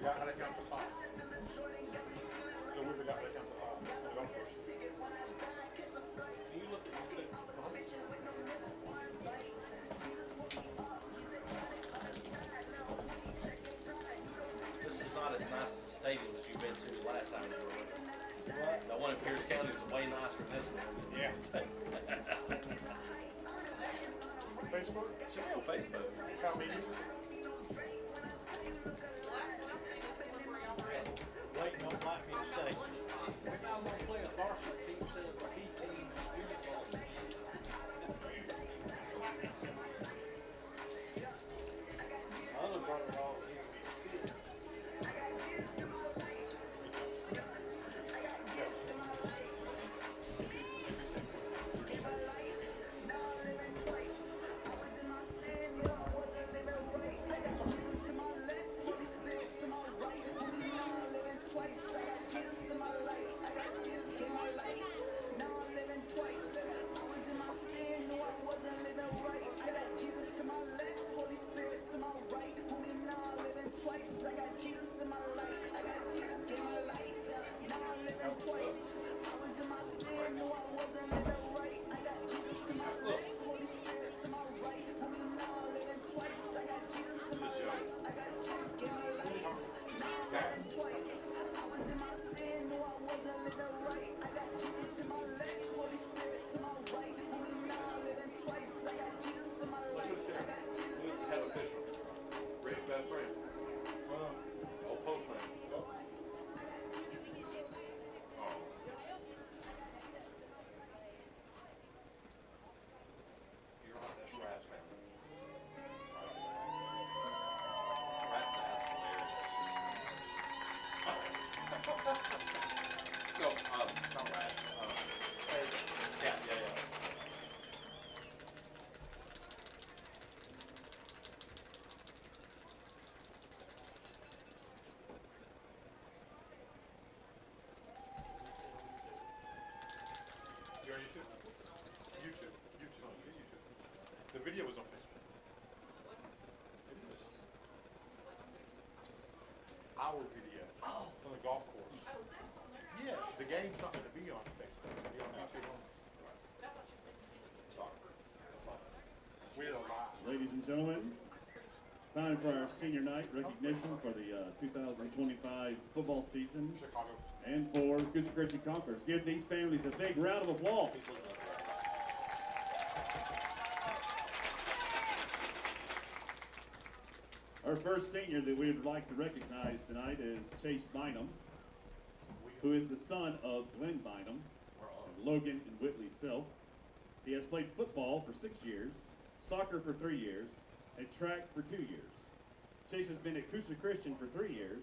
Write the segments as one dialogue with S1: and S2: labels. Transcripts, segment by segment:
S1: forgot how to count to five. No, we forgot how to count to five. On the golf course.
S2: Can you look at YouTube? This is not as nice as the stadium as you've been to the last time you were with us.
S1: What?
S2: The one in Pierce County is way nicer than this one.
S1: Yeah. Facebook?
S2: Should be on Facebook.
S1: Count me.
S3: Wait, don't like me to say. We're not going to play a varsity team instead of a B team and junior varsity. Other brother all here.
S1: You're on YouTube? YouTube. YouTube's on YouTube. The video was on Facebook. It is. Our video. Oh. From the golf course. Yeah, the game's not going to be on Facebook. It's going to be on YouTube only. We're live.
S4: Ladies and gentlemen, time for our senior night recognition for the 2025 football season
S1: Chicago.
S4: and for Coosa Christian Conquerors. Give these families a big round of applause. Our first senior that we would like to recognize tonight is Chase Bynum, who is the son of Glenn Bynum, Logan and Whitley Self. He has played football for 6 years, soccer for 3 years, and track for 2 years. Chase has been at Coosa Christian for 3 years.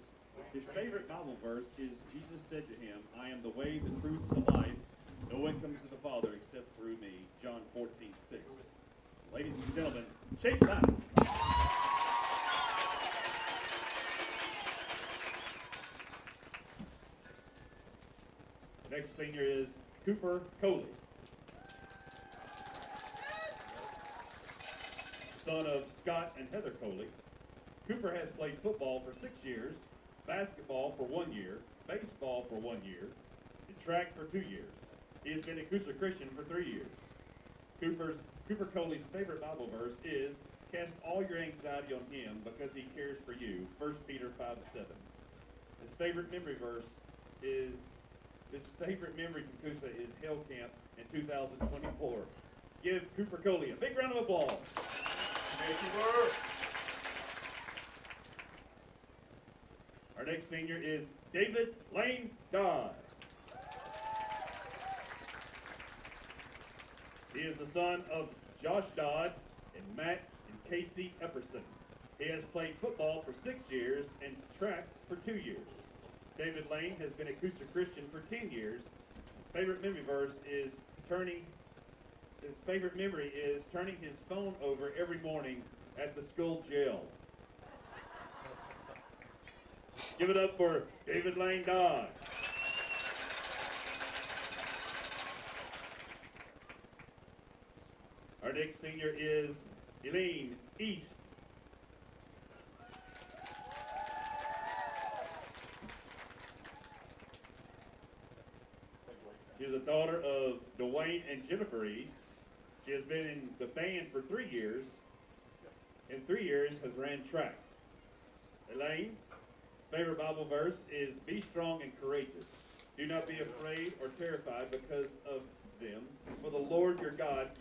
S4: His favorite Bible verse is Jesus said to him, I am the way, the truth, and the life. No one comes to the Father except through me. John 14:6. Ladies and gentlemen, Chase Bynum. The next senior is Cooper Coley, son of Scott and Heather Coley. Cooper has played football for 6 years, basketball for 1 year, baseball for 1 year, and track for 2 years. He has been at Coosa Christian for 3 years. Cooper Coley's favorite Bible verse is, cast all your anxiety on him because he cares for you, 1 Peter 5:7. His favorite memory from Coosa is Hell Camp in 2024. Give Cooper Coley a big round of applause.
S1: Thank you, Lord.
S4: Our next senior is David Lane Dodd. He is the son of Josh Dodd and Matt and Casey Epperson. He has played football for 6 years and track for 2 years. David Lane has been at Coosa Christian for 10 years. His favorite memory is turning his phone over every morning at the school jail. Give it up for David Lane Dodd. Our next senior is Elaine East. She's the daughter of Dwayne and Jennifer East. She has been in the band for 3 years. In 3 years has ran track. Elaine, favorite Bible verse is, "Be strong and courageous. Do not be afraid or terrified because of them, for the Lord your God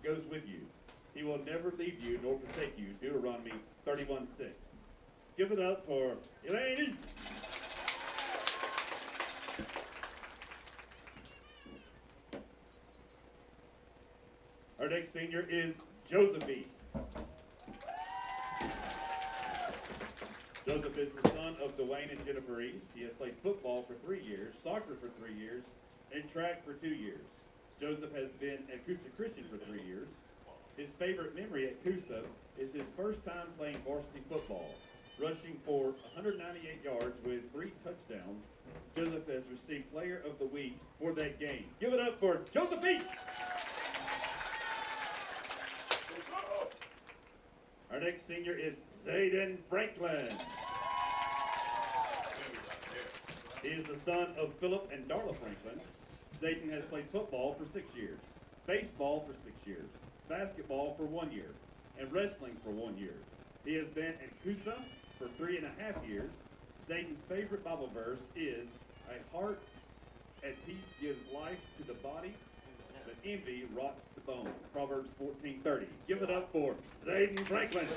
S4: goes with you. He will never leave you nor forsake you." Deuteronomy 31:6. Give it up for Elaine. Our next senior is Joseph East. Joseph is the son of Dwayne and Jennifer East. He has played football for 3 years, soccer for 3 years, and track for 2 years. Joseph has been at Coosa Christian for 3 years. His favorite memory at Coosa is his first time playing varsity football, rushing for 198 yards with 3 touchdowns. Joseph has received Player of the Week for that game. Give it up for Joseph East. Our next senior is Zayden Franklin. He is the son of Philip and Darla Franklin. Zayden has played football for 6 years, baseball for 6 years, basketball for 1 year, and wrestling for 1 year. He has been at Coosa for 3.5 years. Zayden's favorite Bible verse is, "A heart at peace gives life to the body, but envy rots the bones." Proverbs 14:30. Give it up for Zayden Franklin.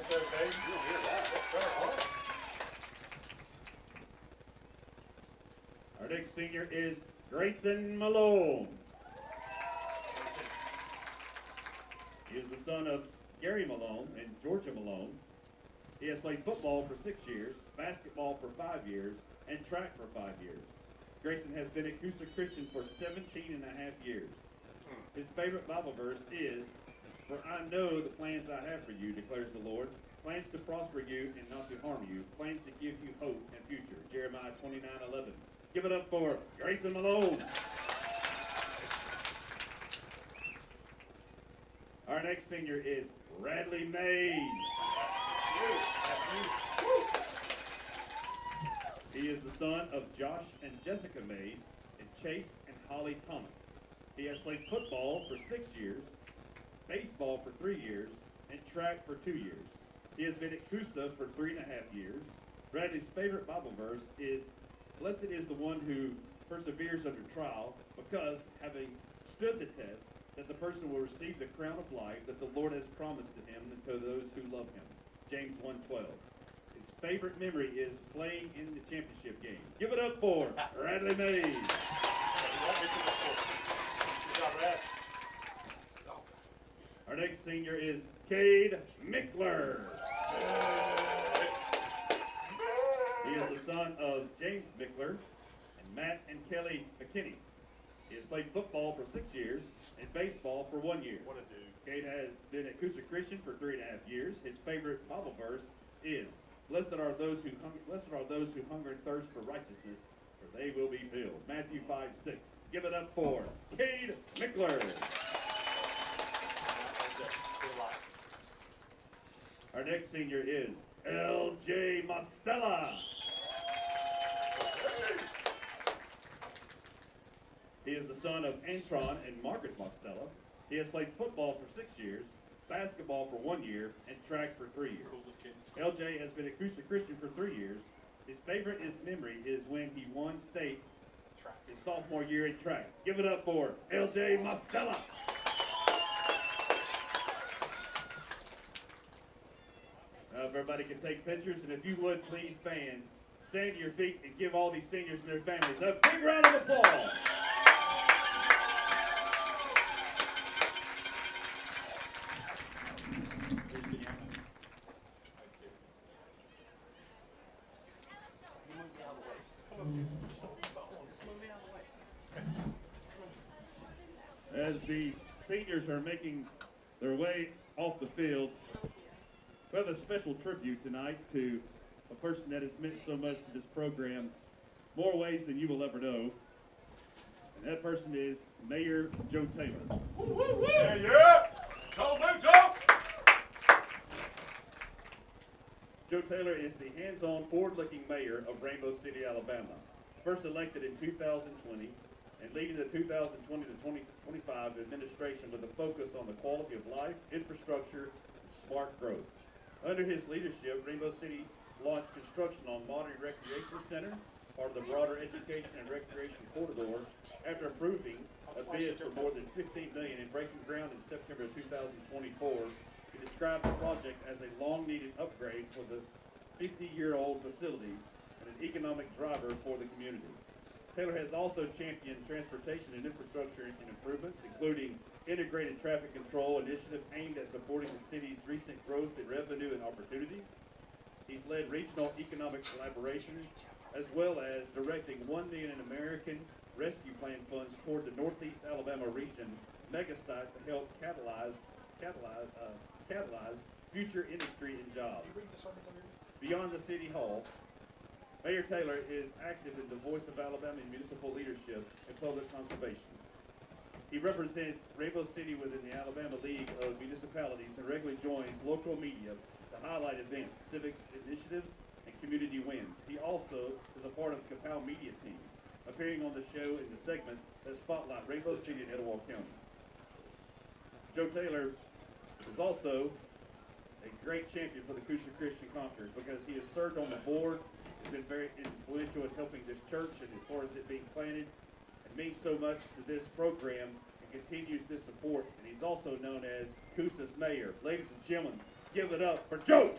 S4: Our next senior is Grayson Malone. He is the son of Gary Malone and Georgia Malone. He has played football for 6 years, basketball for 5 years, and track for 5 years. Grayson has been at Coosa Christian for 17.5 years. His favorite Bible verse is, "For I know the plans I have for you, declares the Lord, plans to prosper you and not to harm you, plans to give you hope and future." Jeremiah 29:11. Give it up for Grayson Malone. Our next senior is Bradley Mays. He is the son of Josh and Jessica Mays and Chase and Holly Thomas. He has played football for 6 years, baseball for 3 years, and track for 2 years. He has been at Coosa for 3.5 years. Bradley's favorite Bible verse is, "Blessed is the one who perseveres under trial, because having stood the test, that the person will receive the crown of life that the Lord has promised to him and to those who love him." James 1:12. His favorite memory is playing in the championship game. Give it up for Bradley Mays. Our next senior is Cade Mickler. He is the son of James Mickler and Matt and Kelly McKinney. He has played football for 6 years and baseball for 1 year.
S1: What a dude.
S4: Cade has been at Coosa Christian for 3.5 years. His favorite Bible verse is, blessed are those who hunger and thirst for righteousness, for they will be filled." Matthew 5:6. Give it up for Cade Mickler. Our next senior is L.J. Mastella. He is the son of Antron and Margaret Mastella. He has played football for 6 years, basketball for 1 year, and track for 3 years.
S1: Coolest kid in school.
S4: LJ has been at Coosa Christian for 3 years. His favorite memory is when he won state his sophomore year in track. Give it up for LJ Mastella. If everybody can take pictures, and if you would, please, fans, stand to your feet and give all these seniors and their families a big round of applause. As the seniors are making their way off the field, we have a special tribute tonight to a person that has meant so much to this program, more ways than you will ever know. And that person is Mayor Joe Taylor.
S1: Woo, woo, woo. Yeah, yeah. Go, move, Joe.
S4: Joe Taylor is the hands-on, forward-looking mayor of Rainbow City, Alabama. First elected in 2020, and leading the 2020 to 2025 administration with a focus on the quality of life, infrastructure, and smart growth. Under his leadership, Rainbow City launched construction on Modern Recreation Center, part of the broader education and recreation corridor, after approving a bid for more than $15 million and breaking ground in September of 2024. He described the project as a long-needed upgrade for the 50-year-old facility and an economic driver for the community. Taylor has also championed transportation and infrastructure improvements, including integrated traffic control initiative aimed at supporting the city's recent growth in revenue and opportunity. He's led regional economic collaboration, as well as directing $1 million in American Rescue Plan funds toward the Northeast Alabama region mega site to help catalyze future industry and jobs. Beyond the City Hall, Mayor Taylor is active in the Voice of Alabama in municipal leadership and public conservation. He represents Rainbow City within the Alabama League of Municipalities and regularly joins local media to highlight events, civics initiatives, and community wins. He also is a part of the Capel media team, appearing on the show in the segments that spotlight Rainbow City and Etowah County. Joe Taylor is also a great champion for the Coosa Christian Conquerors because he has served on the board, has been very influential in helping this church and as far as it being planted, and means so much to this program and continues this support. And he's also known as Coosa's mayor. Ladies and gentlemen, give it up for Joe.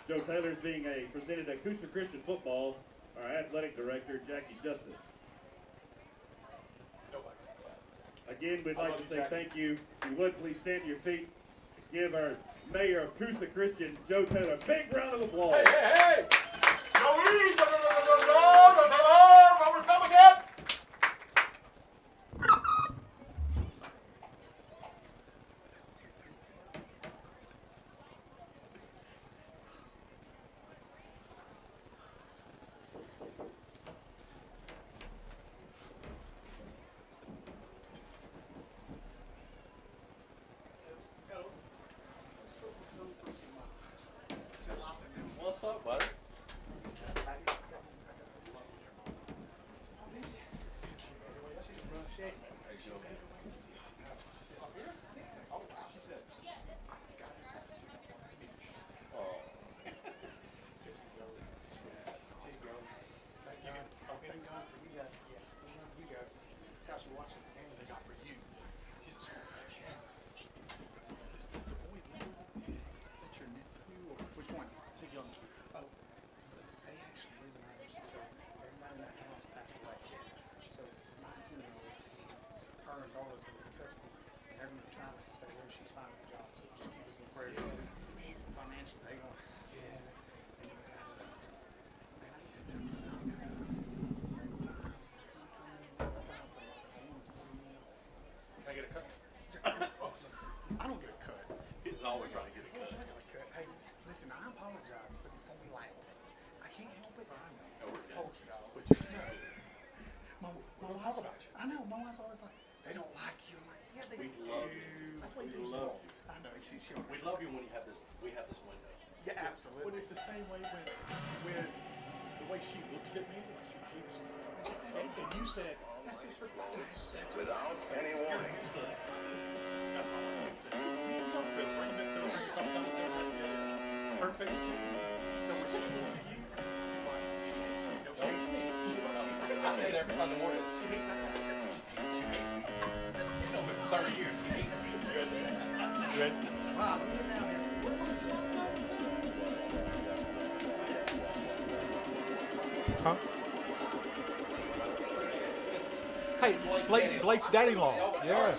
S4: Joe Taylor is being presented at Coosa Christian Football, our athletic director, Jackie Justice. Again, we'd like to say thank you. If you would, please stand to your feet and give our mayor of Coosa Christian, Joe Taylor, a big round of applause.
S1: Hey, hey, hey! Come again!
S2: What's up, buddy?
S5: Thank God for you guys. Yes, thank God for you guys. That's how she watches the game. Thank God for you. She's a smart man. This the boy, man. That's your nephew, or which one? Is he young? Oh, they actually live in our house. So everybody in that house passed away. So this 19-year-old is her and Zara's going to be custody, and they're going to try to stay there. She's finding a job, so just keep us in prayer. Financially, they going, yeah. And then we got, man, I need to do.
S1: Can I get a cut?
S5: I don't get a cut.
S1: He's always trying to get a
S5: I
S1: cut.
S5: got a cut. Hey, listen, I apologize, but it's gonna be loud. I can't help it. I know. It's culture, dog.
S1: But just
S5: My wife's
S1: about you.
S5: I know. My wife's always like, they don't like you. I'm like, yeah, they
S2: We
S5: do.
S2: love you.
S5: That's what
S2: We
S5: they do.
S2: love you.
S5: I know. She
S2: We love you when you have this. We have this window.
S5: Yeah, absolutely.
S1: But it's the same way when the way she looks at me, like she hates me. And you said, that's just her face. That's without any warning. You're used to that. That's all I can say. You know Phil, bring him in, Phil. Bring him, come tell us everything. Her face too. So when she looks at you, she hates me. No, she hates me. She loves you.
S2: I say it every Sunday morning.
S1: She hates that. She hates me. She's known me for 30 years. She hates me. You ready? You ready?
S5: Wow, look at that.
S6: Huh? Hey, Blake's daddy-in-law. Yeah.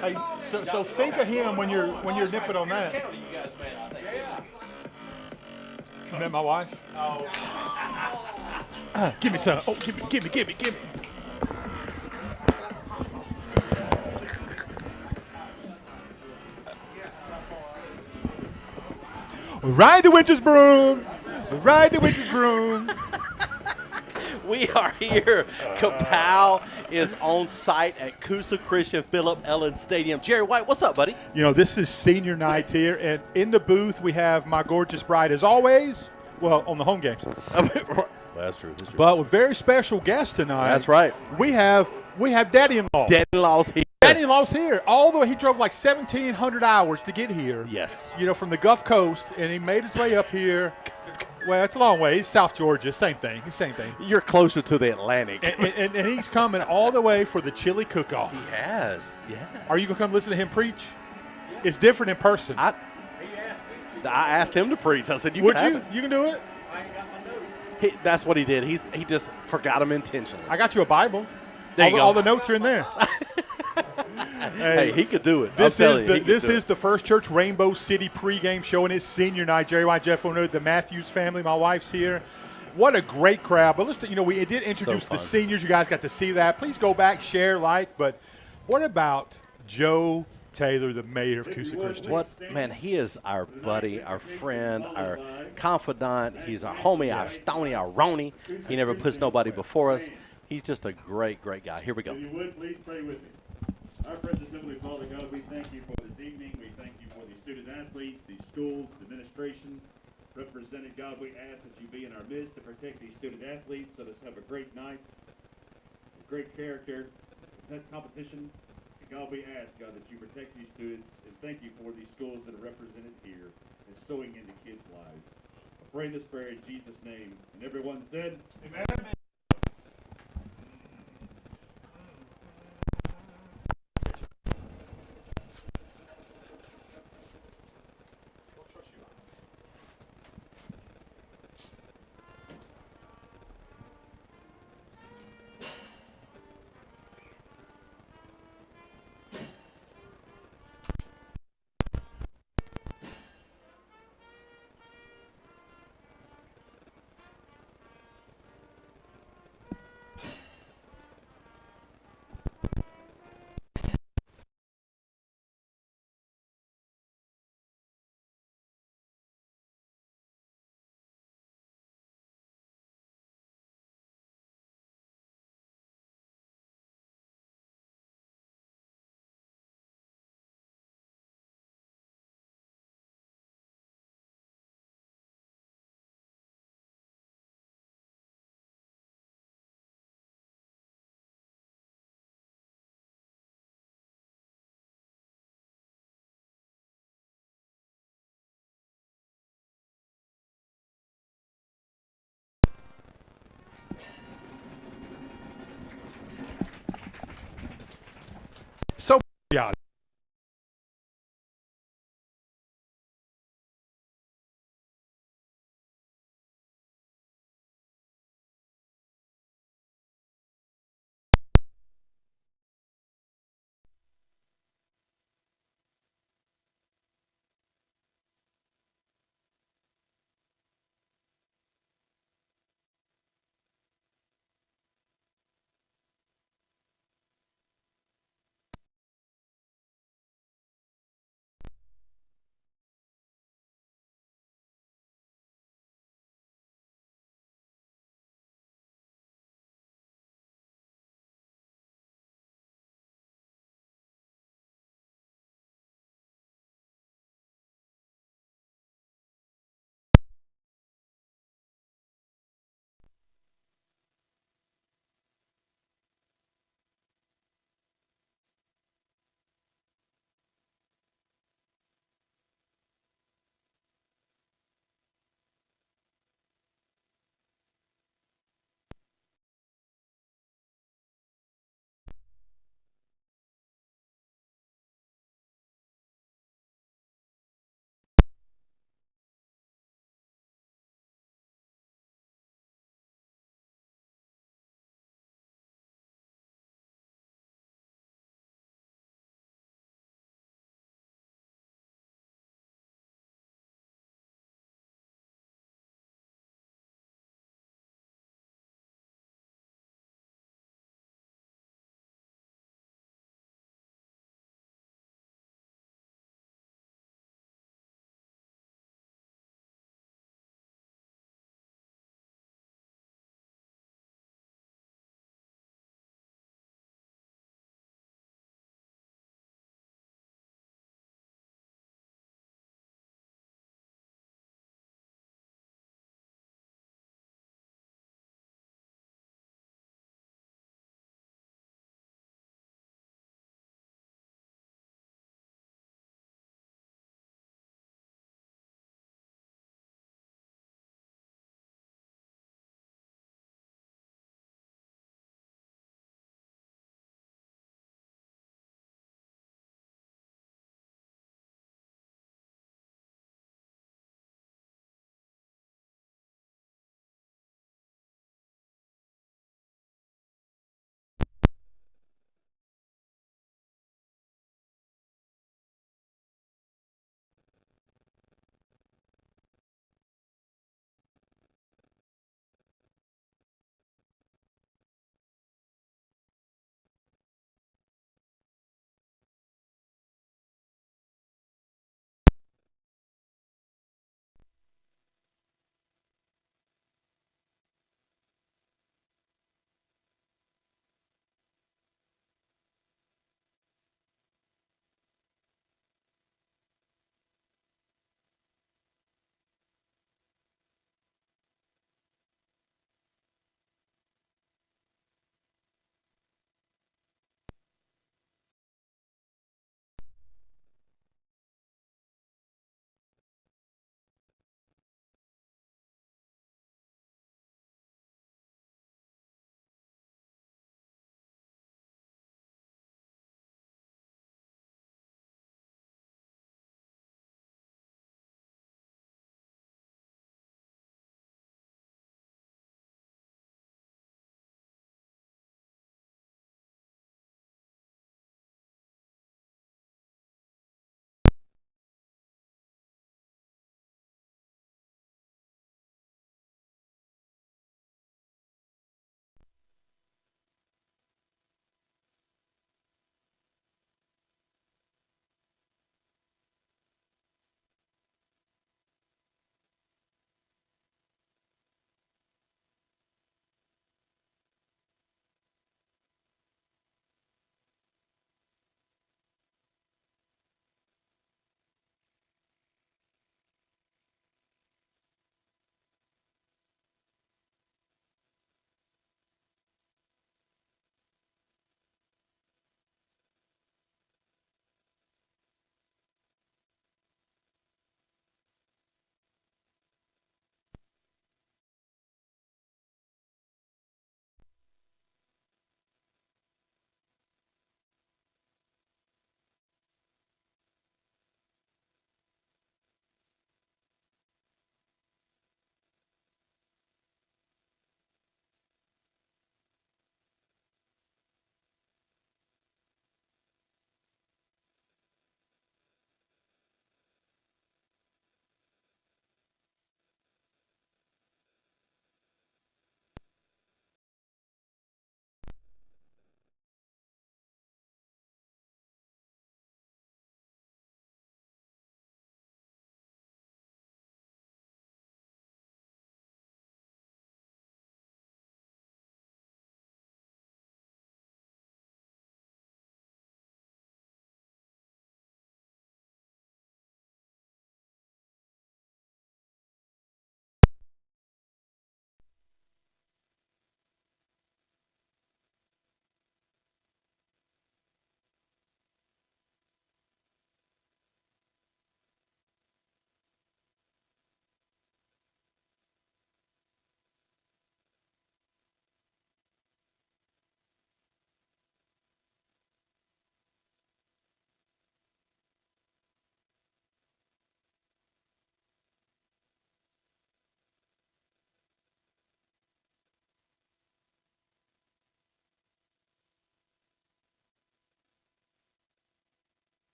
S6: Hey, so think of him when you're nipping on that.
S2: County, you guys met, I think.
S6: You met my wife?
S2: Oh.
S6: Give me some. Oh, give me. Ride the witch's broom. Ride the witch's broom.
S2: We are here. Capel is on site at Coosa Christian Philip Ellen Stadium. Jerry White, what's up, buddy?
S6: You know, this is senior night here, and in the booth we have my gorgeous bride, as always, Well, on the home games.
S2: That's true. That's true.
S6: But with very special guest tonight.
S2: That's right.
S6: We have Daddy-in-law.
S2: Daddy-in-law's here.
S6: Daddy-in-law's here. All the way, he drove like 1,700 hours to get here.
S2: Yes.
S6: You know, from the Gulf Coast, and he made his way up here. Well, it's a long way. He's South Georgia. Same thing. Same thing.
S2: You're closer to the Atlantic.
S6: And he's coming all the way for the chili cook-off.
S2: He has. Yeah.
S6: Are you going to come listen to him preach? It's different in person.
S2: I asked him to preach. I said,
S6: Would
S2: can
S6: you?
S2: have it.
S6: You can do it?
S3: I ain't got my notes.
S2: That's what he did. He just forgot them intentionally.
S6: I got you a Bible.
S2: There you go.
S6: All the notes are in there.
S2: Hey, he could do it.
S6: This is the First Church Rainbow City pregame show, and it's senior night. Jerry White, Jeff O'Neill, the Matthews family. My wife's here. What a great crowd. But listen, we did introduce the seniors. You guys got to see that. Please go back, share, like. But what about Joe Taylor, the mayor of Coosa Christian?
S2: Man, he is our buddy, our friend, our confidant. He's our homie, our stony, our Roni. He never puts nobody before us. He's just a great, great guy. Here we go.
S4: If you would, please pray with me. Our precious Heavenly Father, God, we thank you for this evening. We thank you for the student-athletes, the schools, the administration represented. God, we ask that you be in our midst to protect these student-athletes. Let us have a great night, a great character, that competition. And God, we ask, God, that you protect these students, and thank you for these schools that are represented here and sowing into kids' lives. I pray this prayer in Jesus' name. And everyone said, Amen.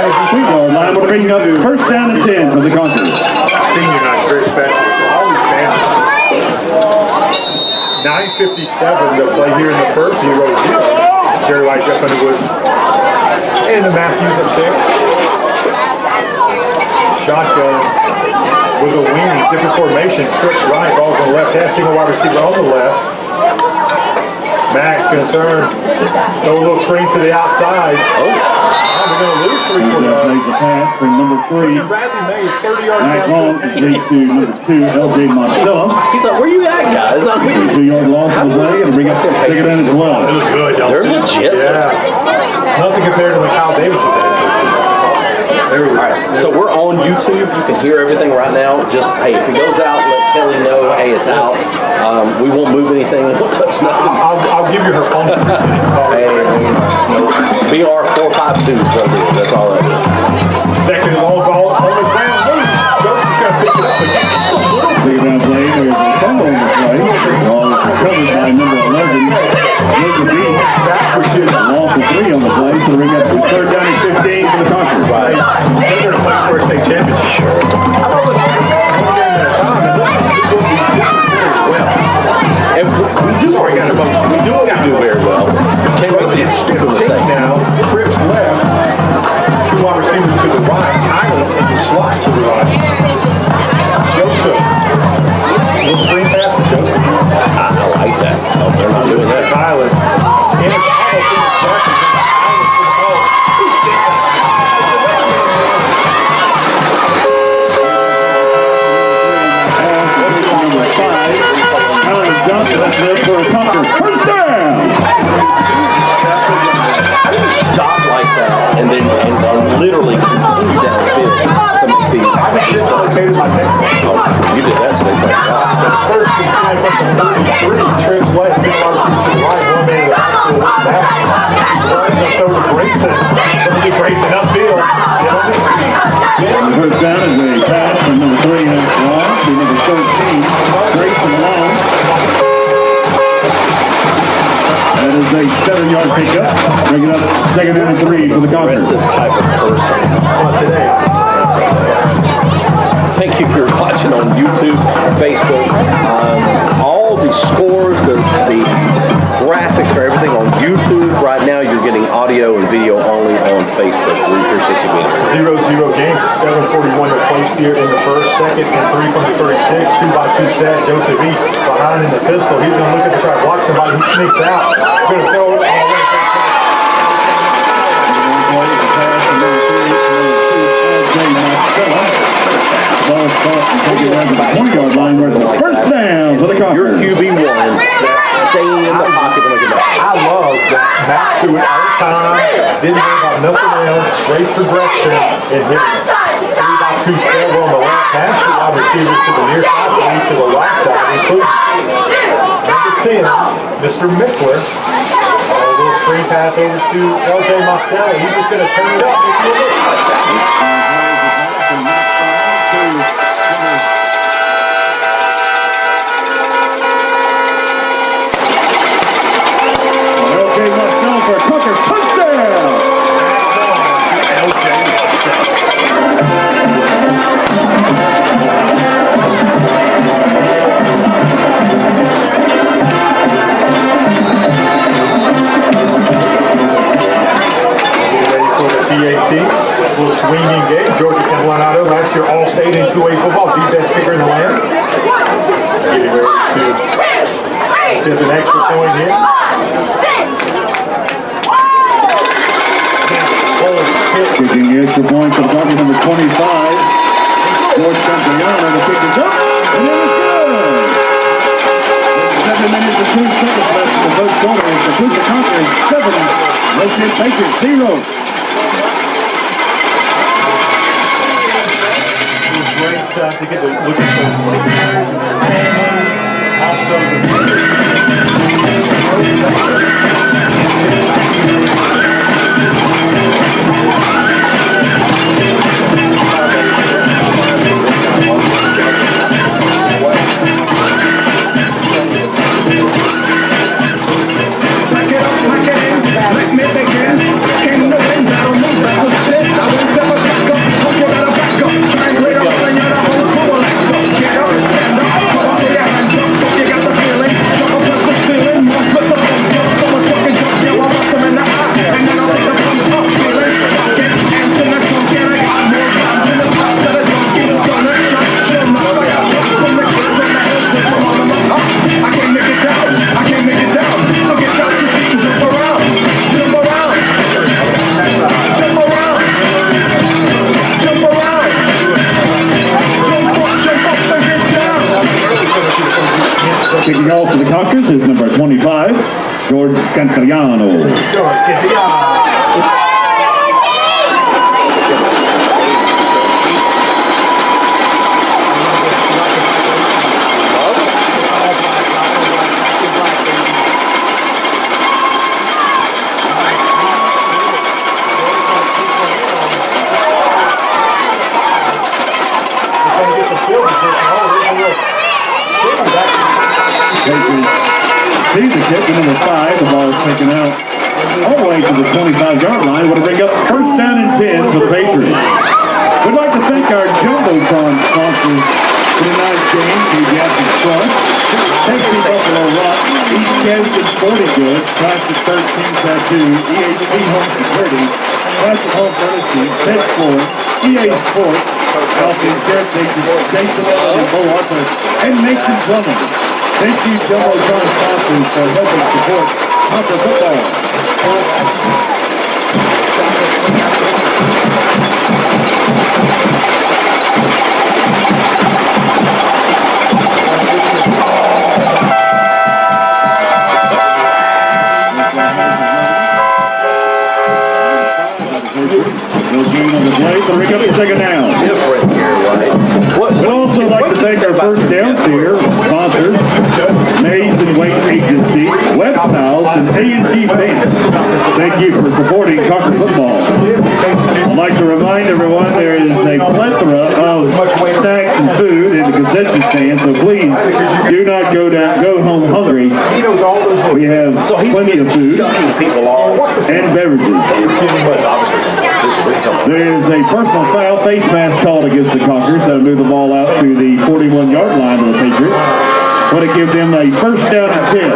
S4: 3-yard line will bring up first down and 10 for the Conquerors.
S6: Senior night, very special. All these fans. 9:57 to play here in the first, 0-0. Jerry White, Jeff Underwood, and the Matthews up 6. Shotgun with a wing, different formation, trips right, ball's on the left, has single wide receiver on the left. Max gonna turn, throw a little screen to the outside. They're going to lose 3 yards.
S4: Plays the pass from number 3.
S6: Bradley May is 30 yards
S4: Back
S6: down.
S4: long complete to number 2, LJ Monticello.
S2: He's like, where you at, guys?
S4: 2-yard loss of the play and bring up second down and 12.
S6: They look good, don't
S2: They're
S6: they?
S2: legit.
S6: Yeah. Nothing compared to the Kyle Davidson days. There we go.
S2: All right, so we're on YouTube. You can hear everything right now. Just, hey, if it goes out, let Kelly know, hey, it's out. We won't move anything. We won't touch nothing.
S6: I'll give you her phone number.
S2: Hey, BR452 is what it is. That's all that is.
S6: Second and long ball on the ground. Johnson's going to pick it up again. It's a little
S4: Second down play, there's a fumble on the play. Ball is recovered by number 11, Jacob Beach. Loss of 3 on the play, so bring up to third down and 15 for the Conquerors.
S6: They're going to play for a state championship. Sure.
S2: And we do what we do very well. Can't make these stupid mistakes.
S6: Now, trips left, 2 wide receivers to the right, Kyler in the slot to the right. Joseph. Little screen pass for Joseph.
S2: I like that. Oh, they're not doing that.
S6: Kyler. And it's almost in the back.
S4: Johnson, that's it for a Conquer. First down!
S2: Stop like that and then literally continue downfield to make these.
S6: I think this is my next.
S2: Oh, you did that, so they played that.
S6: First and 10 from the 33. Trips left, 2 wide receivers to the right, 1 man to the back. Trying to throw to Grayson. Let me get Grayson upfield.
S4: First down is a pass from number 3 and long to number 13. Grayson long. That is a 7-yard pickup. Bring it up second down and 3 for the Conquerors.
S2: Aggressive type of person.
S6: Today.
S2: Thank you for watching on YouTube, Facebook. All the scores, the graphics, or everything on YouTube. Right now, you're getting audio and video only on Facebook. We appreciate you being here.
S6: 0-0 game, 7:41 to play here in the first, second and 3 from the 36, 2-by-2 set. Joseph East behind in the pistol. He's going to look at the try to block somebody. He sneaks out. Going to throw it all the way.
S4: First down for the
S2: Your
S4: Conquerors.
S2: QB1 staying in the pocket to make it back.
S6: I love that Matt threw it all the time. Didn't worry about nothing else. Great progression and hitting it. 3-by-2 set on the left hash. The wide receiver to the near side, three to the right side, including number 10, Mr. Mickler. A little screen pass over to LJ Monticello. He's just going to turn it up.
S4: For a Conquer touchdown!
S6: PAT, little swinging game. Georgia Carolina last year All-State in 2A football, the best kicker in the land. Getting ready to see if an extra point here.
S4: Kicking the extra point for Conquer number 25. George Campiano to pick this up, and it is good! 7 minutes and 2 seconds left in the first quarter. It's the Coosa Conquerors 7, Located Patriots 0.
S6: Great to get to look at those seniors. Also,
S7: Patriots is number 25, George Cantillano. See the kick, number 5, the ball is taken out all the way to the 25-yard line. Would bring up first down and 10 for the Patriots. We'd like to thank our Jumbotron sponsors for tonight's game. Pediatric Front, Texas Buffalo Rock, East Kansas Sporting Goods, Classic 13 Tattoo, EHP Home Security, Classic Home Furnishing, Pet Flooring, EA Sports, Alpine Care Station, Jason and Bo Arthur, and Mason Plumbing. Thank you, Jumbotron sponsors, for helping support Conquer football. No gain on the play, so we got the second down.
S2: Different here, right?
S7: We'd also like to thank our first down tier sponsors, Mays and Weight Agency, Web Styles, and A&G Fans. Thank you for supporting Conquer football. I'd like to remind everyone there is a plethora of snacks and food in the concession stand, so please do not go home hungry. We have plenty of food and beverages. There is a personal foul face mask called against the Conquerors. That'll move the ball out to the 41-yard line of the Patriots. Want to give them a first down and 10.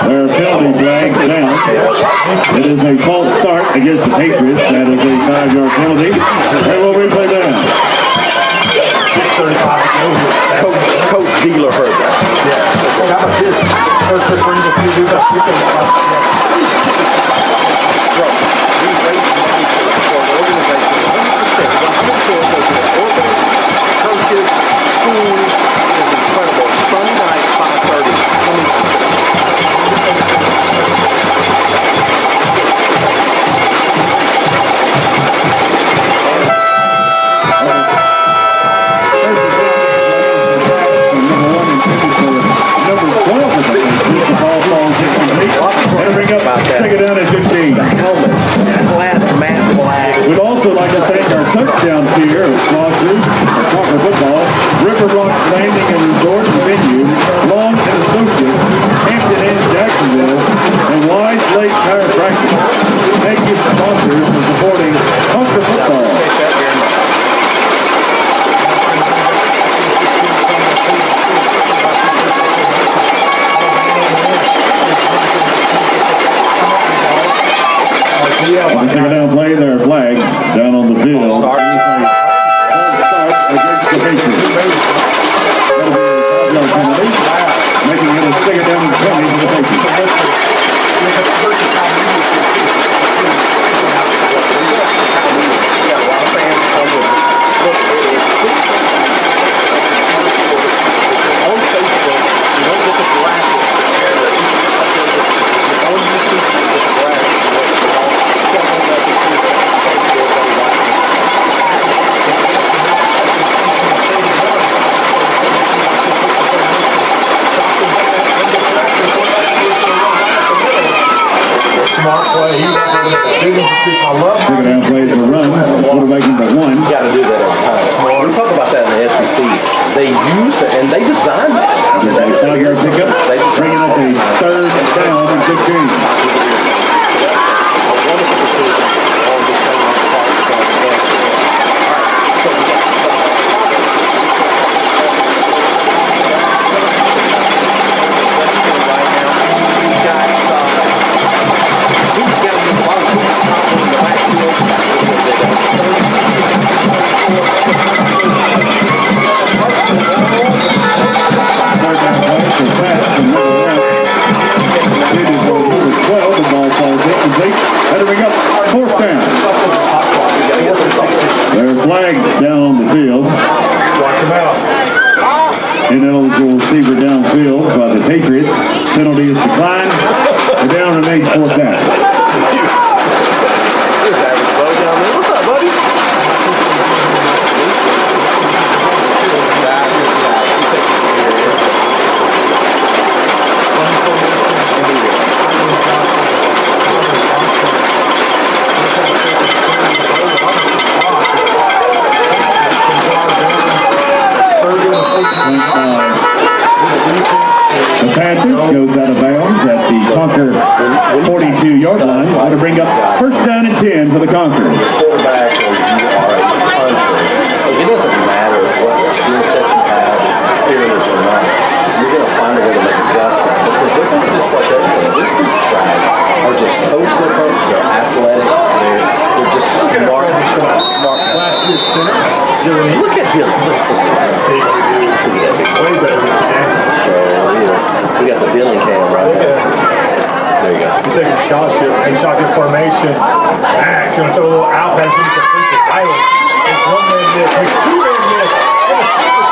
S7: There are penalty flags down. It is a false start against the Patriots. That is a 5-yard penalty. And we'll replay that.
S2: Coach Dealer heard that.
S1: How about this? Coach brings a few dudes up. Bro, we raise money for an organization 100%. 100% coaches, schools, is incredible. Sunday night, 5:30.
S7: Take it down at 15.
S2: The helmets, flat, matte black.
S7: We'd also like to thank our touchdown tier of sponsors of Conquer football, River Rock Landing and Resort and Venue, Long and Associates, Hampton Inn Jacksonville, and Wise Lake Chiropractic. Thank you, sponsors, for supporting Conquer football. Take it down, play their flag down on the field. Start against the Patriots. That'll be a 5-yard penalty, making it a second down and 20 for the Patriots.
S2: On Facebook, you don't get the graphics. On YouTube, you get the graphics.
S1: Smart play. I love
S7: Take it down, play the run. Quarterback number 1.
S2: You got to do that every time. We talk about that in the SEC. They used it and they designed it.
S7: 5-yard pickup. Bringing up a third down and 15. Third down unusual receiver downfield by the Patriots. Penalty is declined. The down remains fourth down.
S2: There's average Bo down there. What's up, buddy?
S7: The Panthers goes out of bounds at the Concord 42-yard line. Want to bring up first down and 10 for the Concord.
S2: Quarterback or you are a punter. Look, it doesn't matter what skill set you have, fearless or not. You're going to find a way to make adjustments because they're going to just like everything. These guys are just coach different. They're athletic. They're just smart. Last year's center. Look at him. Look at way better than that. So, we got the billing cam right there. There you go.
S6: He's taking a scholarship, a shotgun formation. He's going to throw a little out pass into the island. It's one man miss, it's two man miss. And it's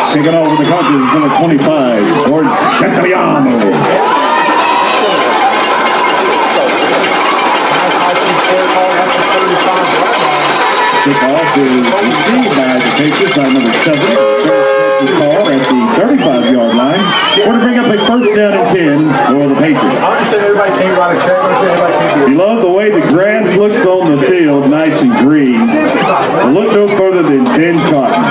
S7: Taking over the Concord is number 25, George Cantaliano. Kickoff is received by the Patriots by number 7. Call at the 35-yard line. We're to bring up a first down and 10 for the Patriots.
S6: I understand everybody can't ride a track. Everybody can't do it.
S7: We love the way the grass looks on the field, nice and green. But look no further than Ben Cotton.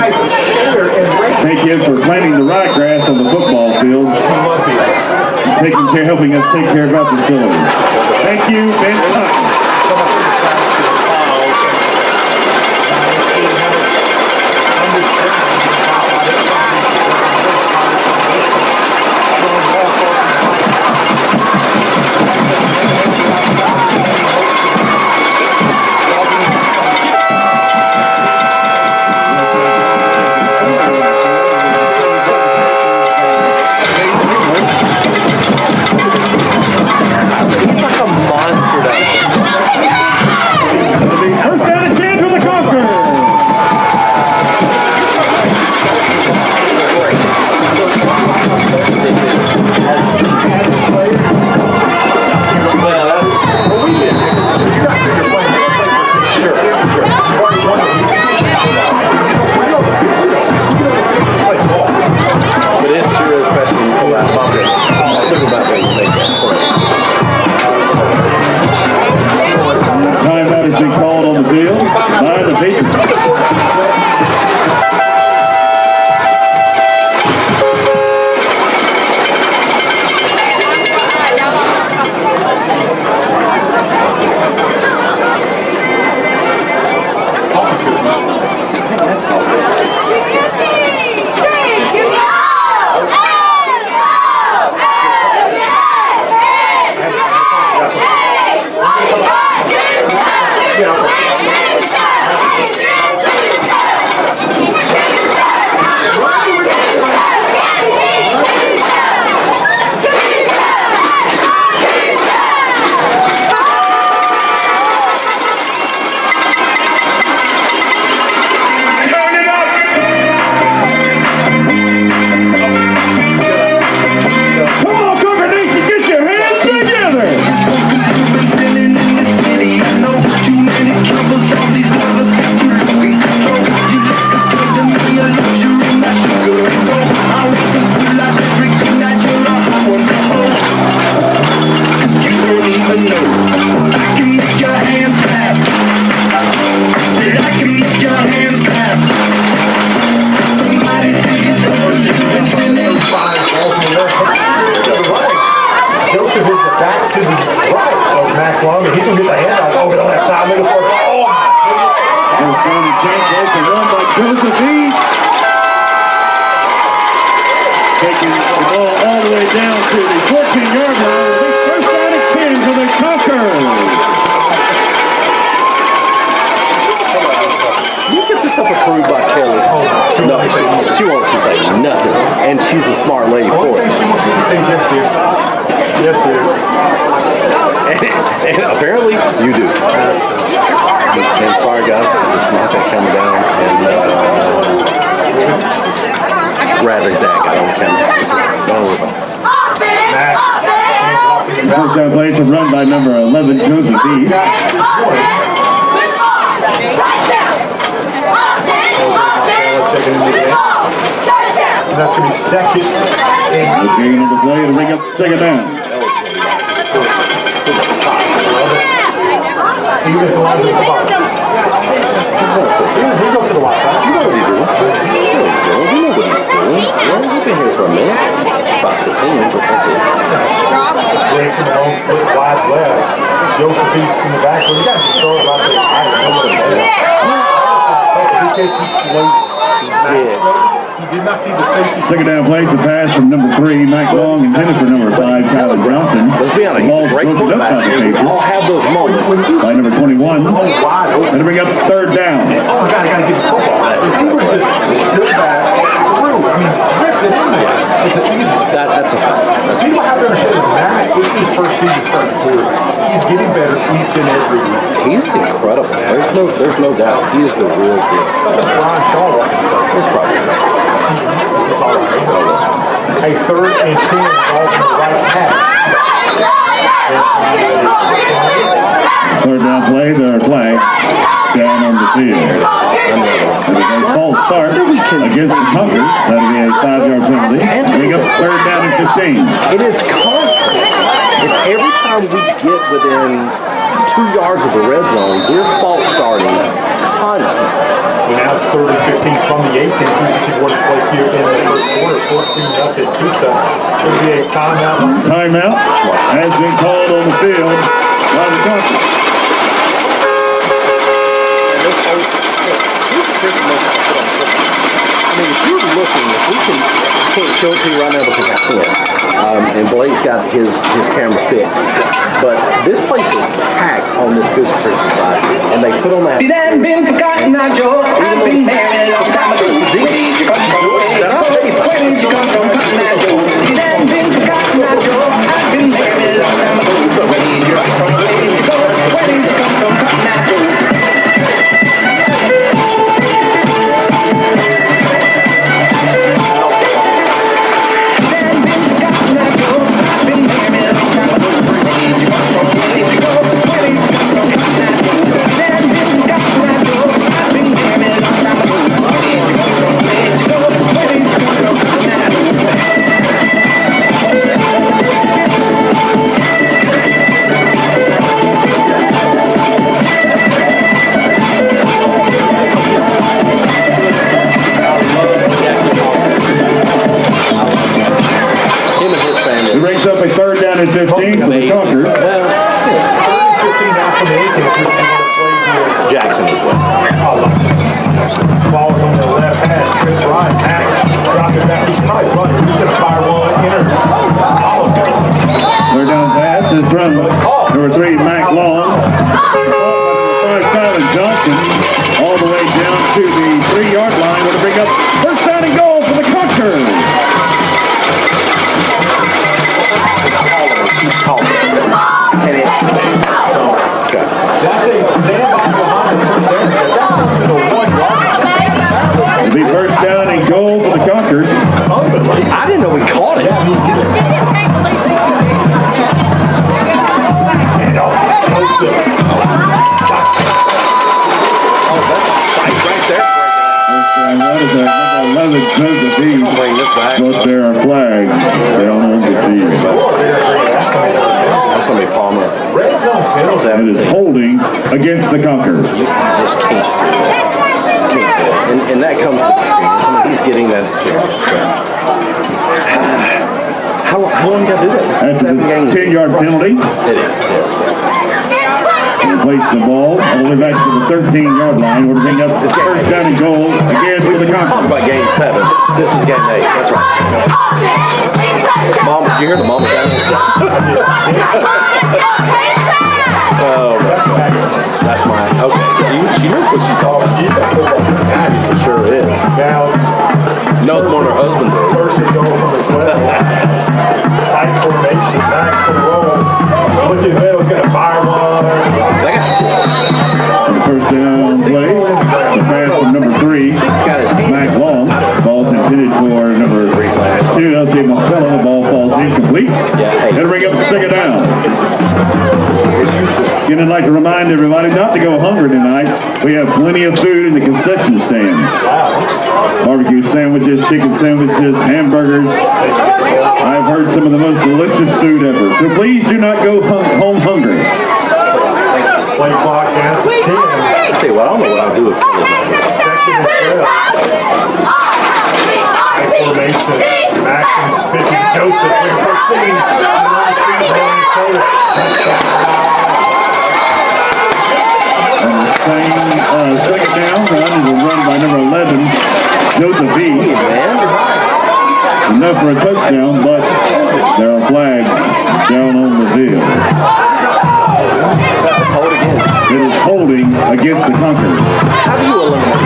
S7: Thank you for planting the right grass on the football field. Helping us take care of our facilities. Thank you, Ben Cotton.
S2: He's like a monster down there.
S7: Goes the beat. Taking the ball all the way down to the 14-yard line. First down and 10 for the Conquerors.
S2: You get this stuff approved by Kelly. No, she wants to say nothing. And she's a smart lady for it.
S6: She wants you to say yes, dear. Yes, dear.
S2: And apparently, you do. And sorry, guys, I just knocked that camera down. And Radley's dad got on the camera. Don't worry about it.
S7: First down play is a run by number 11, Joseph B.
S6: That's going to be second.
S7: Gain on the play to bring up second down.
S6: Even if the line's at the bottom. He goes to the wide side.
S2: You know what he's doing. You know what he's doing. Well, we've been here for a minute. About 15 minutes, but that's it.
S6: Straight from the long split wide left. Joseph beats in the back. Well, you guys just throw it right there. I don't know what he's doing. In case he floated.
S2: He did.
S6: He did not see the safety.
S7: Second down play is a pass from number 3, Mike Long, intended for number 5, Tyler Johnson.
S2: Let's be honest, he's a great quarterback. We all have those moments.
S7: By number 21. Going to bring up third down.
S6: Oh my God, I got to get the football. If he would just stood back through, I mean, ripped it in there. It's an easy.
S2: That's a fact.
S6: People have to understand that Matt, this is his first season starting quarterback. He's getting better each and every week.
S2: He's incredible. There's no doubt. He is the real deal.
S6: That's Brian Shaw.
S2: It's probably.
S6: Hey, 3rd and 10, all from the right half.
S7: Third down play, their flag down on the field. And a false start against the Conquerors. That'll be a 5-yard penalty. Bring up third down and 15.
S2: It is constant. It's every time we get within 2 yards of the red zone, we're false starting constant.
S6: Well, now it's 3rd and 15 from the 18. If you want to play here in the first quarter, 14-0 Coosa. It'll be a timeout.
S7: Timeout has been called on the field by the Conquerors.
S2: I mean, if you're looking, if we can, I can't show it to you right now because I can't. And Blake's got his camera fixed. But this place is packed on this Coosa Christian side. And they put on that.
S8: It hadn't been forgotten, now, Joe. I've been married a long time ago. Where did you come from? Where did you come from, Cotton Eye Joe? It hadn't been forgotten, now, Joe. I've been married a long time ago. Where did you come from? Where did you go? Where did you come from, Cotton Eye Joe?
S7: It brings up a third down and 15 for the Conquerors.
S6: 3rd and 15 now from the 18. If you want to play here.
S2: Jackson as well.
S6: Balls on the left hand. Chris Ryan, back, drop it back. He's probably running. He's going to fire one. Enters.
S7: Third down pass is run by number 3, Mac Long. Tyler Johnson all the way down to the 3-yard line. Going to bring up first down and goal for the Conquerors. It'll be first down and goal for the Conquerors.
S2: I didn't know we caught it.
S7: That is number 11, Joseph B. But there are flags down on the field.
S2: That's going to be Palmer.
S7: It is holding against the Conquerors.
S2: You just can't do that. Can't do it. And that comes with experience. I mean, he's getting that experience. How long you got to do that? This is
S7: That's a 10-yard penalty.
S2: It is.
S7: He placed the ball all the way back to the 13-yard line. We're bring up first down and goal again
S2: 7. This is game 8. That's right. Mom, did you hear the mama down there? Oh, that's my. Okay. She knows what she's talking about. She for sure is.
S6: Now,
S2: Knows more than her husband does.
S6: first and goal from the 12. Tight formation. Max to the roll. Look at Bell's going to fire one.
S2: They got 10.
S7: First down play. The pass from number 3, Mac Long. Ball's intended for number 2, LJ Montello. The ball falls incomplete. It'll bring up the second down. Again, I'd like to remind everybody not to go hungry tonight. We have plenty of food in the concession stand. Barbecue sandwiches, chicken sandwiches, hamburgers. I've heard some of the most delicious food ever. So please do not go home hungry.
S6: Play clock down to 10.
S2: I'll tell you what, I don't know what I'll do if Kelly's not here.
S6: Second and 12. Tight formation. Max is 50. Joseph with the first thing.
S7: Second down run is a run by number 11, Joseph B. Enough for a touchdown, but there are flags down on the field. It is holding against the Conquerors.
S2: How do you eliminate that?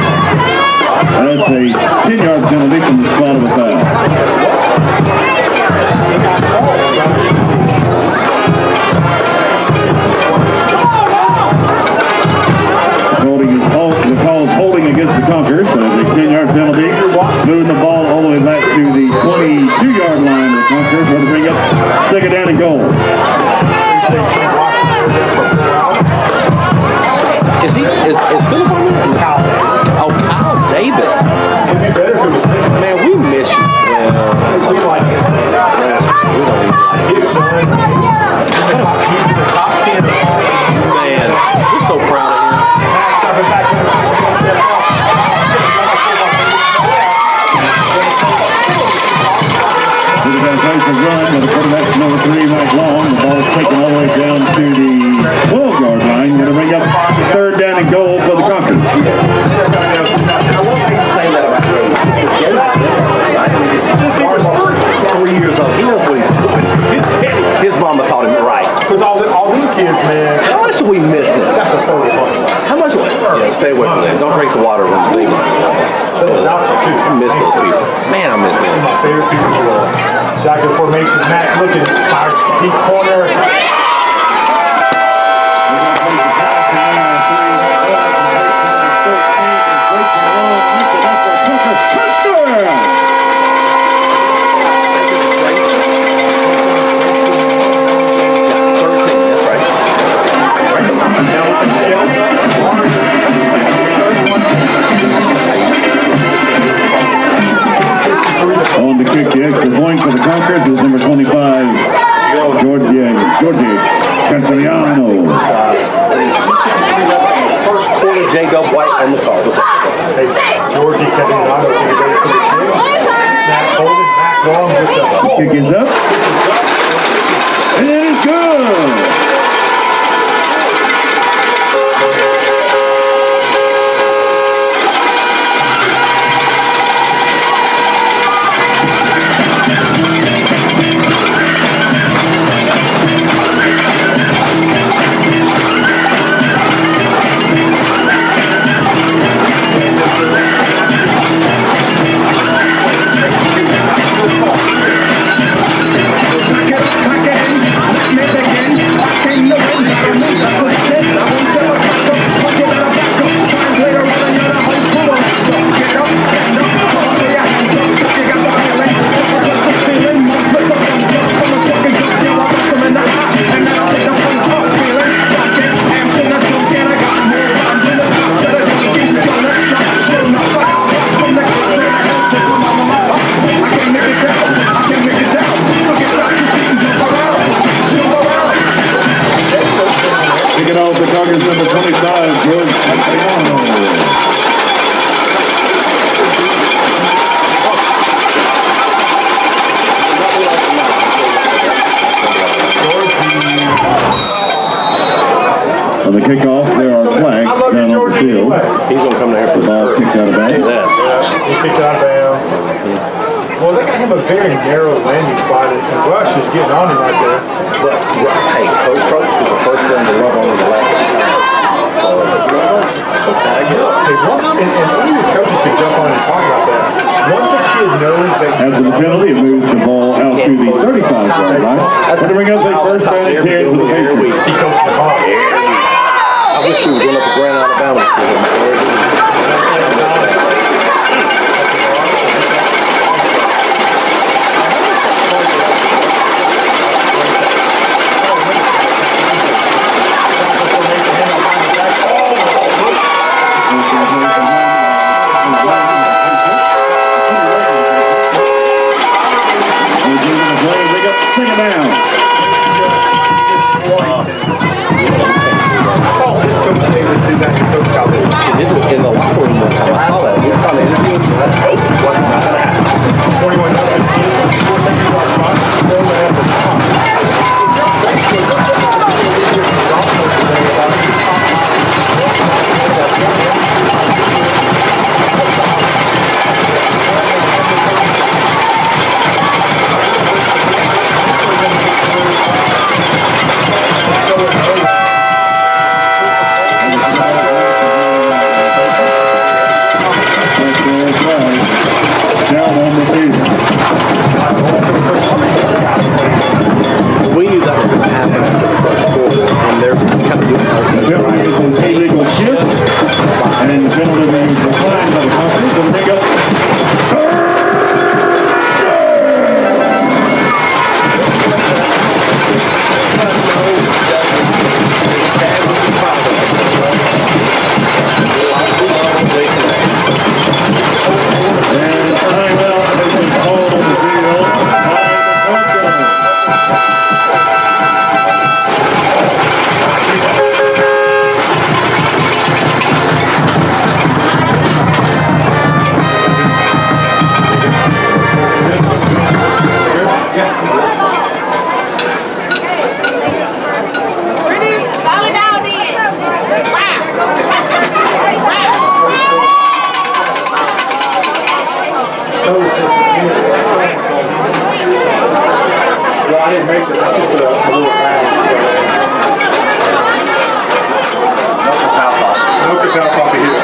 S7: That's a 10-yard penalty from the spot of a foul. The call is holding against the Conquerors, so it's a 10-yard penalty. Moving the ball all the way back to the 22-yard line of the Conquerors. We're going to bring up second down and goal.
S2: Is Philip on there? Oh, Kyle Davis. Man, we miss you. Well, that's we don't even
S6: His son, he's in the top 10.
S2: Man, we're so proud of him.
S7: We're going to place a run with the quarterback number 3, Mike Long. The ball is taken all the way down to the 12-yard line. Going to bring up third down and goal for the Conquerors.
S2: I love how you say that about him. Since he was 3 years old, he knows what he's doing. His mama taught him right.
S6: Because all them kids, man.
S2: How much do we miss them?
S6: That's a photo.
S2: How much? Yeah, stay away from them. Don't drink the water when you leave. I miss those people. Man, I miss them.
S6: My favorite people in the world. Shotgun formation. Matt looking. Fire deep corner.
S7: On to kick the extra point for the Conquerors is number 25, George Canceliano.
S2: First quarter, Jacob White on the call.
S6: Hey, Georgie Canceliano getting ready for the kick. Matt holding. Matt Long with the
S7: Kick is up. And it is good. On the kickoff, there are flags down on the field.
S2: He's going to come down here and put
S7: Ball kicked out of bounds.
S6: He kicked out of bounds. Well, they got him a very narrow landing spot, and Rush is getting on him right there.
S2: But, hey, Coach Probst was the first one to run on the last time. So, that's okay. I get it.
S6: Hey, once, and any of these coaches can jump on and talk about that. Once a kid knows that
S7: After the penalty, it moves the ball out to the 35-yard line. That's going to bring up a first down and 10 for the Patriots.
S6: he comes to the ball.
S2: I wish we were going up to Grand Alabama for him. She did it in the locker room one time. I saw that. We were trying to interview him. She said, nope, wasn't going to happen.
S6: 21 still at the
S2: We knew that was going to happen after the first quarter, and they're kind of doing
S7: Penalty is an illegal shift, and the penalty being declined by the conference. Will bring up and timeout has been called on the field by the coach.
S6: Well, I didn't make it. That's just a little bag. No cacao coffee here.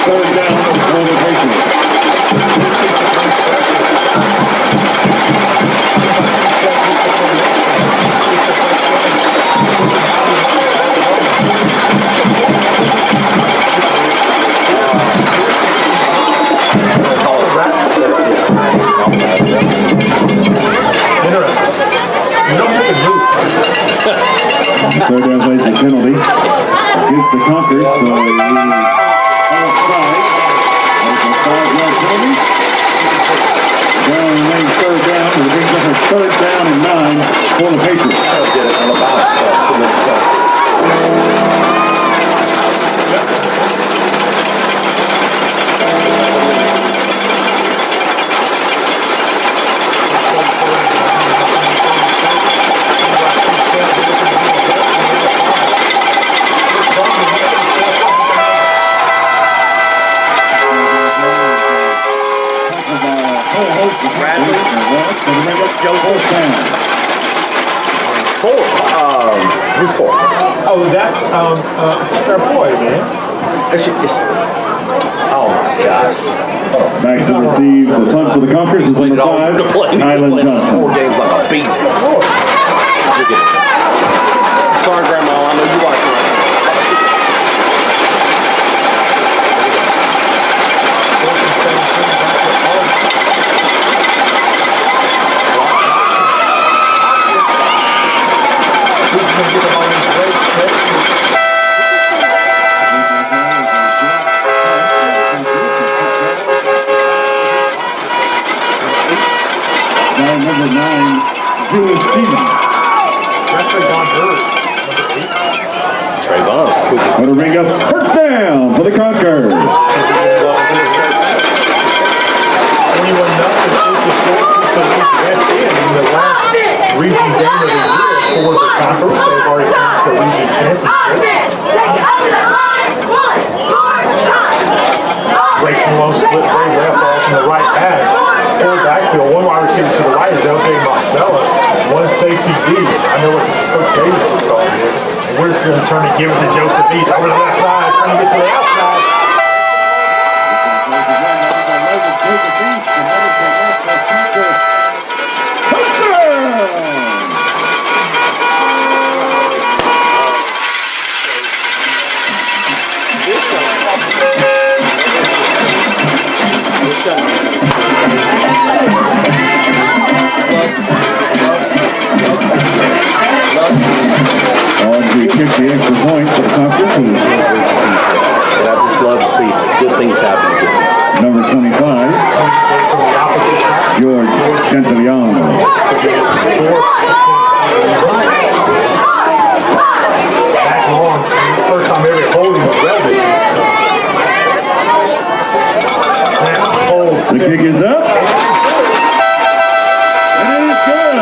S7: Third down for the Patriots. Third down plays the penalty against the Concord, so he outside. There's a 5-yard penalty. Down remains third down, and it brings up a third down and 9 for the Patriots.
S2: Did it on about 2 minutes ago. Who's for?
S6: Oh, that's our boy, man.
S2: Oh my gosh.
S7: Back to receive the punt for the Conference is number 5, Kylan Johnson.
S2: 4 games like a beast. Sorry, Grandma. I know you watching right now.
S7: Number 9, Julius Stevens.
S6: Actually, Don Bird, number 8.
S2: Trayvon.
S7: Going to bring up first down for the Concord.
S6: 21-0. Coosa leads West End in the last backfield. One wide receiver to the right is L.J. Marcella. One safety D. I know what Coach Davis was calling here. And we're just going to turn and give it to Joseph East over the left side, trying to get to the outside.
S7: Kick the extra point for the Conference.
S2: And I just love to see good things happen.
S7: Number 25, George Gentiliano.
S6: Back long. First time ever holding a velvet.
S7: The kick is up. And it is good.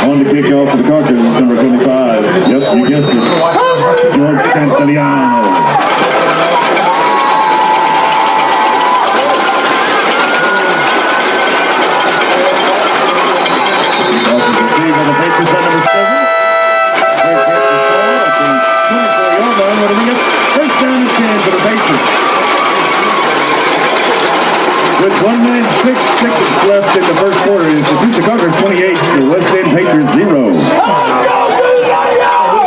S7: On the kickoff for the Conquerors, number 25. Yep, you guessed it. George Cantiliano. Received on the Patriots at number 7. Great catch for Paul at the 24-yard line. What do we get? First down and 10 for the Patriots. With 1 minute 6 seconds left in the first quarter, it's the Coosa Conquerors 28, the West End Patriots 0.
S6: Let's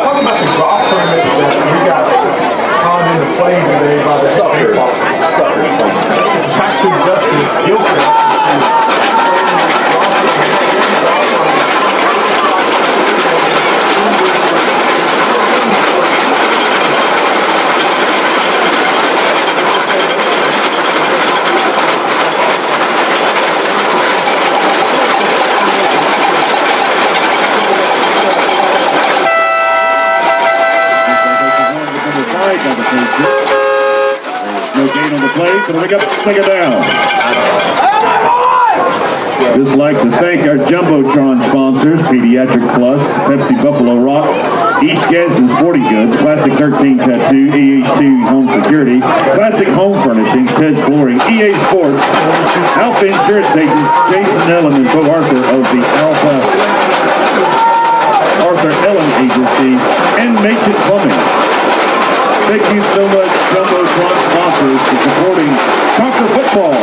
S6: talk about the golf tournament that we got called into play today by the baseball. Jackson Justice Guilford.
S7: No gain on the play, so we got to take it down. Just like to thank our Jumbotron sponsors, Pediatric Plus, Pepsi Buffalo Rock, East Gadsden Sporting Goods, Classic 13 Tattoo, EH2 Home Security, Classic Home Furnishings, Ted's Flooring, EA Sports, Alpha Insurance Agents, Jason Ellen and Bo Arthur of the Arthur Ellen Agency, and Macon Plumbing. Thank you so much, Jumbotron sponsors, for supporting Conquer Football.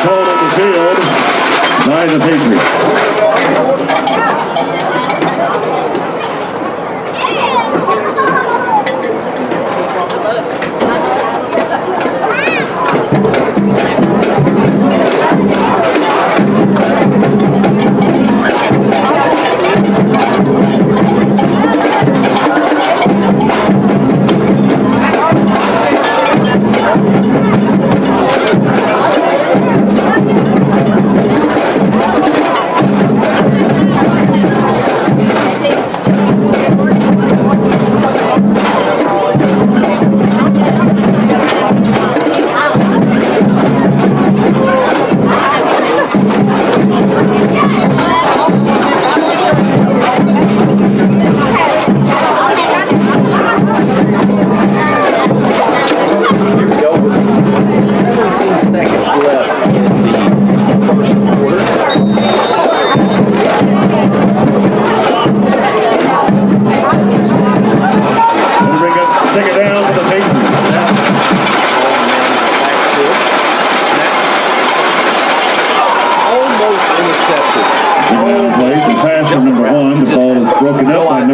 S7: Called on the field by the Patriots.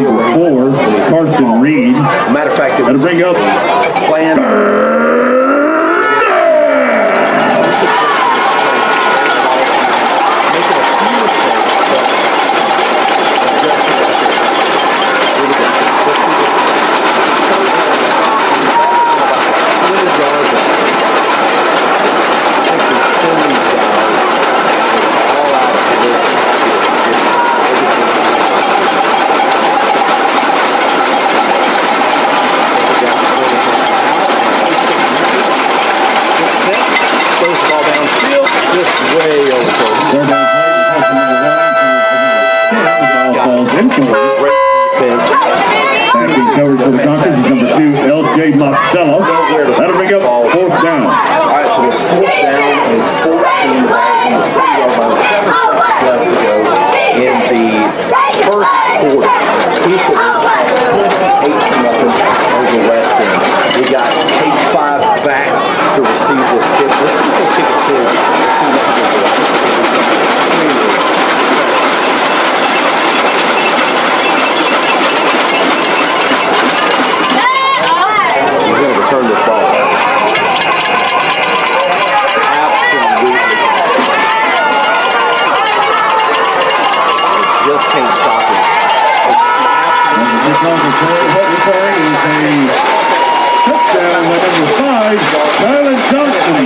S7: number 4, Carson Reed.
S2: Matter of fact,
S7: That'll bring up
S2: plan.
S7: Backing coverage for the Conference is number 2, L.J. Marcello. That'll bring up 4th down.
S2: All right, so it's 4th down and 14 about 7 seconds left to go in the first quarter. Coosa is 28-0 over West End. We got K-5 back to receive this kick. Let's see if they kick it to turn this ball. Absolutely. Just can't stop it.
S7: Touchdown by number 5, Tyler Johnson.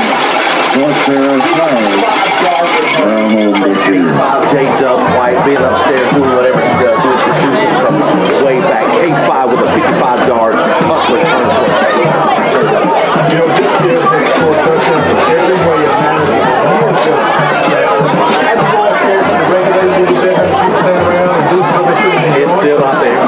S7: North
S2: J-Dub White being upstairs doing whatever he does, doing producing from way back. K-5 with a 55-yard punt return for a touchdown.
S1: You know, this kid has scored touchdowns in every way it matters. He is just special. As the ball stays in the regulated little bit, as people stand around and do something.
S2: It's still not there.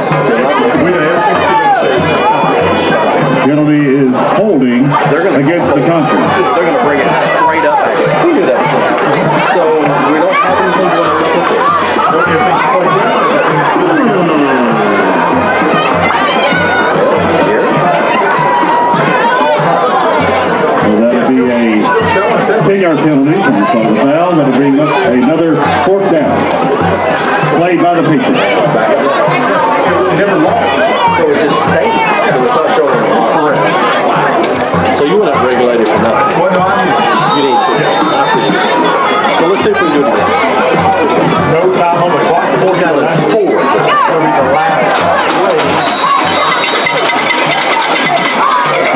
S7: Penalty is holding against the Conference.
S2: They're going to bring it straight up at you. We knew that was going to happen. So we don't have anything going to put there.
S7: That'll be a 10-yard penalty from the foul. That'll bring up another 4th down. Played by the Patriots.
S2: Never lost. So it just stayed. So it's not showing any more. So you weren't regulated for nothing. You need to. I appreciate it. So let's see if we can do it again.
S1: No time on the clock.
S2: 4th down and 4. That's going to be the last play.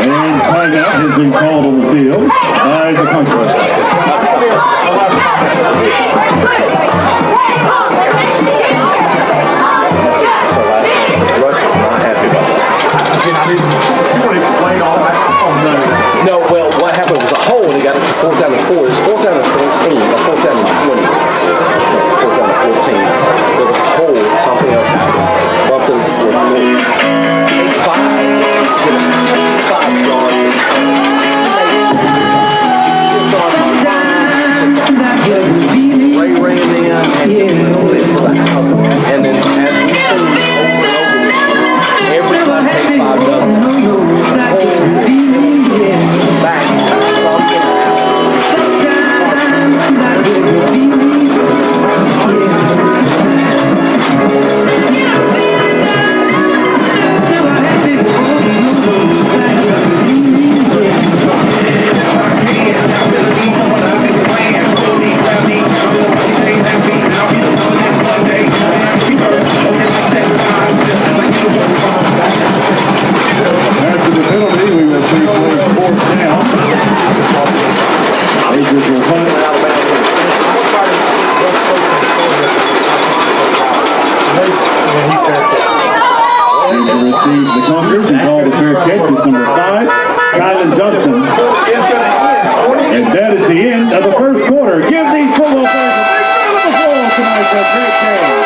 S7: And timeout has been called on the field by the Conference.
S2: So last one. Rush is not happy about that.
S1: You want to explain all that? Oh, no.
S2: No, well, what happened was a hole and he got it to 4th down and 4. It's 4th down and 14, or 4th down and 20. 4th down and 14. There was a hole, something else happened. Bumped into the 4th quarter. 5 yards. Ray ran in and he went into the house. And then as we've seen over and over this year, every time K-5 does that, back, something
S7: After the penalty, we will see 4th down. Patriots will punt. And to receive the Conference and call the fair catch is number 5, Kylan Johnson. And that is the end of the first quarter. Give these football players a big round of applause tonight for a great game.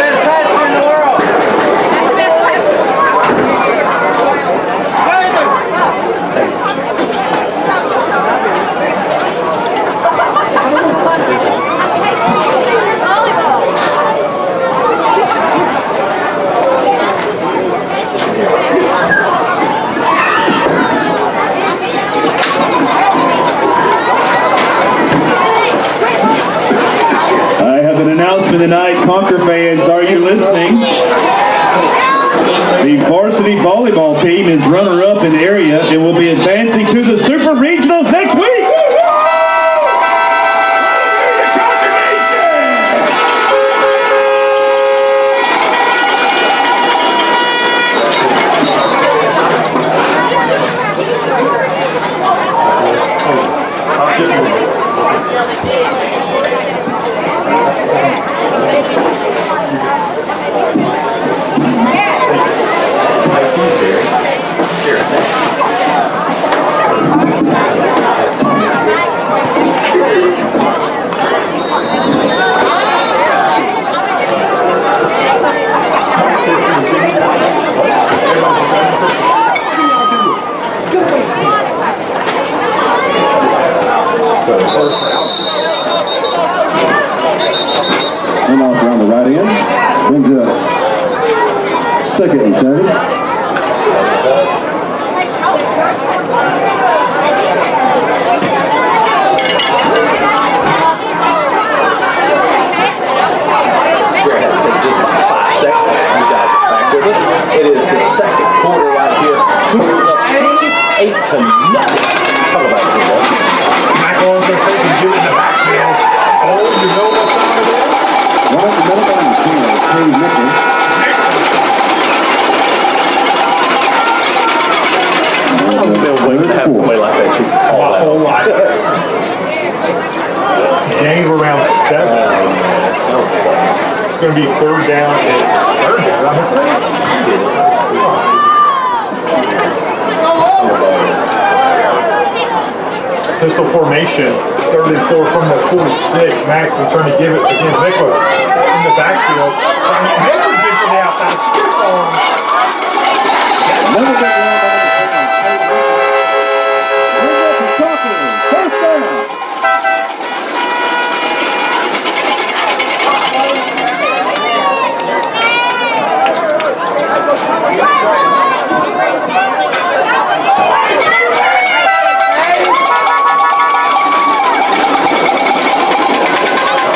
S8: Best pastor in the world.
S7: tonight. Conquer fans, are you listening? The varsity volleyball team is runner-up in area and will be advancing to the Super Regionals next week.
S9: And off around the right end. Brings it up. 2nd and 7.
S2: Just about 5 seconds. You guys are back with us. It is the second quarter right here. Coosa's up 28 to nothing. Talk about it, Joe.
S6: Michael Arthur taking you in the backfield. Oh, you know what's over there?
S9: Right at the middle of the team, Cody Nichols.
S2: I've been waiting to have somebody like that shoot
S6: My whole life. Gain of around 7. It's going to be third down. I'm listening. Pistol formation, 3rd and 4 from the 46. Max will turn to give it against Nicholas in the backfield. Nicholas gets to the outside. Stiff arm.
S9: Another big run by the first down.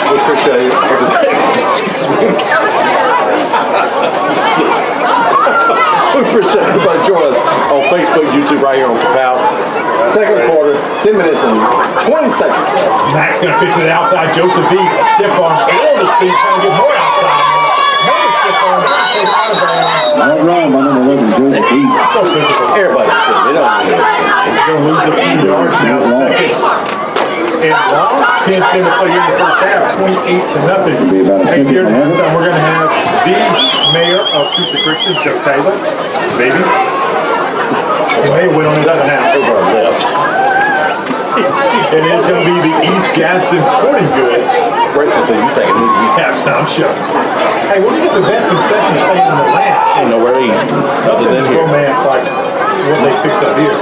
S2: We appreciate everything. We appreciate everybody joining us on Facebook, YouTube, right here on Kapow. Second quarter, 10 minutes and 20 seconds.
S6: Max going to pitch to the outside. Joseph East, stiff arm, still on his feet, trying to get more outside. Another stiff arm, takes out of bounds.
S9: That run by number 11, Joseph East.
S6: So physical.
S2: Everybody's sitting. They don't need it.
S6: They're going to lose a few yards now. Second and long. 10-10 to play in the first half. 28 to nothing.
S9: Be about a
S6: And
S9: second
S6: here
S9: and a half.
S6: we're going to have the mayor of Coosa Christian, Joe Taylor. Baby. He may win on his other half.
S2: Over our left.
S6: And it's going to be the East Gaston Sporting Goods.
S2: Rachel said you take a knee.
S6: Yeah, I'm sure. Hey, where do you get the best concession stand in the land?
S2: Ain't nowhere to eat other than here.
S6: Romance like what they fix up here.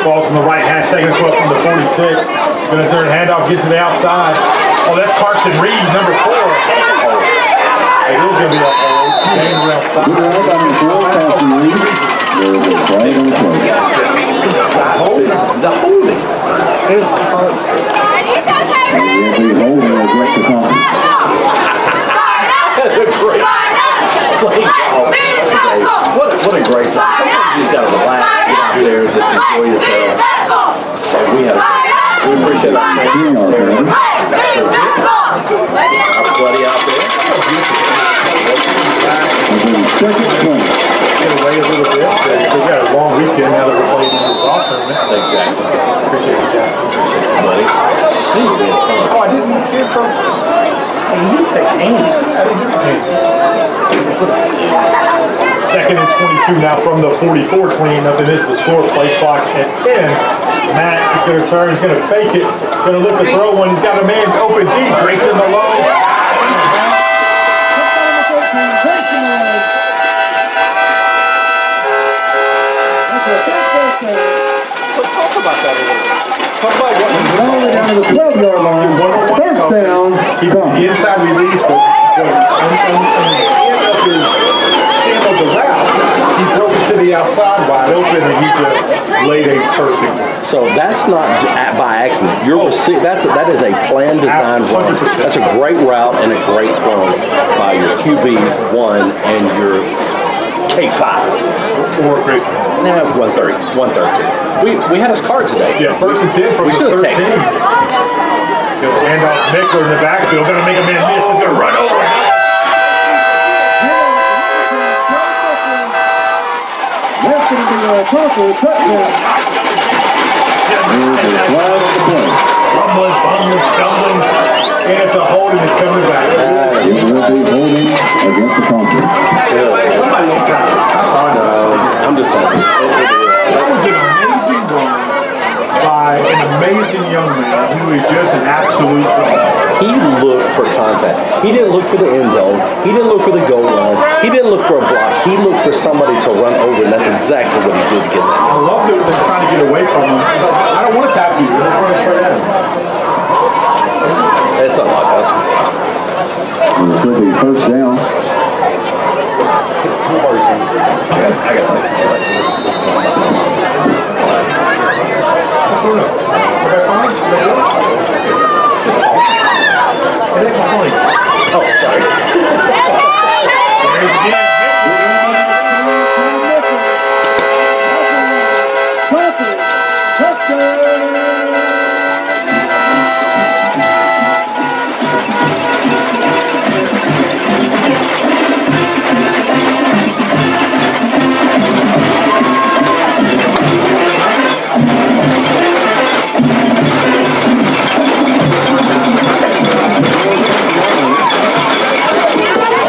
S6: Ball from the right hash, second 12 from the 46. Gonna turn handoff, get to the outside. Oh, that's Carson Reed, number 4. It is gonna be a game around 5.
S9: Good run by number 4, Carson Reed. There is a flag on the play.
S2: The holding is constant.
S9: And the referee holding will break the conference.
S2: That's a great play. What a great time. Sometimes you just gotta relax, get out there, just enjoy yourself. And we appreciate our friends out there. Our buddy out there.
S9: Second point.
S6: Get away a little bit. We've got a long weekend now that we're playing in the golf tournament.
S2: Thanks, Jackson.
S6: Appreciate you, Jackson.
S2: Appreciate you, buddy. Hey, you did something.
S6: Oh, I didn't hear from.
S2: Hey, you take Andy.
S6: I didn't hear from him. Second and 22 now from the 44. 28-0 is the score. Play clock at 10. Matt is going to turn. He's going to fake it. Going to look to throw one. He's got a man open deep. Grayson Malone.
S2: So talk about that a little bit. Talk about what you
S9: All the way down to the 12-yard line. First down.
S6: Keep the inside release, but on the end of his stem of the route, he broke it to the outside wide open, and he just laid a perfect
S2: So that's not by accident. That is a planned, designed run.
S6: 100%.
S2: That's a great route and a great throw by your QB1 and your K5.
S6: Or Grayson.
S2: Nah, 130, 132. We had his card today.
S6: Yeah, 1st and 10 from
S2: We
S6: the
S2: should have
S6: 13.
S2: texted.
S6: He'll hand off Mickler in the backfield. Going to make a man miss. He's going to run over.
S9: That's going to be a Coosa touchdown. There's a flag on the play.
S6: Fumbling, stumbling, and it's a holding that's coming back.
S9: It will be holding against the Conference.
S2: I'm just telling you.
S6: That was an amazing run by an amazing young man who is just an absolute dog.
S2: He looked for contact. He didn't look for the end zone. He didn't look for the goal line. He didn't look for a block. He looked for somebody to run over, and that's exactly what he did to get that.
S6: I love that they're trying to get away from him. I don't want to tap you. They're running straight at him.
S2: It's not like us.
S9: It will still be first down.
S2: I got to say.
S6: What's going on? Okay, fine? Just call. It ain't my point.
S2: Oh, sorry.
S6: There's again.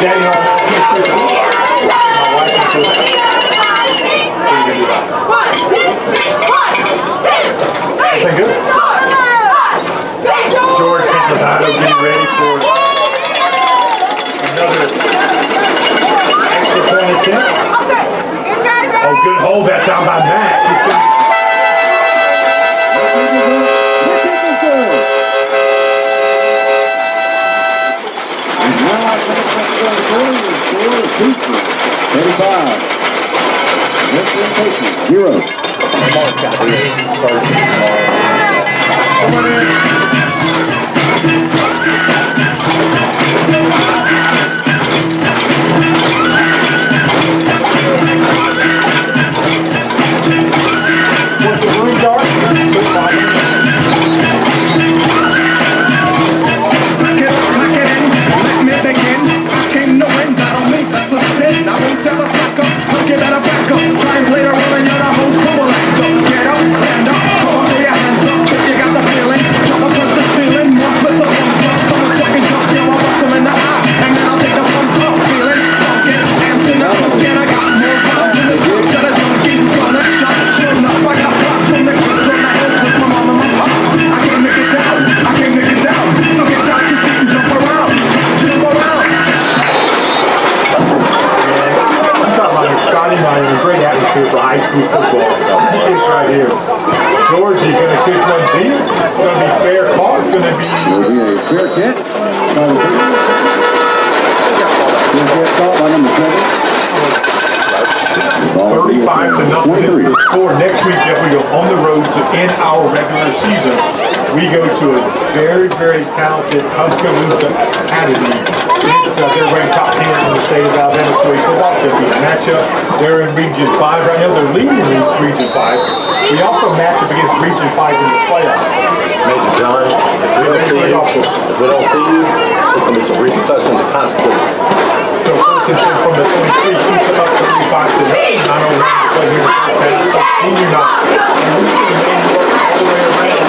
S6: Daddy, Everything good? George Campanado getting ready for another extra point attempt. Oh, good hold that time by Matt. Was the room dark? Next week, Jeff, we go on the road to end our regular season. We go to a very, very talented Tuscaloosa Academy. They're ranked top 10 in the state of Alabama, so it's a matchup. They're in Region 5 right now. They're leading Region 5. We also match up against Region 5 in the playoffs.
S2: Major John, if we don't see you, there's going to be some repercussions and consequences.
S6: So first and 10 from the 23, Coosa up 35 to 9. Not only to play here in the first half, senior night. And we can work all the way around.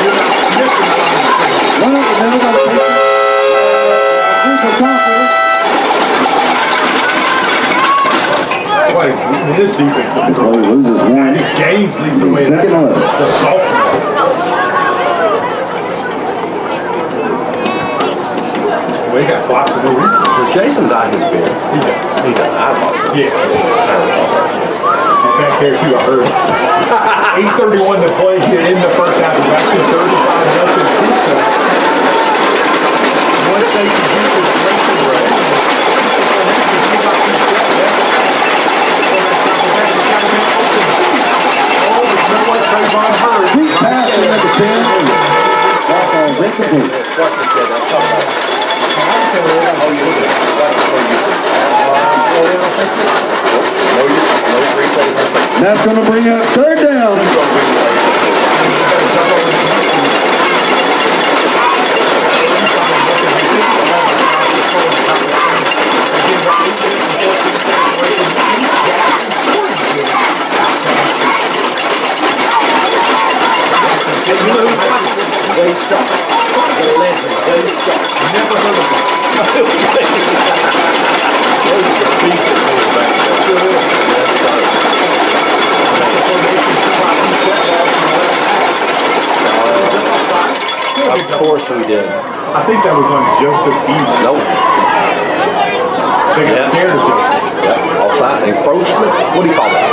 S6: You're not sniffing on the Boy, this defense is
S9: loses one.
S6: These games leads the way. That's the sophomore. Well, he got blocked for no reason.
S2: Does Jason dye his beard?
S6: He does.
S2: He does. I thought so.
S6: Yeah. He's back here too, I heard. 8:31 to play here in the first half. It's actually 35-0 Coosa. Once they can do this racing race,
S7: complete. That's going to bring up third down.
S2: Of course we did.
S6: I think that was on Joseph E.
S2: Nope.
S6: They got scared of Joseph.
S2: Yep. Offside. Encroachment. What do you call that?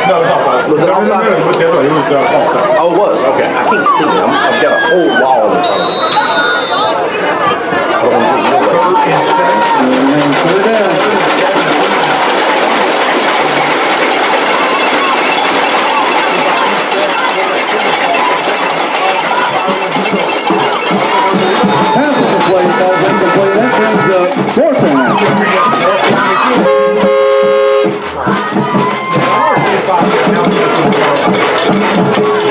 S6: No, it was offside.
S2: Was it offside?
S6: No, it was offside.
S2: Oh, it was. Okay. I can't see it. I've got a whole wall in front of me.
S7: Third down. Passes the play, calls incomplete. That brings up fourth down.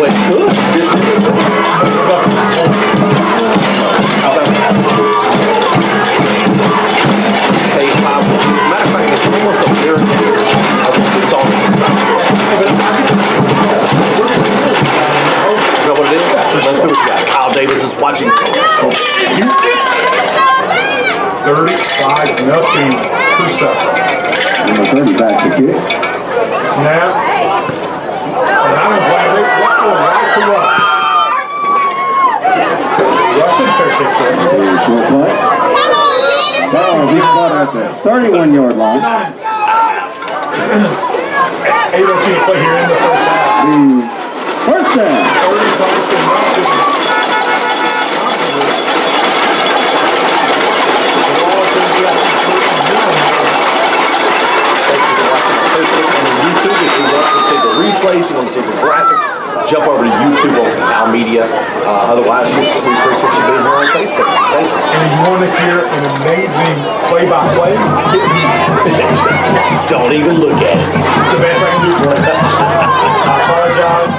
S2: Wait, good. Hey, matter of fact, it's almost a miracle. It's all. You know what it is? Let's see what you got. Kyle Davis is watching.
S6: 35-0 Coosa.
S7: Number 30 back to kick.
S6: Snap. And I'm glad they're going right to Russ. Russ and fair kicks right.
S7: Short play. Oh, he spotted at the 31-yard line.
S6: 8:02 play here in the first half.
S7: First down.
S2: 30 YouTube, if you want to see the replays, you want to see the graphics, jump over to YouTube on Al Media. Otherwise, we appreciate you being here on Facebook. Thank you.
S6: And if you want to hear an amazing play-by-play,
S2: don't even look at it.
S6: It's the best I can do for you. I apologize.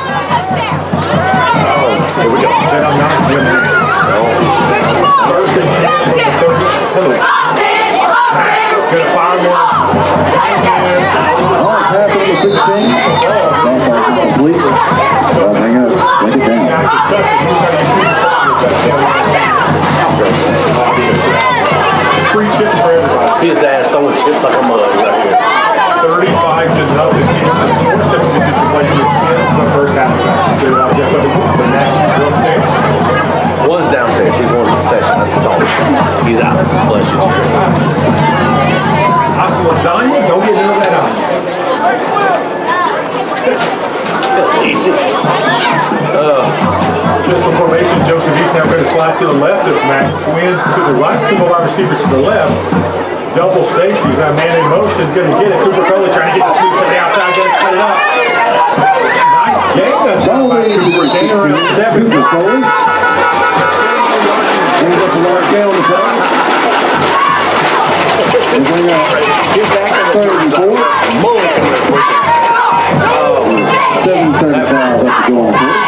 S2: Oh, here we go.
S6: That I'm not doing it. First and 10 from the 30. Gonna fire one.
S7: Oh, pass over 16. Complete. So hang up. Take it down.
S6: Free chips for everybody.
S2: His dad's throwing chips like a mug right here.
S6: 35-0. More substitutes to play in the first half of the match. The next upstairs.
S2: One's downstairs. He's going to the session. That's his own. He's out. Bless you, Jerry.
S6: How's the lasagna? Don't get none of that on. Pistol formation. Joseph East now going to slide to the left of Matt. Twins to the right. Single wide receiver to the left. Double safeties. Now man in motion. Going to get it. Cooper Crowley trying to get the sweep to the outside. Going to cut it up. Nice game. That's all by Cooper. Gain around 7.
S7: Cooper Crowley. Brings up a large gain on the play. And bring up 34. 7:35. That's going for.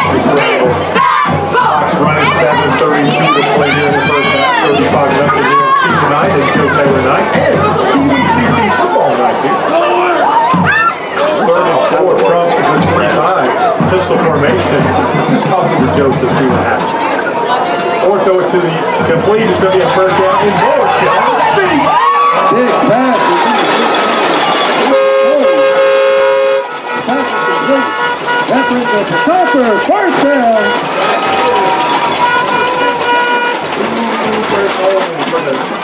S6: Fox running 7:32 to play here in the first half. 35-0 here on senior night and Joe Taylor night. And CT football night, dude. 3rd and 4 from the 25. Pistol formation. Just toss it to Joseph, see what happens. Or throw it to the complete. It's going to be a first down in Morrisville. On the feet.
S7: Big pass. That brings up the Cooper. First down.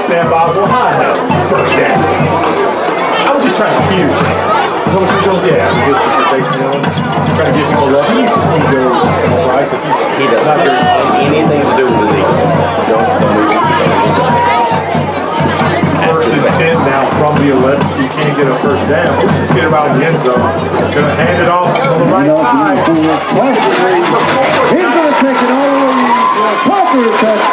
S6: Sam Boswell high now. First down. I was just trying to confuse you. Is that what you're doing? Yeah, I'm just basically trying to give him a love. He needs to go right because
S2: He doesn't have anything to do with his ego. Don't even.
S6: First and 10 now from the 11, so you can't get a first down. Let's just get around the end zone. Gonna hand it off on the right side.
S7: He's gonna take it all the way to Cooper.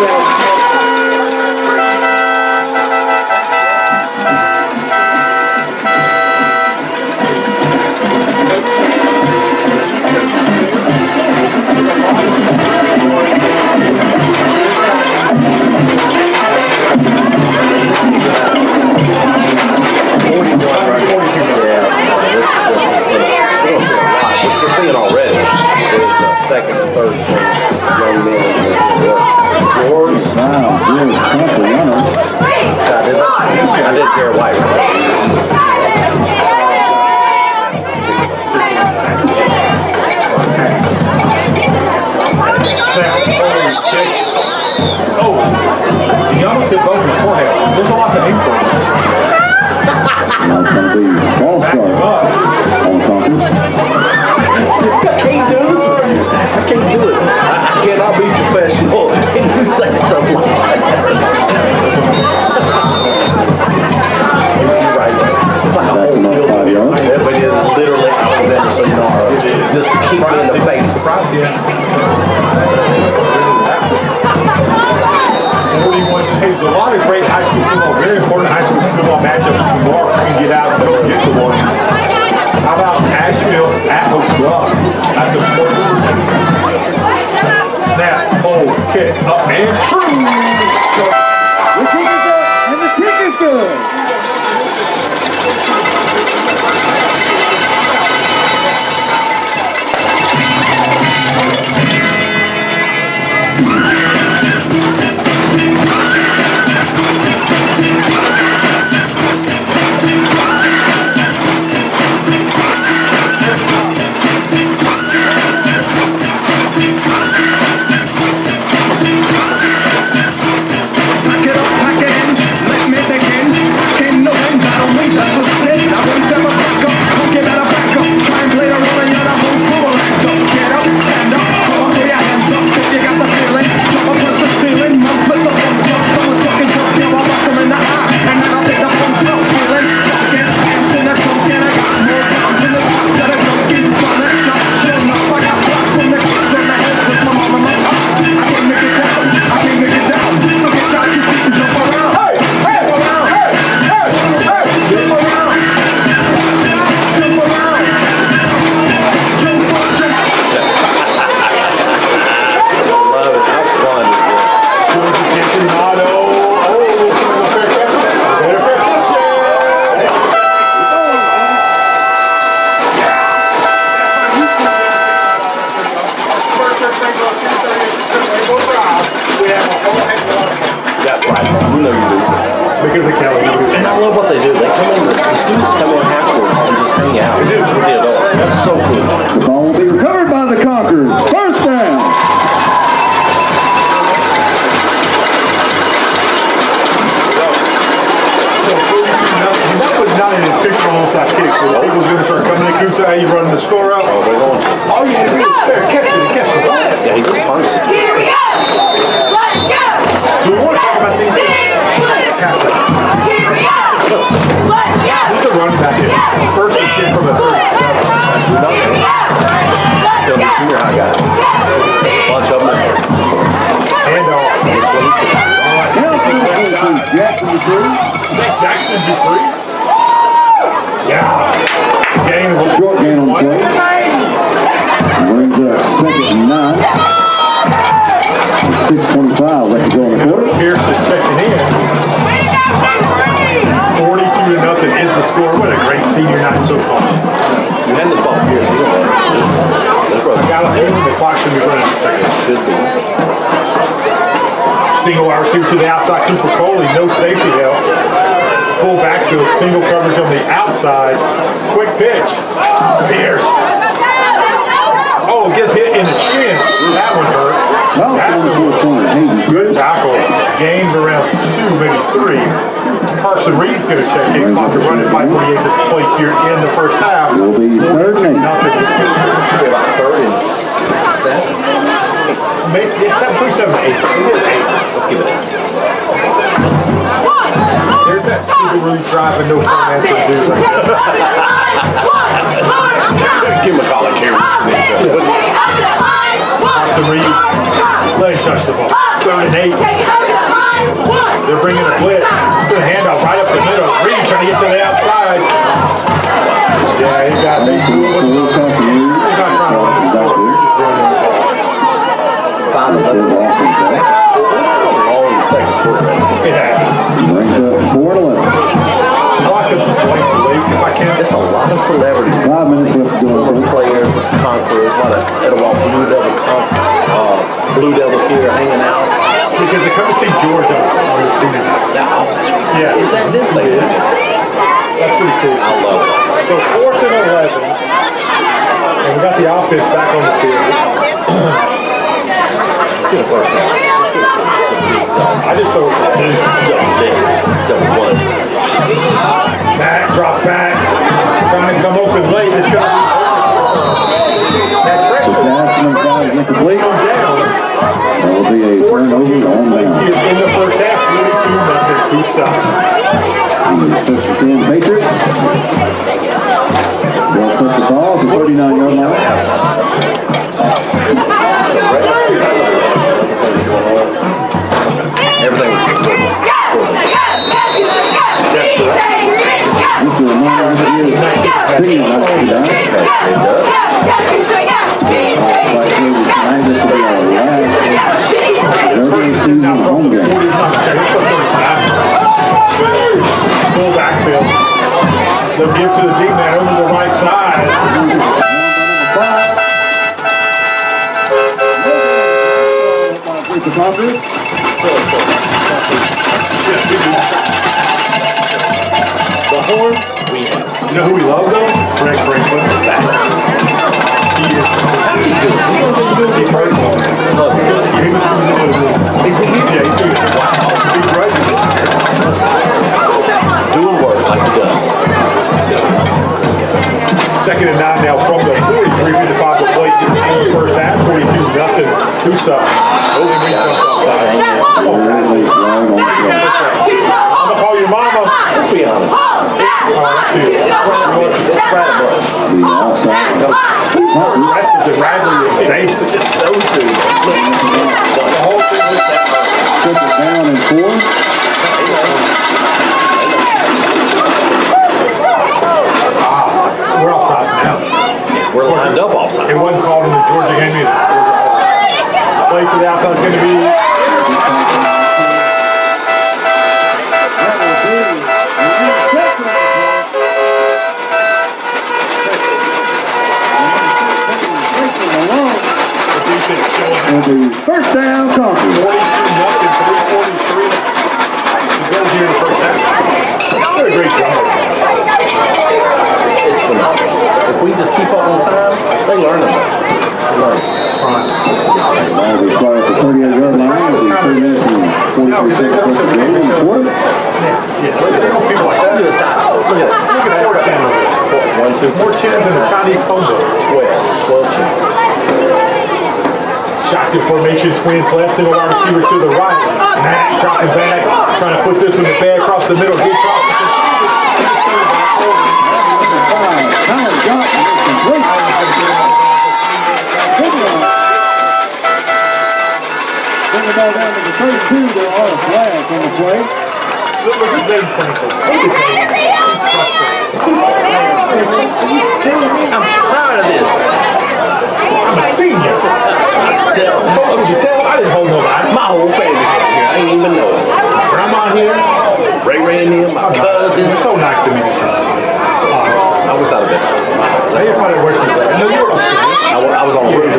S6: Coosa, you running the score up?
S2: Oh, they're going to.
S6: All you had to do was fair catch it and catch the ball.
S2: Yeah, he just punched it.
S8: Here we go! Let's go!
S6: Do we want to talk about things? Pass that.
S8: Here we go! Let's go!
S6: He's a running back here. First and 10 from the 37. That's
S8: Here we
S6: nothing.
S8: go!
S2: Still the junior high guys. Bunch of them.
S6: And off. Jackson do three? Yeah. Gain of
S9: Short gain on play. Brings up second and 9. 6:25 left to go in the quarter.
S6: Pierce is checking in. 42-0 is the score. What a great senior night so far.
S2: You hand this ball to Pierce.
S6: Got a feeling the clock should be running in a second.
S2: Should be.
S6: Single wide receiver to the outside. Cooper Coley, no safety help. Full backfield, single coverage on the outside. Quick pitch. Pierce. Oh, gets hit in the chin. That one hurt. Good tackle. Gained around 2, maybe 3. Carson Reed's going to check in. Clock to run at 5:48 to play here in the first half.
S9: Will be third and 8.
S2: About 3rd and 7.
S6: Maybe, yeah, 7:37 to 8.
S2: Let's give it 8.
S6: There's that super really driving no financial dude right there.
S2: Give him a call at Cameron.
S6: to Reed. Let him touch the ball. 3rd and 8. They're bringing a blitz. It's a handoff right up the middle. Reed trying to get to the outside. Yeah, he got me. He's not trying to run the score. It has.
S9: Brings up 4-11.
S6: I like the Blake Blake if I can.
S2: It's a lot of celebrities.
S9: 5 minutes left to go.
S2: Players, Concord, a lot of Etowah Blue Devils here hanging out.
S6: Because they come to see Georgia on the senior night. Yeah.
S2: That did say that.
S6: That's pretty cool.
S2: I love it.
S6: So 4th and 11. And we got the offense back on the field.
S2: Let's get a first down. Let's get a
S6: I just throw it to 2.
S2: Double one.
S6: Matt drops back. Trying to come open late. It's going to be that pressure.
S9: The pass from the guy is incomplete.
S6: Goes down.
S9: That will be a turnover on down.
S6: In the first half, 42-0 Coosa.
S9: First and 10 Patriots. They'll set the ball at the 39-yard line.
S2: Everything was good.
S9: Just a reminder that he is singing like he does. Like he was tonight, this will be our last regular season home game.
S6: Full backfield. They'll give to the deep man over the right side.
S9: The Conference.
S6: The horn, we have. You know who we love though? Greg Franklin. He is. How's he doing? He's hurt. He's in here. Yeah, he's here. Wow. He's right.
S2: Doing work like he does.
S6: 2nd and 9 now from the 43-55 to play in the first half. 42-0 Coosa. Holding me outside. I'm gonna call your mama.
S2: Let's be honest.
S6: Let's see.
S2: It's right above.
S9: The offside.
S6: The rest is the Radley and Zane.
S2: It's those two.
S6: The whole thing was that.
S9: Took it down in 4.
S6: We're offsides now.
S2: We're lined up offside.
S6: It wasn't called in the Georgia game either. Play to the outside is going to be.
S9: And the first down, Conference.
S6: 42-0, 3:43 to go here in the first half. What a great job.
S2: It's phenomenal. If we just keep up on time, they learn it.
S9: Ball will start at the 38-yard line. It'll be 3 minutes and 43 seconds left to go in the quarter.
S6: Yeah, look at people like that. Look at that. 4 10 over there.
S2: 1, 2,
S6: More 10s than the Chinese phone book.
S2: 12 chins.
S6: Shotgun formation, twins left, single wide receiver to the right. Matt dropping back, trying to put this one to bed across the middle. Deep cross.
S9: Tyler Johnson is complete. Bring the ball down to the 32. There are a flag on the play.
S6: Look at Zane Franklin. Look at Zane. He's frustrated.
S2: I'm tired of this.
S6: I'm a senior. Did you tell? I didn't hold nobody.
S2: My whole family's right here. I ain't even know it.
S6: Grandma here.
S2: Ray and him, my cousins.
S6: It's so nice to meet you.
S2: I wish I'd have been.
S6: I didn't find it worse than that. No, you were upstairs.
S2: I was on work.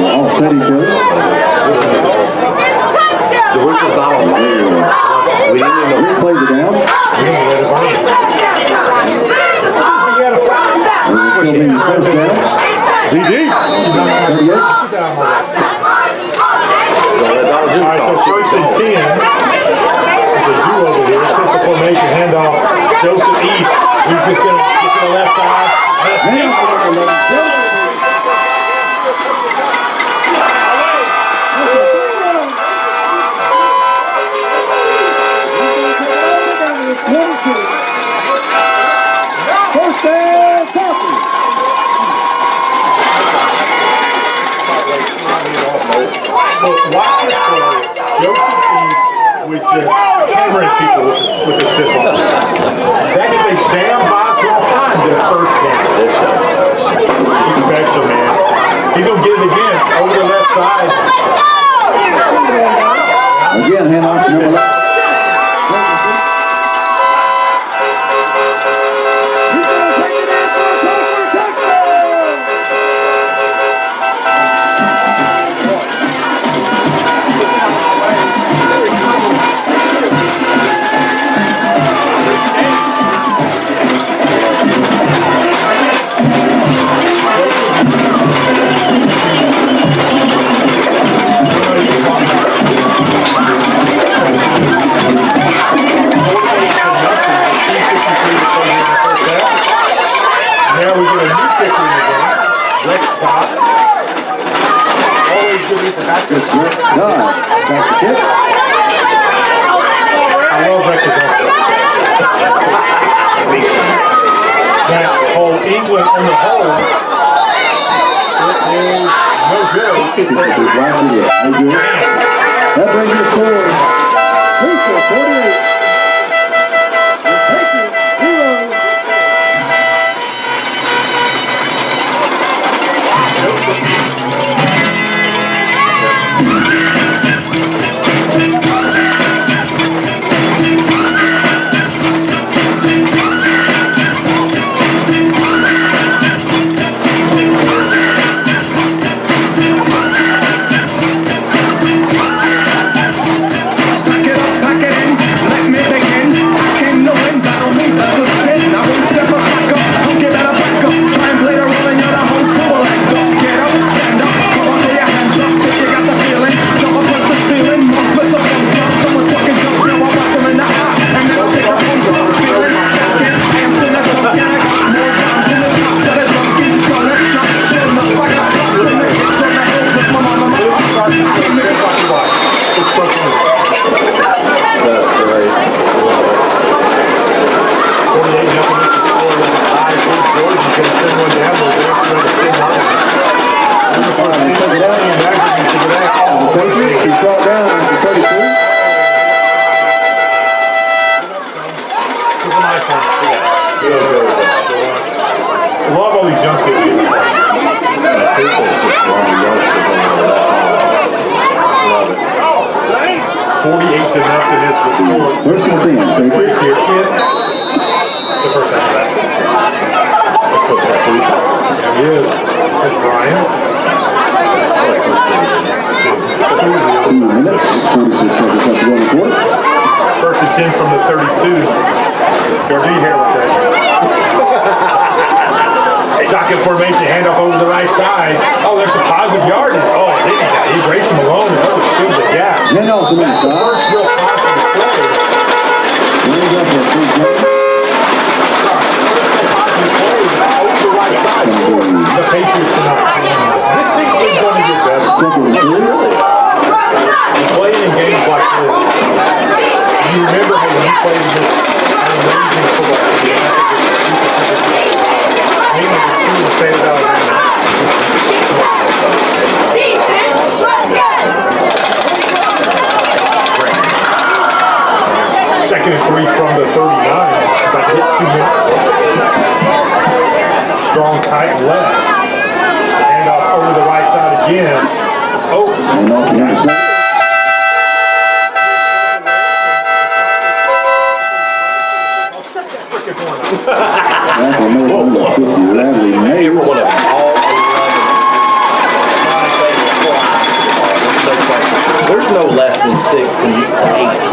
S9: All set each other.
S2: The roof was not on. We didn't even know.
S9: Replay the down.
S6: He had a flag.
S9: Still being the first down.
S6: DD.
S9: 38.
S6: All right, so 1st and 10. There's a duo over here. Pistol formation, handoff. Joseph East. He's just going to get to the left side.
S9: First down, Conference.
S6: watch this play. Joseph Eads was just hammering people with the stiff arm. That is a Sam Boswell Honda first game. He's special, man. He's going to get it again over the left side.
S9: Again, hand off to number 11.
S6: Now we get a new kicker in the game. Rex Pop. Always good for basketball.
S9: That's the kick.
S6: I love Rex's offense. That whole England on the whole. It is no good.
S9: That brings your score. Coosa 48. The Patriots
S6: 48 to nothing is the score.
S9: First and 10, Patriots.
S6: The first half of that. Let's coach that too. There he is. There's Brian.
S9: 2 minutes, 46 seconds left to go in the quarter.
S6: First and 10 from the 32. Gardee here with that. Shotgun formation, handoff over the right side. Oh, there's some positive yardage. Oh, he raced him alone and overstood the gap.
S9: Handoff to the
S6: That's the first real positive play. Positive play over the right side for the Patriots tonight. This team is going to get better. Really? Playing in games like this. You remember when you played in this amazing football game? Second and 3 from the 39. About to hit 2 minutes. Strong tight left. Hand off over the right side again. Oh.
S2: There's no less than 6 to 8.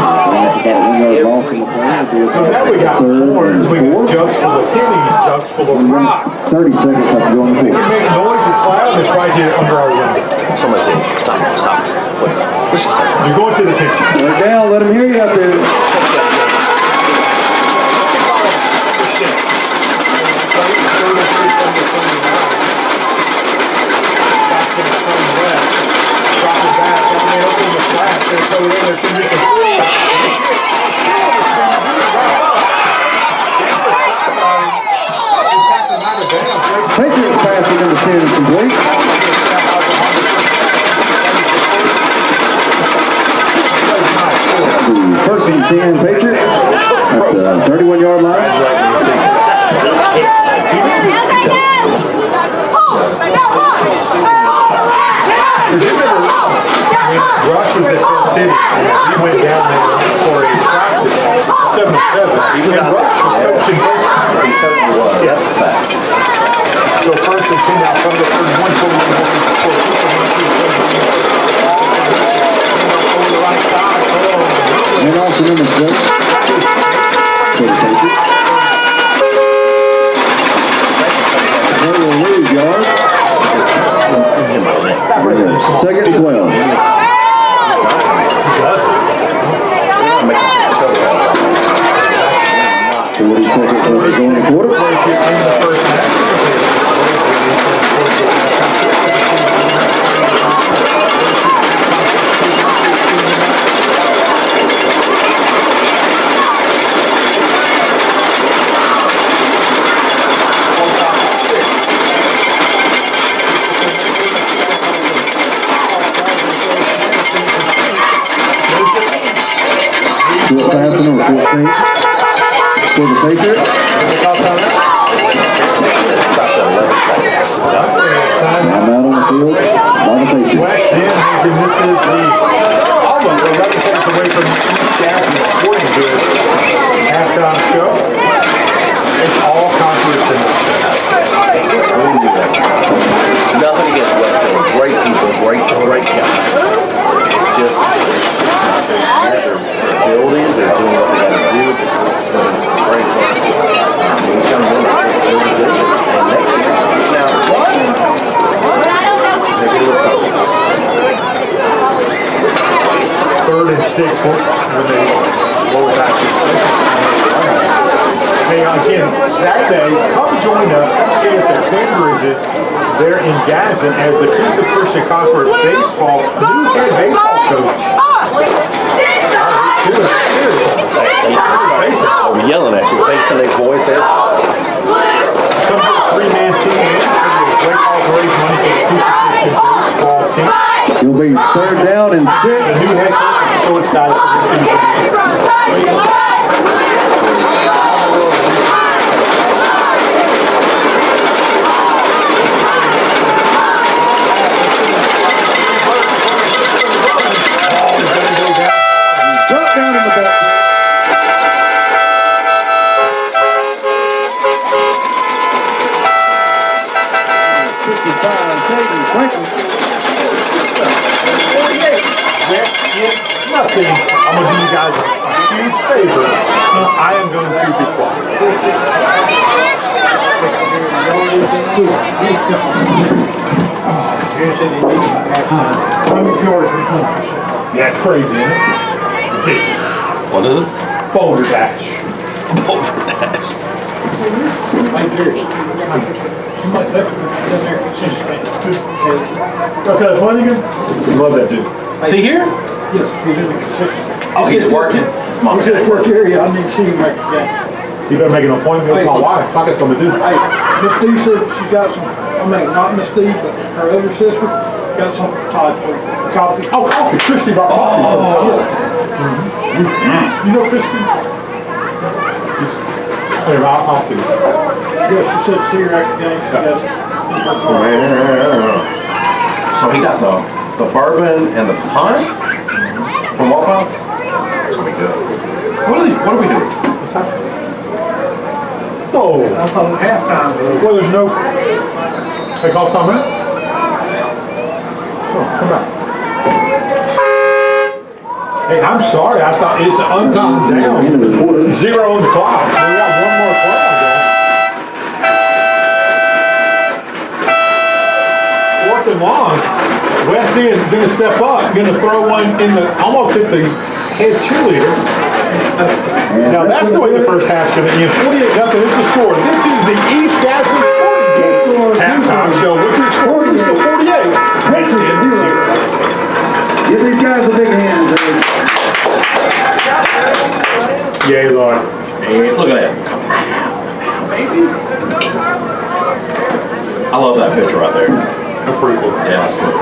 S6: So now we got horns, we got jugs full of pennies, jugs full of rocks.
S9: 30 seconds left to go in the
S6: We
S9: field.
S6: can make noise and loud as right here under our window.
S2: Somebody say, stop. Wait, what's she saying?
S6: You're going to the kitchen.
S9: They're down, let them hear you out there. Patriots passing number 10 is complete. First and 10 Patriots at the 31-yard line.
S6: Rush was at Kansas City, he went down there for a practice, 7-7. He was out. Rush was coaching.
S2: He certainly was. That's a fact.
S6: So first and 10 now from the 31, over the right side.
S9: And off to number 6 for the Patriots. They will lose yards. Second 12.
S6: Does it?
S9: 40 seconds left to go in the quarter.
S6: In the first half.
S9: Short pass number 14 for the Patriots. Time out on the field by the Patriots.
S6: West End, and this is the almost 11 seconds away from East Jackson Sporting Goods halftime show. It's all conference and
S2: Nothing against West End. Great people, great guys. It's just they're building, they're doing what they got to do. They're great work. You come in and just their position. And next year, now, they're doing something.
S6: 3rd and 6 when they roll it back to Hey, again, Saturday, come join us. Come see us at Twin Bridges there in Gadsden as the Coosa Christian Concord baseball, new head baseball coach.
S2: We're yelling at you, facing their voice.
S6: Come to a 3-man team. It's going to be a great call to raise money for the Coosa Christian baseball team.
S9: It'll be 3rd down and 6.
S6: The new head coach, I'm so excited for the team.
S9: Drop down in the back.
S6: Nothing. I'm going to do you guys a huge favor. I am going to be quiet. Yeah, it's crazy, isn't it? Ridiculous.
S2: What is it?
S6: Boulder Dash.
S2: Boulder Dash.
S6: Okay, Flanagan? Love that dude.
S3: Is he here? Yes, he's in the consistent.
S2: Oh, he's working.
S3: He's at work area. I need to see him right again.
S6: You better make an appointment with my wife. I got something to do.
S3: Hey, Miss Dee said she's got some, not Miss Dee, but her other sister got some Todd for coffee.
S6: Oh, coffee. Christy brought coffee for the You know Christy? Anyway, I'll see you.
S3: Yeah, she said see her after the game. She got
S2: So he got the bourbon and the pint from Waffle. That's gonna be good. What are we doing?
S6: What's happening? Oh.
S3: I thought halftime.
S6: Well, there's no. They call time out? Oh, come back. Hey, I'm sorry. I thought it's untimed down. 0 on the clock. We got one more play on there. 4th and long. West End going to step up, going to throw one in the, almost hit the head cheerleader. Now that's the way the first half's going to end. 48-0 is the score. This is the East Gadsden Sporting Goods halftime show with your score. Coosa 48. West End 0.
S9: Give these guys a big hand.
S6: Yay, Lord.
S2: Hey, look at that. Wow, baby. I love that picture right there.
S6: That's pretty cool.
S2: Yeah, that's cool.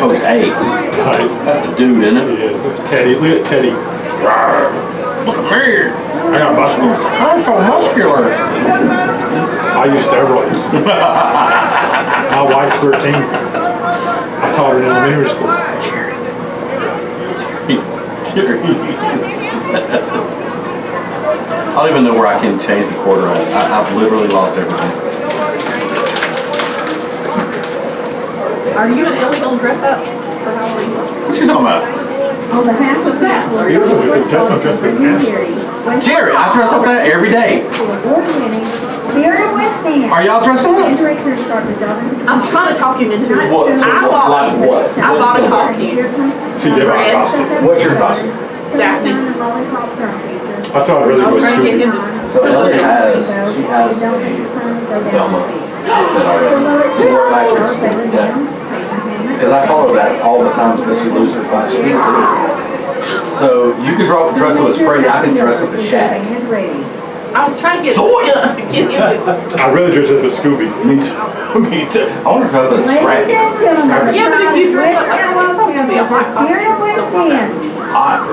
S2: Coach A.
S4: Right.
S2: That's the dude, isn't it?
S4: Yeah, it's Teddy. Look at Teddy.
S2: Look at me.
S4: I got muscles.
S2: I'm so muscular.
S4: I use steroids. My wife's 13. I taught her in elementary school.
S2: I don't even know where I can change the quarter at. I've literally lost everything.
S10: Are you an illegal dress up for Halloween?
S2: What you talking about?
S10: On the hat, what's that?
S4: He doesn't dress as an ass.
S2: Jerry, I dress up that every day. Are y'all dressing up?
S10: I'm trying to talk him into it.
S2: What? So
S10: I bought,
S2: like what?
S10: I bought a costume.
S4: She did buy a costume.
S2: What's your costume?
S10: Daphne.
S4: I thought it really
S10: I was
S4: was
S10: trying to get him
S4: Scooby.
S10: to.
S2: So Ellie she has a Velma outfit already. She wore it last year at school. Yeah. Because I follow that all the time because she loses her class. She needs to. So you can dress up as Freddy. I can dress up as Shaq.
S10: I was trying to get him.
S4: I'd rather dress up as Scooby.
S2: Me too. Me too. I want to dress up as Scrappy.
S10: Yeah, but if you dress up like that, it's probably going to be a hot costume.
S2: Hot.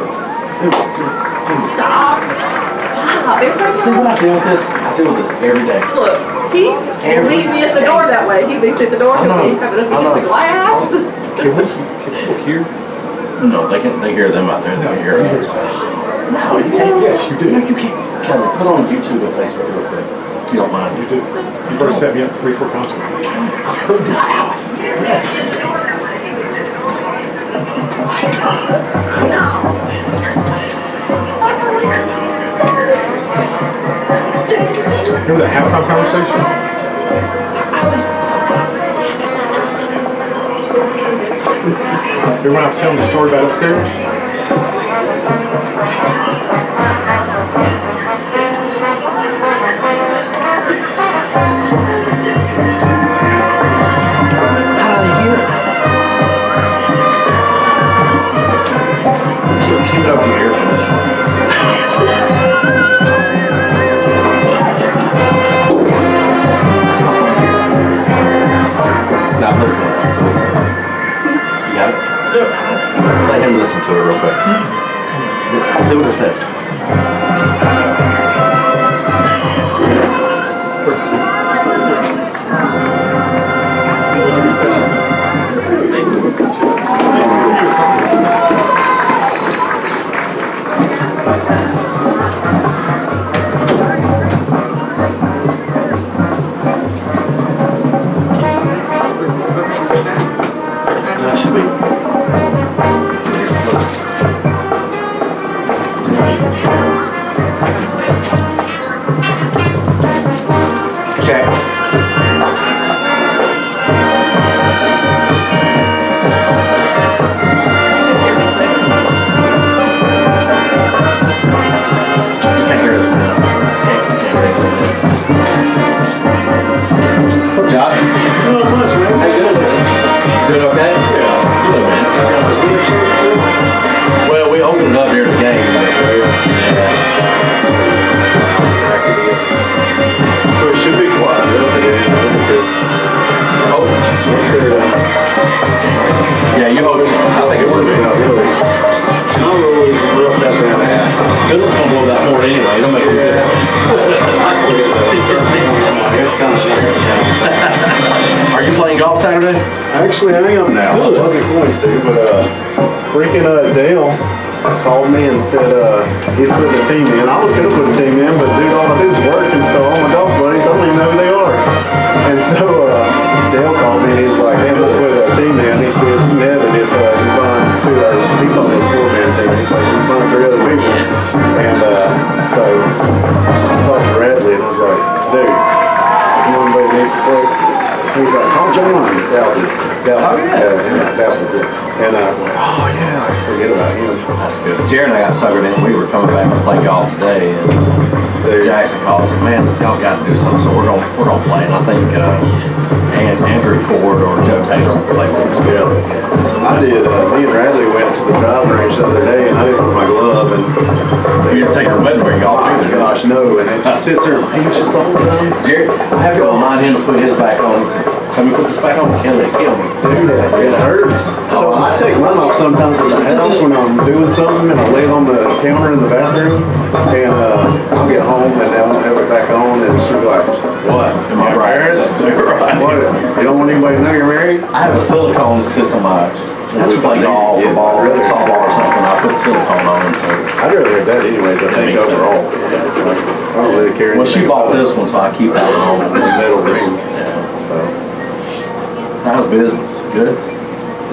S10: Stop. Stop. Everybody
S2: See what I do with this? I do with this every day.
S10: Look, he leave me at the door that way. He meets at the door.
S2: I know.
S10: He have it up against the glass.
S4: Can people hear?
S2: No, they hear them out there. They can hear us. No, you can't.
S4: Yes, you do.
S2: No, you can't. Kelly, put on YouTube and Facebook real quick, if you don't mind.
S4: You do. You first set me up 3-4 times. I heard you. Yes.
S2: She does. I know.
S4: Remember that halftime conversation? Remember when I was telling the story about upstairs?
S2: How do they hear it? Keep it up in your ear for a minute. Now listen. You got it? Let him listen to it real quick. See what it says. That should be. Check. Can't hear us now. What's up, Josh?
S9: Not much, man. How you doing, man?
S2: Doing okay? Yeah. Good, man. Well, we opened up here at the game.
S9: So it should be quiet the rest of the day, because
S2: Oh,
S9: I'm sure
S2: yeah, you hope so. I think it works out.
S9: John always roughed that band a half.
S2: Philip's gonna blow that more anyway. Don't make it good.
S9: It's kind of
S2: Are you playing golf Saturday?
S9: Actually, I am now. I wasn't going to, but freaking Dale called me and said he's putting a team in. I was going to put a team in, but dude, all I do is work, and so all my golf buddies, I don't even know who they are. And so Dale called me and he's like, hey, we'll put a team in. He said, Nevin, if you find two other people on this 4-man team, he's like, you find 3 other people. And so I talked to Radley and I was like, dude, anybody needs to play? He's like, call John. Dalford.
S2: Oh, yeah.
S9: Dalford. And I was like, oh, yeah, I forget about him.
S2: That's good. Jared and I got suckered in. We were coming back to play golf today, and Jackson called and said, man, y'all got to do something. So we're gonna play. And I think Andrew Ford or Joe Taylor will play with us.
S9: Yeah.
S2: So
S9: I did. Me and Radley went to the driving range the other day, and I didn't put my glove, and
S2: you didn't take your wedding ring off
S9: oh my
S2: either.
S9: gosh, no, and it just sits there and pinches the whole time.
S2: Jared, I have to remind him to put his back on. He said, "Tell me to put this back on." Kill me.
S9: Dude, it hurts. So I take mine off sometimes in the house when I'm doing something and I lay it on the counter in the bathroom and I'll get home and I don't have it back on and she'll be like, "What?
S2: Am I embarrassed?" Right.
S9: What? You don't want anybody to know you're married?"
S2: I have a silicone that sits on my. That's we play golf or ball or softball or something. I put silicone on, so
S9: I'd rather have that anyways. I think overall.
S2: Yeah.
S9: Like, I don't really care.
S2: Well, she bought this one, so I keep that one on.
S9: The metal ring.
S2: Yeah.
S9: So.
S2: How's business? Good.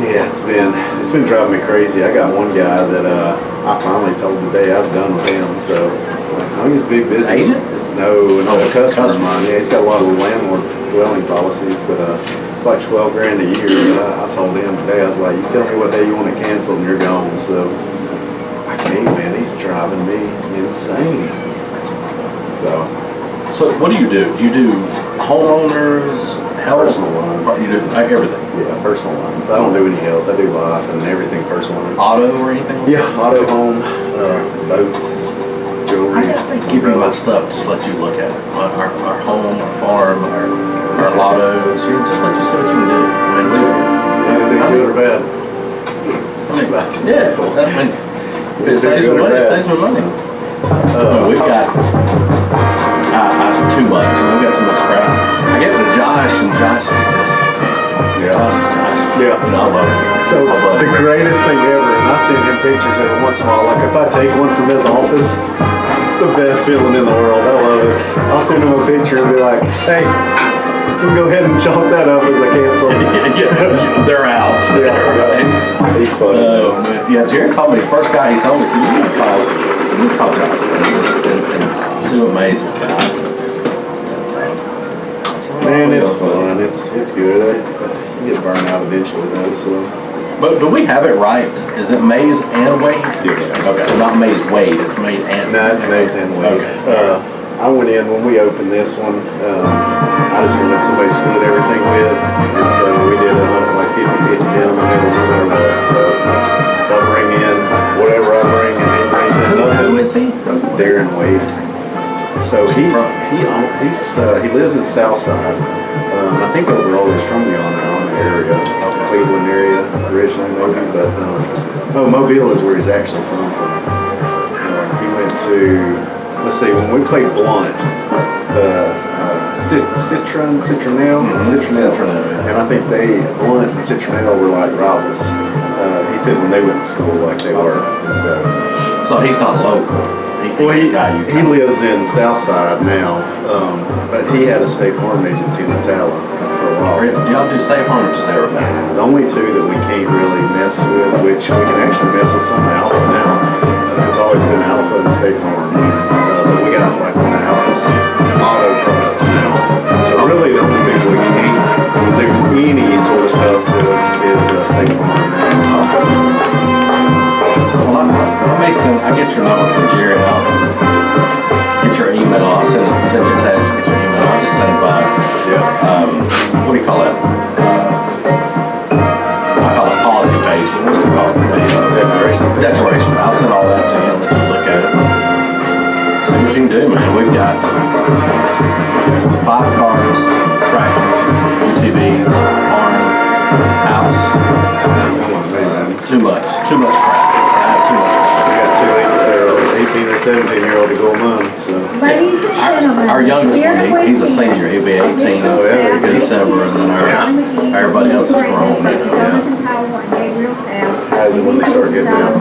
S9: Yeah, it's been driving me crazy. I got one guy that I finally told today I was done with him. So I think it's big business.
S2: Agent?
S9: No, a customer of mine. Yeah, he's got a lot of landlord dwelling policies, but it's like $12 grand a year. But I told him today, I was like, "You tell me what day you want to cancel, and you're gone." So I can't, man. He's driving me insane.
S2: So what do? You do homeowners, health,
S9: personal lines?
S2: You do everything.
S9: Yeah, personal lines. I don't do any health. I do life and everything personal lines.
S2: Auto or anything?
S9: Yeah, auto, home, boats, jewelry.
S2: They give you my stuff, just let you look at it. Our home, our farm, our lottos. Just let you see what you can do. I mean,
S9: Good or bad?
S2: yeah. I mean, if it stays with money, it stays with money. We've got too much. We've got too much crap. I get with Josh, and Josh is just Josh.
S9: Yeah.
S2: You know, I love it.
S9: So the greatest thing ever, and I send him pictures every once in a while. Like if I take one from his office, it's the best feeling in the world. I love it. I'll send him a picture and be like, "Hey, we'll go ahead and chalk that up as a cancel."
S2: Yeah, they're out.
S9: Yeah, right. He's funny.
S2: Yeah, Jerry told me, the first guy he told me, he said, you need to call Josh and see what Maze has got.
S9: Man, it's fun. It's good. You get burned out eventually though, so.
S2: But do we have it right? Is it Maze and Wade?
S9: Yeah.
S2: Okay, not Maze Wade, it's Maze and
S9: No, it's Maze and Wade.
S2: Okay.
S9: I went in when we opened this one. I just wanted somebody to split everything with, and so we did like 50-50 down the middle, no matter what. So if I bring in whatever I bring, and he brings in nothing.
S2: Who is he?
S9: Darren Wade. So he lives in Southside. I think overall he's from the area, Cleveland area originally maybe, but Mobile is where he's actually from. He went to. Let's see, when we played Blunt, Citronelle, and I think Blunt and Citronelle were like rivals. He said when they went to school, like they were, and
S2: so he's not local.
S9: He lives in Southside now, but he had a State Farm agency in Ocala for a while.
S2: Y'all do State Farm or just everything?
S9: The only two that we can't really mess with, which we can actually mess with some Alpha now. It's always been Alpha and State Farm. But we got like one of Alpha's auto products now. So really the only thing we can't do any sort of stuff with is State Farm now.
S2: Well, I get your number from Jerry, and I'll get your email. I'll send you a text, get your email. I'll just send by.
S9: Yeah.
S2: What do you call that? I call it policy page, but what is it called? Declaration. I'll send all that to you and let you look at it. See what you can do, man. We've got 5 cars, tractor, UTVs, farm, house. Too much crap. I have too much crap.
S9: We got 2 18 and 17-year-old to go among, so.
S10: Ladies and gentlemen,
S2: Our youngest one, he's a senior. He'll be 18 in December, and then everybody else is grown. You know,
S9: How's it when they start getting out?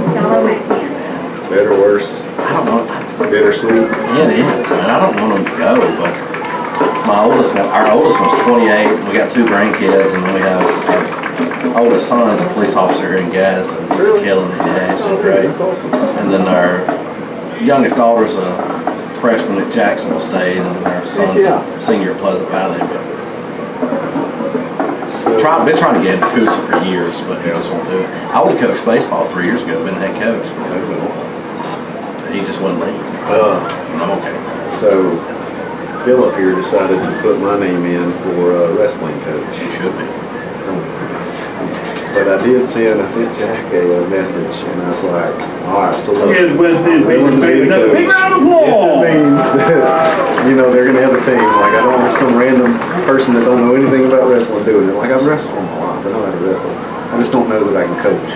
S9: Better, worse?
S2: I don't know.
S9: Bittersweet?
S2: Yeah, it is, man. I don't want them to go, but our oldest one's 28. We got 2 grandkids, and then we have our oldest son is a police officer here in Gadsden. He's killing it. Yeah, he's doing great.
S9: That's awesome.
S2: And then our youngest daughter's a freshman at Jacksonville State, and then our son's a senior at Pleasant Valley. Been trying to get into Coosa for years, but he just won't do it. I would have coached baseball 3 years ago, been head coach, but he just wouldn't leave. And I'm okay.
S9: So Philip here decided to put my name in for wrestling coach.
S2: You should be.
S9: But I sent Jack a message, and I was like, all right, so look,
S7: Here's West End,
S9: willing to be the
S7: another
S9: coach.
S7: big round of
S9: If
S7: applause.
S9: it means that, you know, they're going to have a team. Like, I don't want some random person that don't know anything about wrestling doing it. Like, I've wrestled all my life. I know how to wrestle. I just don't know that I can coach.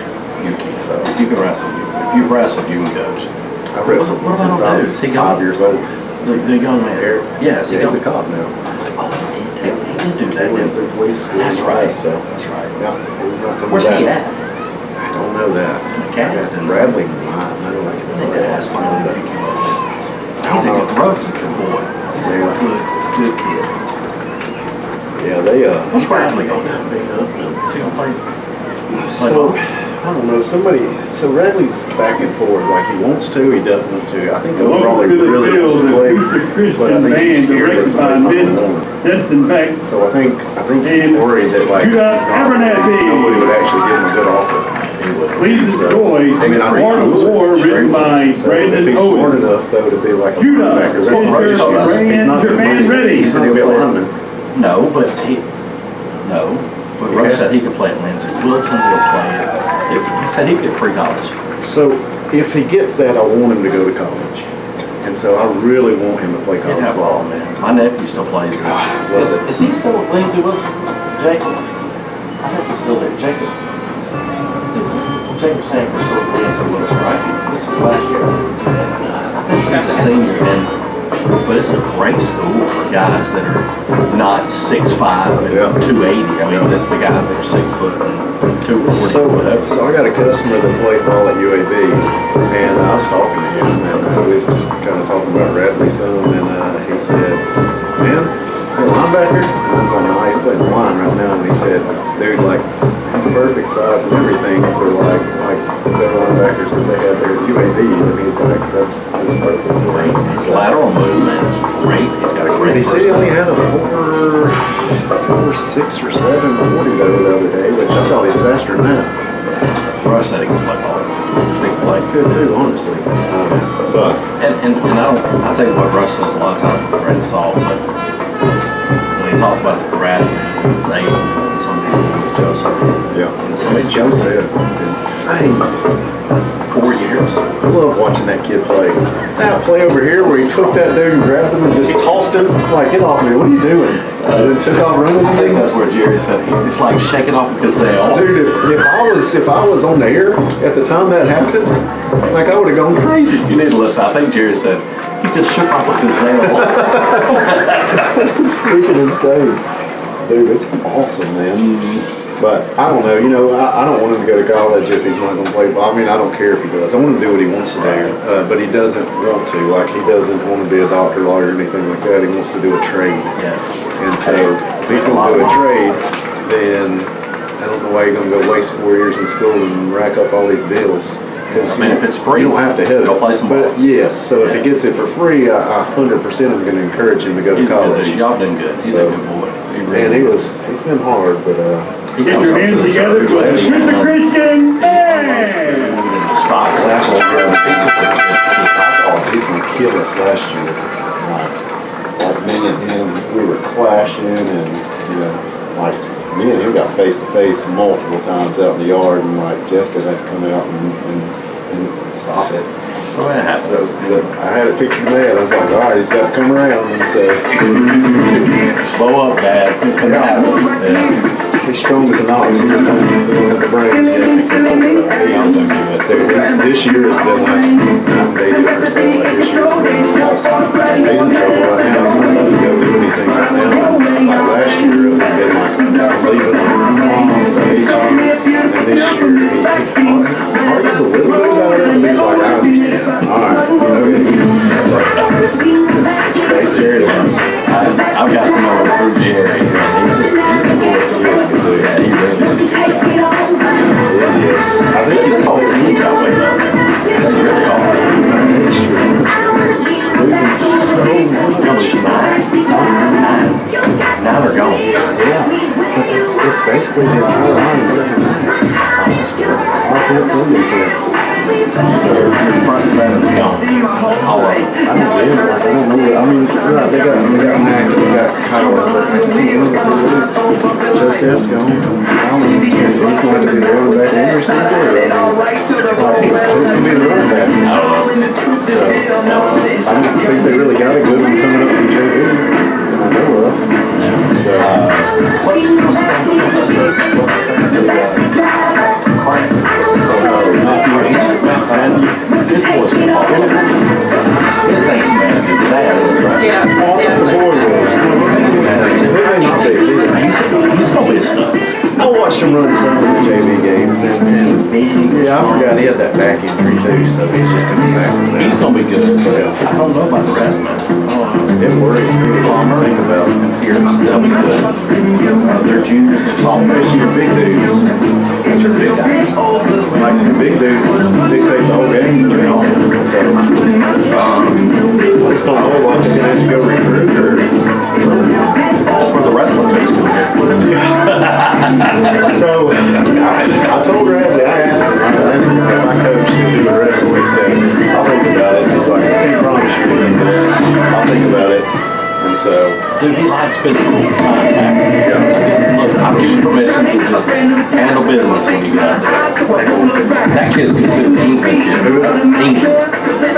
S11: You can.
S9: So,
S11: If you can wrestle, if you've wrestled, you can coach.
S9: I wrestled
S11: What
S9: since
S11: about
S9: I was
S11: Is he
S9: 5
S11: gone?
S9: years old.
S11: The young man.
S9: Eric?
S11: Yeah, is he
S9: Yeah, he's a
S11: gone?
S9: cop now.
S11: Oh, he did too. He did do
S9: He
S11: that,
S9: went
S11: didn't
S9: through police school.
S11: That's
S9: and all
S11: right.
S9: that, So,
S11: That's right.
S9: yeah, he's not coming
S11: Where's
S9: back.
S11: he at?
S9: I don't know that.
S11: Caston.
S9: Bradley might know. I
S11: I need to ask him.
S9: can
S11: He's a good, Rogue's a good boy. He's a good kid.
S9: Yeah, they
S11: What's Bradley going to do?
S9: beat up.
S11: Is he going to play?
S9: So I don't know. So Radley's back and forth. Like he wants to, he doesn't want to. I think overall he
S7: Welcome to the
S9: really wants
S7: field,
S9: to
S7: the
S9: play,
S7: Coosa
S9: but I
S7: Christian
S9: think he's
S7: Band,
S9: scared that
S7: directed by
S9: somebody's not
S7: Miss
S9: going to want him.
S7: Destin Beck.
S9: So I think he's
S7: And
S9: worried that like
S7: Judah
S9: he's not-
S7: Abernathy.
S9: nobody would actually give him a good offer.
S7: Please
S9: So,
S7: enjoy
S9: I mean, I think
S7: Art
S9: he
S7: of
S9: would.
S7: War written by
S9: So if
S7: Brandon
S9: he's smart
S7: Owen.
S9: enough though to be like a
S7: Judah,
S9: linebacker, that's
S7: Soldier,
S9: not just us. He's not
S7: your
S9: gonna
S7: man
S9: be-
S7: ready.
S9: He said he'll be a lineman.
S11: No, but Russ said he could play at Lindsey. Wilton will play it. He said he could get free college.
S9: So if he gets that, I want him to go to college. And so I really want him to play
S11: He'd
S9: college
S11: have
S9: ball.
S11: all, man. My nephew still plays.
S9: Love it.
S11: Is he still at Lindsey Wilson? Jacob? I think he's still there. Jacob Sanford's still at Lindsey Wilson, right? This was last year. I think he's a senior, but it's a great school for guys that are not 6'5" and
S9: Yeah.
S11: 280. I mean, the guys that are 6 foot and 240.
S9: So I got a customer that played ball at UAB, and I was talking to him, and we was just kind of talking about Radley some, and he said, "Man, you're a linebacker?" And I was like, "No, he's playing the line right now." And he said, "Dude, like, he's perfect size and everything for like the linebackers that they had there at UAB." And he's like, "That's perfect."
S11: Great. His lateral movement is great. He's got a
S9: And
S11: great
S9: he said he only had a 4.6 or 7.40 though the other day, which I thought he's faster than that.
S11: Russ said he can play ball. He can play.
S9: Could too, honestly. But
S11: And I'll tell you what Russ says a lot of times with Randy Salt, but when he talks about the gravity, Zay, and some of these boys, Joseph,
S9: yeah,
S11: somebody
S9: Joseph is insane.
S11: 4 years.
S9: I love watching that kid play. That play over here where he took that dude and grabbed him and just tossed him, like, "Get off me, what are you doing?" And then took off running.
S11: I think that's where Jerry said it's like shaking off a gazelle.
S9: Dude, if I was on the air at the time that happened, like I would have gone crazy.
S11: You need to listen. I think Jerry said he just shook off a gazelle.
S9: It's freaking insane. Dude, it's awesome, man. But I don't know, I don't want him to go to college if he's not going to play ball. I mean, I don't care if he does. I want him to do what he wants to do, but he doesn't want to. Like, he doesn't want to be a doctor, lawyer, or anything like that. He wants to do a trade.
S11: Yeah.
S9: And so if he's going to do a trade, then I don't know why you're going to go waste 4 years in school and rack up all these bills.
S11: I mean, if it's free,
S9: you don't have to hit it.
S11: go play some ball.
S9: But yes, so if he gets it for free, I 100% am going to encourage him to go to
S11: He's a good
S9: college.
S11: dude. Y'all done good. He's a good boy.
S9: Man, he's been hard, but
S11: he
S7: Get
S11: comes
S7: your
S11: up to
S7: hands
S11: the
S7: together
S11: church
S7: for the
S11: lady
S7: Coosa
S11: and,
S7: Christian
S11: he
S7: Band.
S11: unloads food and stocks actually. He's just a good kid.
S9: he's going to kill us last year. Like me and him, we were clashing, and like me and him got face to face multiple times out in the yard, and like Jessica had to come out and stop it.
S11: Oh, that happens.
S9: So I had a picture of that. I was like, all right, he's got to come around and say,
S11: blow up, Dad. It's been happening. Yeah.
S9: he's strong as an ox. He just don't have the brains yet. This year has been like night and day difference. Though. Like this year has been awesome. He's in trouble right now. He's not allowed to go do anything right now. And like last year, it would have been like, I'm leaving because I hate you. And this year, he argues a little bit about it, but he's like, all right, okay. So, it's crazy.
S11: Jerry loves. I've got to know him through Jerry, and he's a good boy.
S9: He's a good dude.
S11: Yeah, he really is a good guy.
S9: Yeah, he is. I think
S11: This whole team's that way, though. It's really hard.
S9: losing so much.
S11: Now they're gone.
S9: Yeah, but it's basically the entire line except for Max. Offense and defense.
S11: So your front seven's gone. All of them.
S9: I don't know. I mean, right, they got Mac and they got Kyle, but I can't remember the two leads. Joseph's gone. Allen, he's going to be the running back and receiver? Who's going to be the running back?
S11: I don't know.
S9: So, I don't think they really got a good one coming up from JV. I know of. So,
S11: What's the name? Matthew. This boy's good. His name's Matthew. The dad is, right?
S10: Yeah.
S9: the boy was.
S11: He's going to be a stud.
S9: I watched him run some of the JV games. Yeah, I forgot he had that back injury too, so he's just going to be back from that.
S11: He's going to be good.
S9: Yeah.
S11: I don't know about the rest, man.
S9: It worries me to think about
S11: Here, they'll be good. They're juniors and sophomores.
S9: especially your big dudes.
S11: Your big guys.
S9: Like the big dudes dictate the whole game. So, I just don't know what they're going to have to go recruit or.
S11: That's where the wrestling coach comes in.
S9: So, I told Radley, I asked him, if my coach could do the wrestle, he said, I'll think about it. He's like, I can't promise you anything, but I'll think about it. And so,
S11: Dude, he likes physical contact. Yeah. Look, I'll give you permission to just handle business when you get out there. That kid's good too. The England kid.
S9: who is it?
S11: England.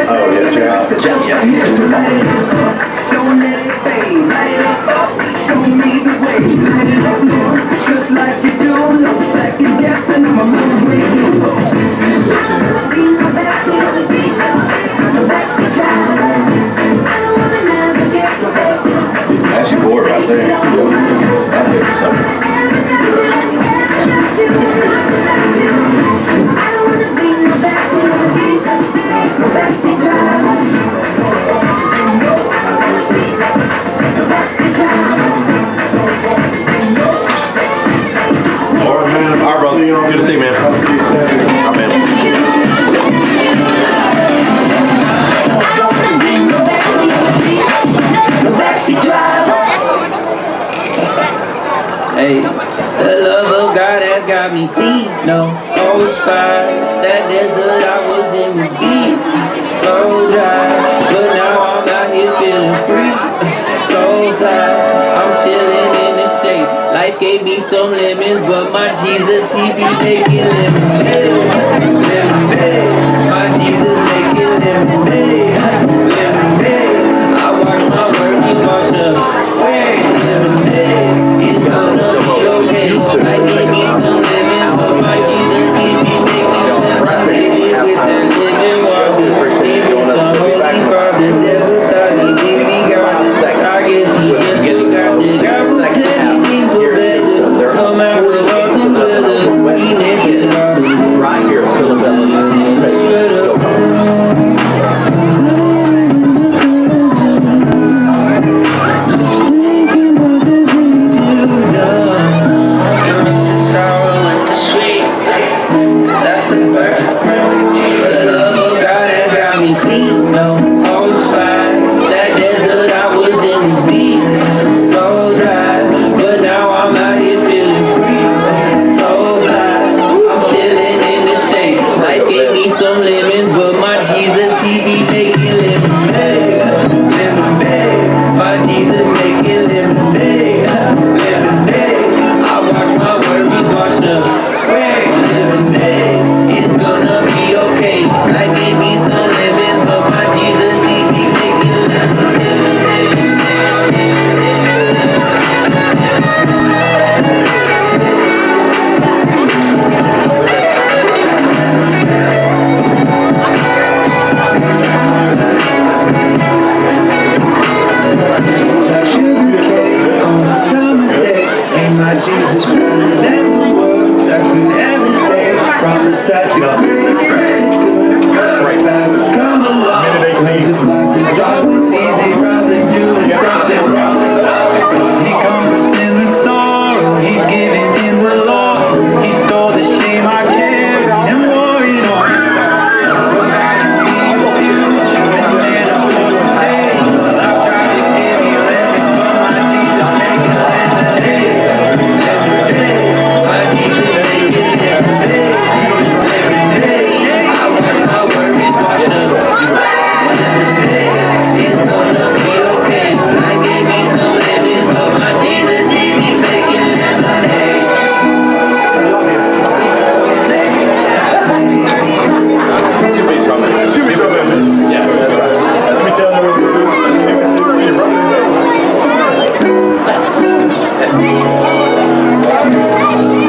S9: Oh, yeah, Jack.
S11: Jack, yeah, he's a good ball.
S8: Don't let it fade, light it up, show me the way, light it up, just like you do, no second guessing, I'm a movie.
S11: He's good too. That's your boy right there. That big sucker.
S9: All right, man.
S11: All right, brother. Good to see you, man.
S9: I'll see you Saturday.
S11: All right, man.
S12: Hey, the love of God has got me deep. No, I was fine. That desert I was in was deep, so dry. But now I'm out here feeling free, so fly. I'm chilling in the shade. Life gave me some lemons, but my Jesus, he be making lemonade. Lemonade. My Jesus making lemonade. Lemonade. I wash my work, he wash up. Lemonade. It's gonna be okay. I gave me some lemons, but my Jesus, he be making lemonade. With that living water, give me some holy father. Never thought he gave me God. I guess he just forgot that God will tell me for better. No matter what the weather, he naked God.
S11: Right here in Philadelphia.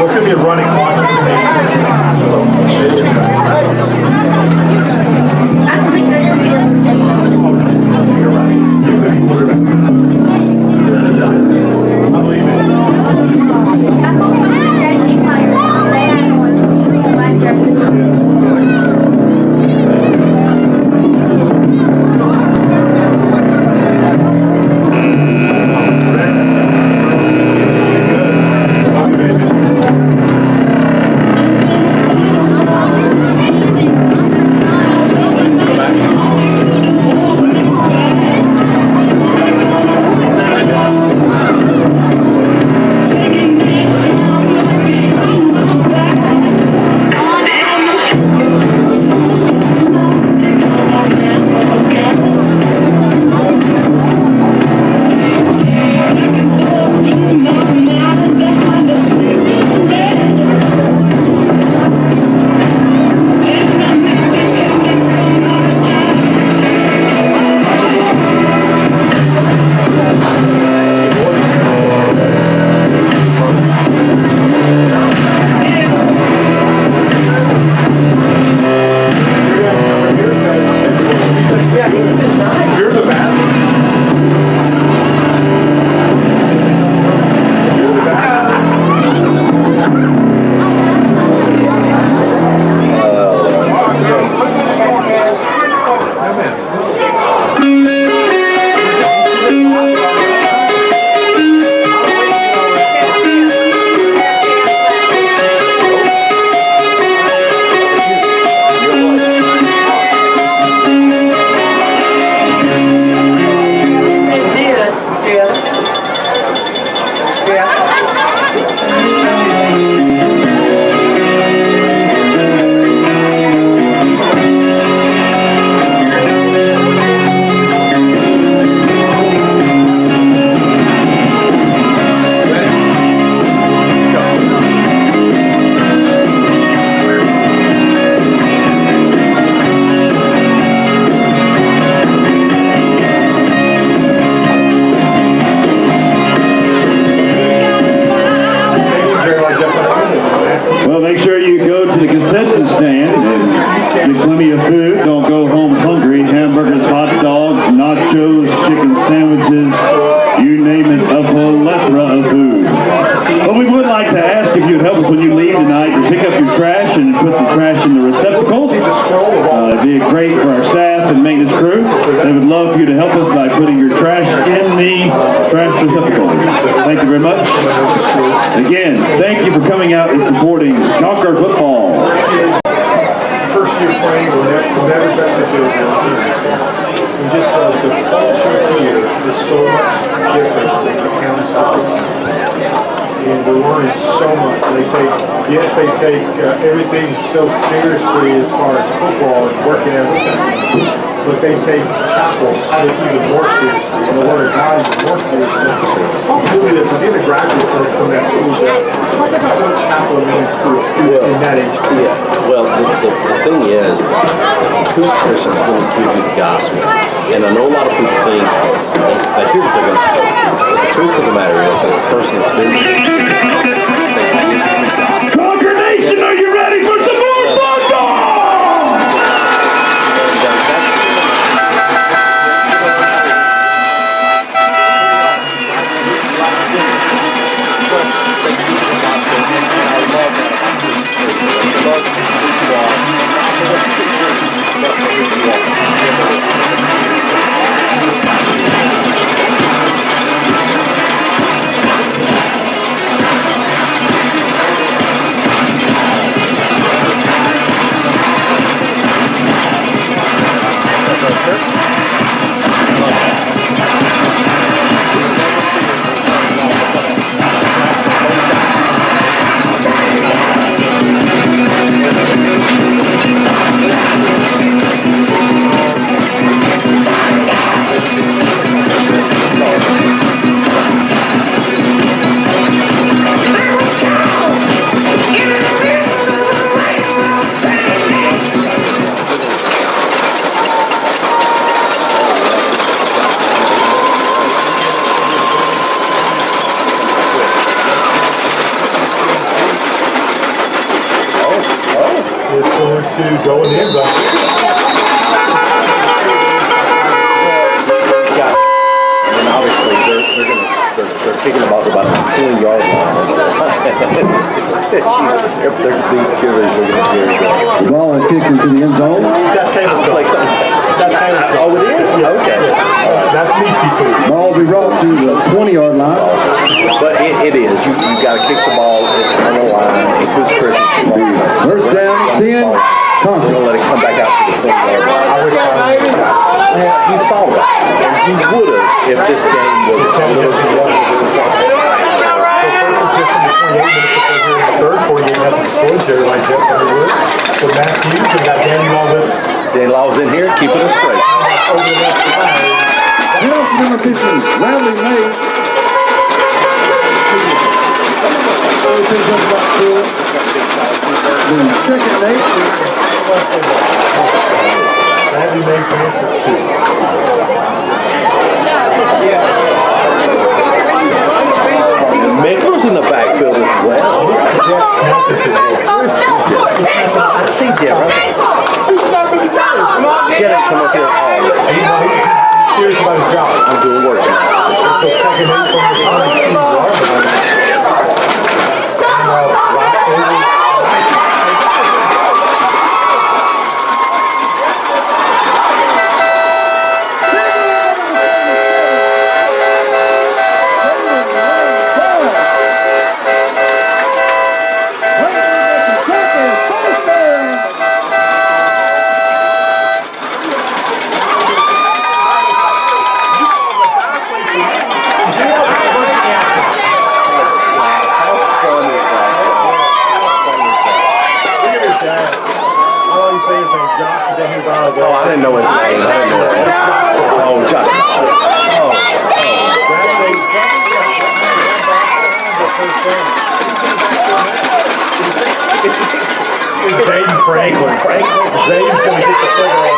S6: What's going to be a running clock?
S7: Well, make sure you go to the concession stand and get plenty of food. Don't go home hungry. Hamburgers, hot dogs, nachos, chicken sandwiches, you name it, a plethora of food. But we would like to ask if you'd help us when you leave tonight to pick up your trash and put the trash in the receptacles. It'd be great for our staff and maintenance crew. They would love for you to help us by putting your trash in the trash receptacles. Thank you very much. Again, thank you for coming out and supporting Concord football.
S6: First year playing, we'll never touch the field. And just the culture here is so much different than the county side. And we're learning so much. They take everything so seriously as far as football and working everything. But they take chapel even more seriously, and the Word of God even more seriously. Talk a little bit, if we're going to graduate from that school, talk about what chapel means to a student in that age.
S2: Yeah, well, the thing is Coosa Christian is going to give you the gospel. And I know a lot of people think they hear what they're going to do. But the truth of the matter is, as a person that's been
S7: Concord Nation, are you ready for some more football?
S1: to go in the end zone.
S2: And obviously they're kicking the ball to about the 20-yard line. These cheerleaders are going to be very good.
S7: The ball is kicked into the end zone.
S1: That's Caleb's
S2: Like
S1: zone. That's Caleb's zone.
S2: Oh, it is? Okay.
S1: That's Nisi food.
S7: Ball will be brought to the 20-yard line.
S2: But it is. You got to kick the ball on the line. It puts Christian.
S7: First down, 10.
S2: We're going to let it come back out to the 20-yard line.
S1: I wish
S2: He thought it. And he would have if this game was a little too long.
S1: So first and 10 from the 28 minutes to play here in the third. 48 hasn't scored. Jerry White, Jeff Underwood. So Matthews, we got Danny Law with us.
S2: Dan Law's in here, keeping us straight.
S1: Over the left line.
S7: Penalty number 15, Bradley May. The second eight.
S1: Bradley May coming for 2.
S2: Mickler's in the backfield as well. I see Jeff. Jeff, come up here.
S1: He's serious about his job.
S2: I'm doing work tonight.
S1: So second eight from the 22-yard line.
S2: Oh, I didn't know his name. Oh, Josh.
S1: Zayden Franklin. Zayden's going to get the football.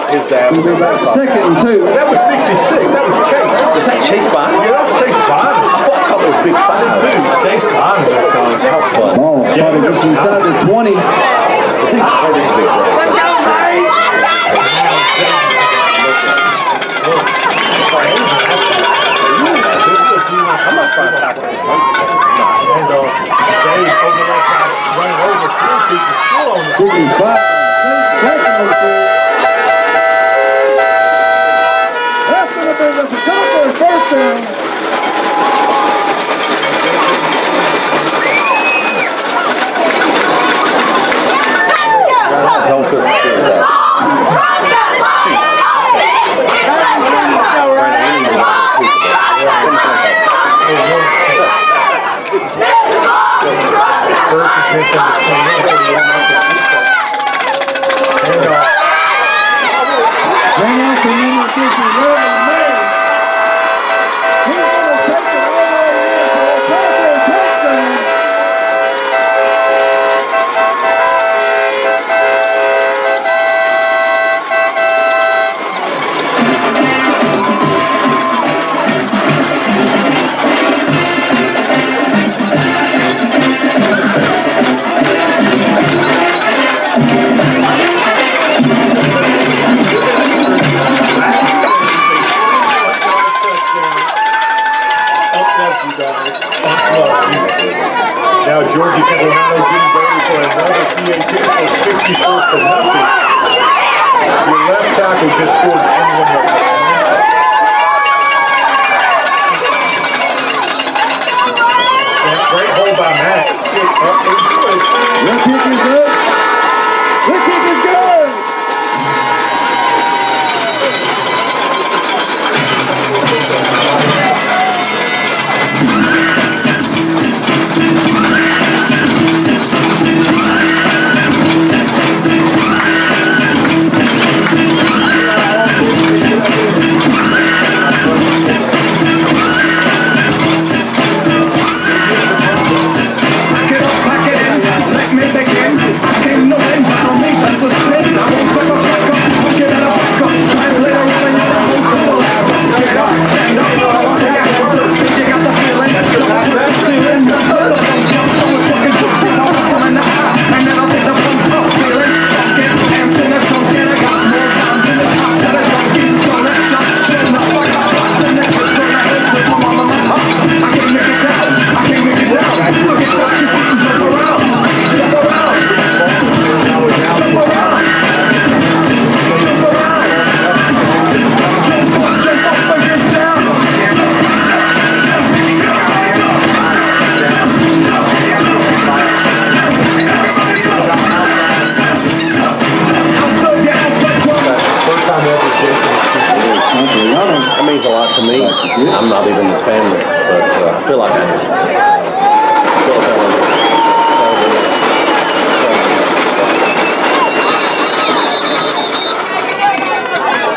S2: His dad was
S7: about second and 2.
S1: That was 66. That was Chase.
S2: Is that Chase Bynum?
S1: Yeah, that was Chase Bynum.
S2: I thought it was Big Five.
S1: Chase Bynum that time.
S2: How fun.
S7: Ball spotted just inside the 20.
S2: I think that is Big Five.
S10: Let's go, Zay!
S2: I'm not trying to tackle him.
S1: And Zay over the left side, running over 3 people, still on the
S7: 55. That's going to bring us a couple of first down.
S2: Don't put
S7: Bring out the number 50, Bradley May. He
S2: I'm not even this family, but I feel like I am. I feel like I am.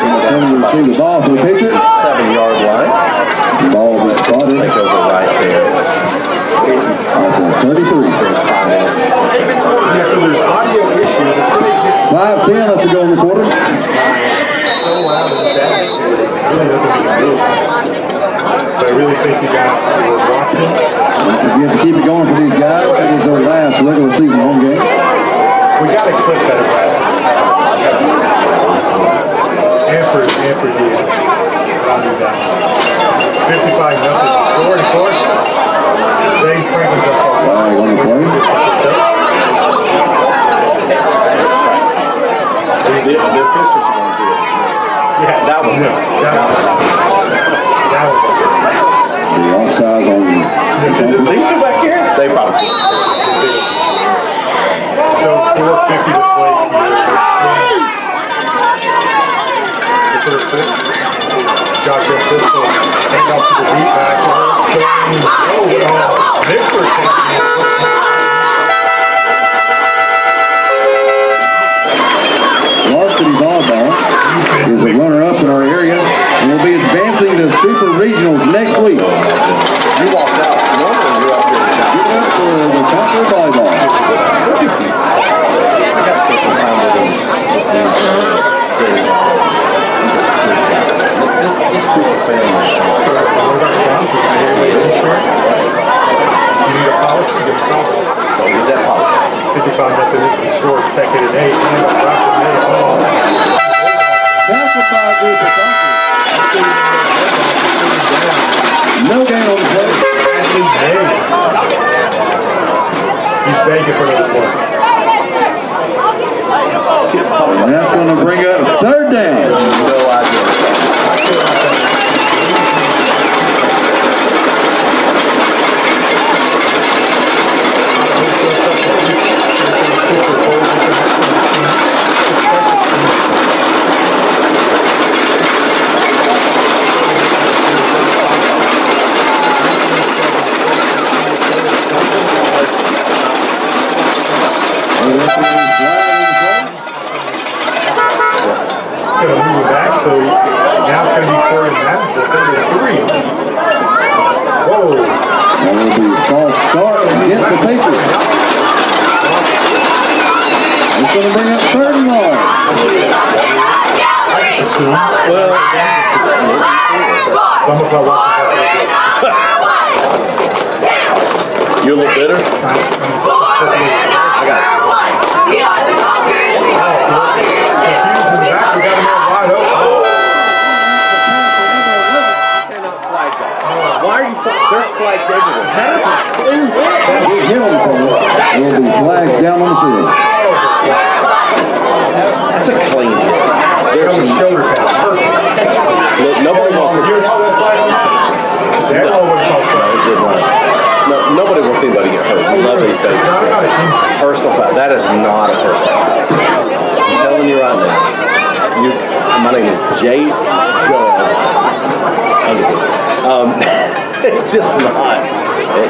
S7: Returning to receive the ball for the Patriots.
S2: 7-yard line.
S7: The ball will be spotted.
S2: Take over right there.
S7: At the 33.
S2: 5 minutes.
S9: Yeah, so there's audio issues. It's really gets
S7: 5:10 left to go in the quarter.
S9: so loud in this atmosphere. It really doesn't even move. So I really thank you guys for watching.
S7: Don't forget to keep it going for these guys. That is their last regular season home game.
S9: We got to clip that right. And for you. I'll do that. 55-0 score, of course. James Franklin's up for
S7: Flag on the play.
S2: The officials are going to do it.
S9: Yeah,
S2: That was
S9: the
S7: offside on the
S2: These are back here? They probably.
S9: So 4:50 to play here. The first pitch. Shotgun pistol. Hand off to the deep back. Mixer coming in.
S7: Varsity volleyball is a runner-up in our area and will be advancing to Super Regionals next week.
S2: You walked out. Normally you're out there.
S7: Give it up for the Concord volleyball.
S2: I got to spend some time with him. This Coosa family.
S9: So, one of our sponsors, insurance. You need a policy, get a call.
S2: So get that policy.
S9: 55 Methodist, the score is 2nd and 8.
S7: Tackled by a group of Concord. No gain on the play.
S9: He's begging for another point.
S7: And that's going to bring up 3rd down.
S2: No idea.
S9: Going to move it back, so now it's going to be 4 and manageable. 3. Whoa.
S7: That will be a false start against the Patriots. It's going to bring up 3rd and long.
S2: Well,
S9: It's almost like watching.
S2: you a little bitter? I got it. Why are you so, there's flags everywhere. That is a clean hit.
S7: Hit on the corner. Will be flags down on the field.
S2: That's a clean hit. There's a
S9: shoulder pad. Perfect.
S2: Look, nobody wants to. No, nobody wants anybody to get hurt. We love these guys. Personal foul. That is not a personal foul. I'm telling you right now. My name is J. Dub. It's just not.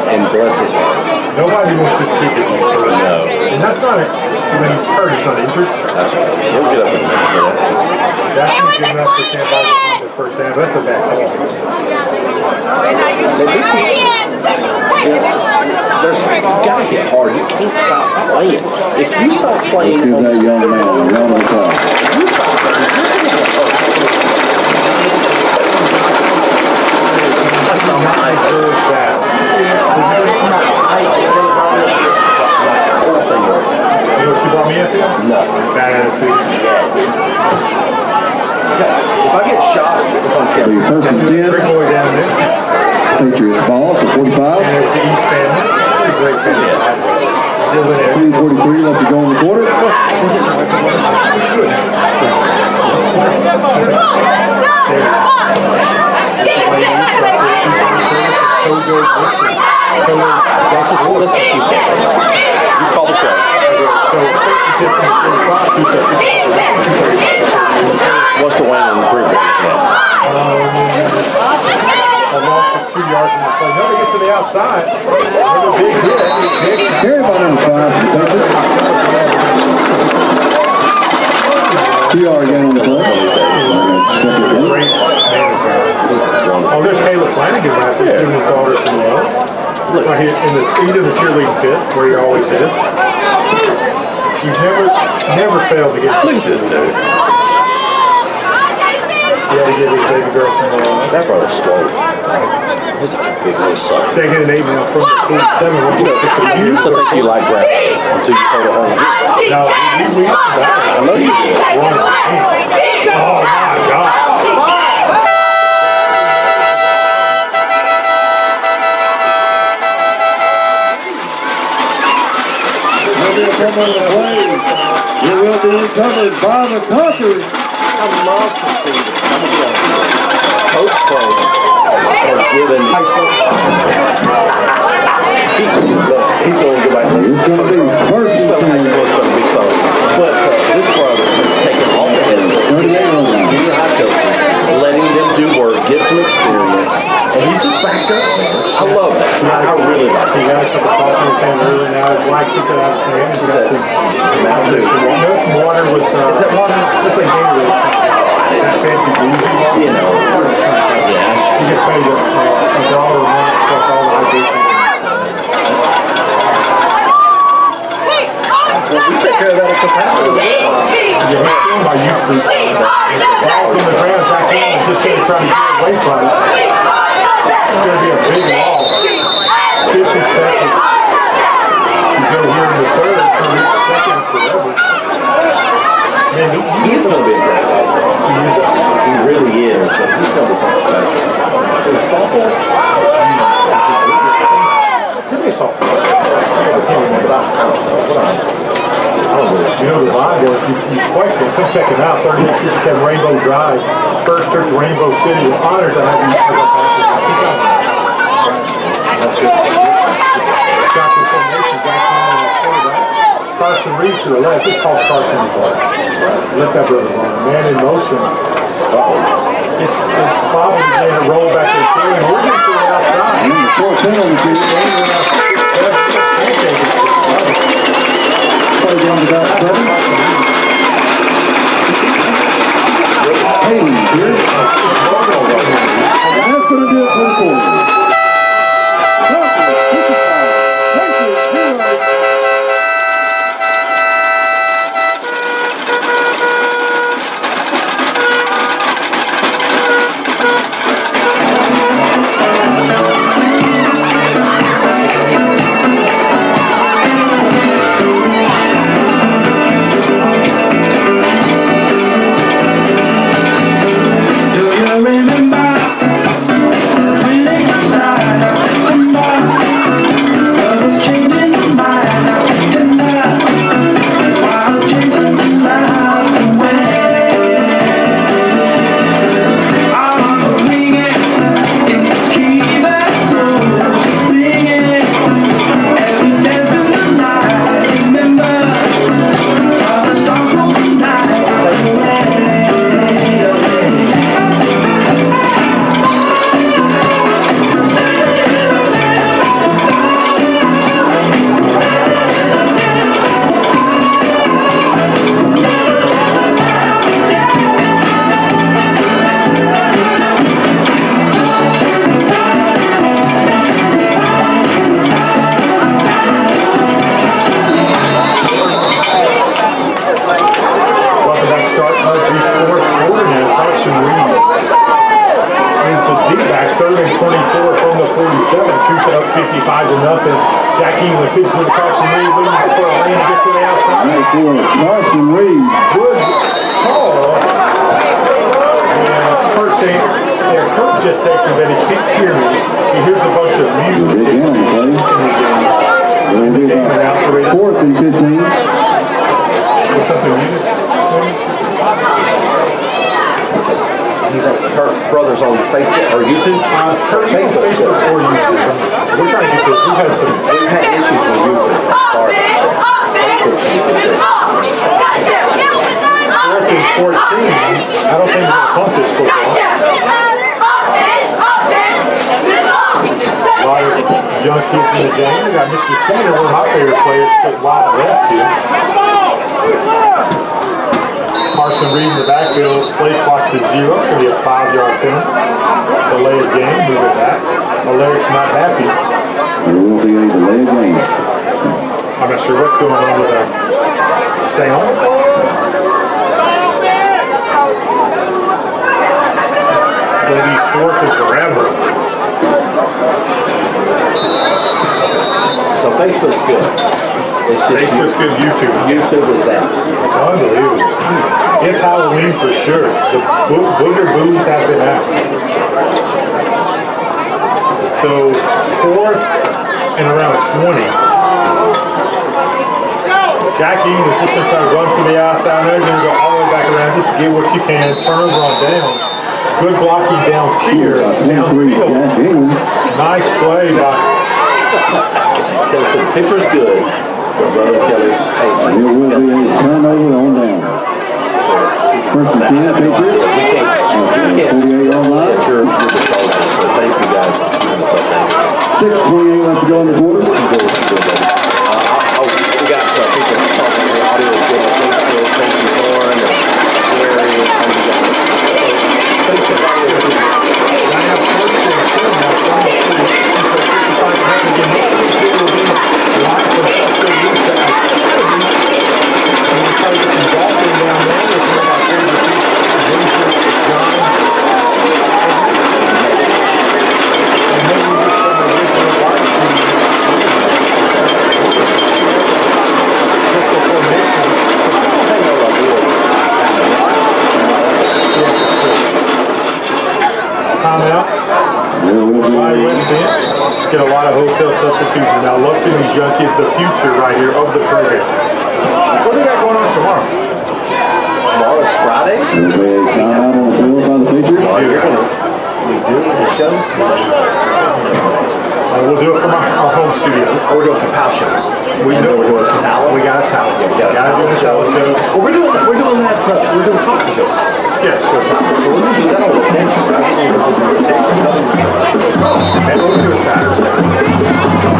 S2: And bless his heart.
S9: Nobody wants this kid to get hurt.
S2: No.
S9: And that's not it. When he's hurt, he's not injured.
S2: That's right. He'll get up in a minute, but that's his.
S9: That's not good enough for Sam Ball to the first down. That's a bad call.
S2: You've got to hit hard. You can't stop playing. If you stop playing,
S7: Let's give that young man a round of applause.
S2: if you stop playing, you're going to get hurt.
S9: You know what she brought me up here?
S2: No.
S9: Bad attitude.
S2: If I get shot, it's on
S7: The
S2: camera.
S7: 1st and 10.
S9: Great boy down there.
S7: Patriots ball for 45.
S9: And it was the East family. Pretty great family.
S7: 2:43 left to go in the quarter.
S2: Let's keep going. You call the play. What's the win in the group?
S9: On
S6: outside. Another big hit.
S7: Carry by number 5. TR again on the play.
S6: Great manager. Oh, there's Caleb Flanagan right there, giving his daughter some love. Look, right here he's in the cheerleading pit, where he always is. He's never failed to get.
S2: Look at this dude.
S6: He had to give his baby girl some love.
S2: That brother's swole. He's a big old son.
S6: Second and 8 now from the 47.
S2: You used to think you liked rap until you heard it on.
S6: No, we
S2: I know you did.
S6: Oh my God.
S7: Come on the play. You will be recovered by the Conquerors.
S2: I love to see this. I'm going to be honest. Coach Pro has given. He's going to go back.
S7: It's going to be first and 10.
S2: It's going to be fun. But this brother has taken all the head of junior high coaches, letting them do work, get some experience, and he's just backed up, man. I love that. I really like it.
S6: He got a cup of coffee in his hand early now. His wife took it out of his hand.
S2: She said,
S6: Mountain Dew. Some water was.
S2: Is that water?
S6: It's like Gatorade. That fancy bougie water.
S2: You know. Yeah.
S6: He just pays $1 a month plus all the hydration.
S2: Well, we take care of that at the power.
S6: Yeah, he's still my youth group. Ball's on the ground. Jack Allen's just going to try to get away from it. It's going to be a big loss. 50 seconds. You go here in the third, second forever. Man,
S2: He's going to be a great player. He really is, but he's going to be something special. Is it softball?
S6: Could be a softball. You know the line there, if you question it, come check it out. 3867 Rainbow Drive, First Church, Rainbow City. It's honored to have you as our pastor. Shotgun formation, Jack Allen on the quarterback. Carson Reed to the left. This calls Carson the ball. Let that brother run. Man in motion. It's probably going to roll back to the team. And we're getting to the outside.
S7: Short penalty. Play down to that 7. Haley here. And that's going to do it for the quarter.
S6: Coosa up 55-0. Jack Eagley pitches to Carson Reed, looking for a lane to get to the outside.
S7: Carson Reed.
S6: Good call. And Kurt saying, Kurt just texted me that he can't hear me. He hears a bunch of music.
S7: Fourth and 15.
S6: What's something muted?
S2: He's on Kurt Brothers on Facebook or YouTube?
S6: Kurt, Facebook or YouTube. We're trying to get this. We've had
S2: issues with YouTube. Sorry.
S6: Fourth and 14. I don't think we're going to pump this football. kids in the game. We got Mr. Taylor, one of my favorite players, put wide left here. Carson Reed in the backfield, play clock to 0. It's going to be a 5-yard penalty. Delay of game, move it back. Aleric's not happy.
S7: There will be a delay of game.
S6: I'm not sure what's going on with our sound. It'll be 4th and forever.
S2: So Facebook's good. It's just
S6: Facebook's good.
S2: YouTube is that.
S6: Unbelievable. It's Halloween for sure. The booger booties have been out. So 4th and around 20. Jack Eaton is just going to try to run to the outside. They're going to go all the way back around, just get what you can. Turn, run down. Good blocking downfield. Nice play, Doc.
S2: Okay, so the picture's good. Brother Kelly.
S7: There will be a turnover on down. First and 10, Patriots.
S2: We can't
S7: 48 on line.
S2: so thank you guys for keeping us up there.
S7: 6:28 left to go in the quarter.
S2: We got some people talking. The audio is good on Facebook. Thank you, Lauren and Larry. Thanks for
S6: get a lot of wholesale substitutions. Now, love seeing these young kids, the future right here of the program. What do we got going on tomorrow?
S2: Tomorrow's Friday.
S7: There's a timeout on the field by the Patriots.
S2: We do the shows.
S6: We'll do it from our home studios.
S2: We're doing Kapow shows.
S6: We're doing
S2: a talent.
S6: We got a talent.
S2: Yeah, we got a talent show. Well, we're doing that. We're doing coffee shows.
S6: Yes,
S2: So we're going to do that on location, right?
S6: and we'll do a Saturday.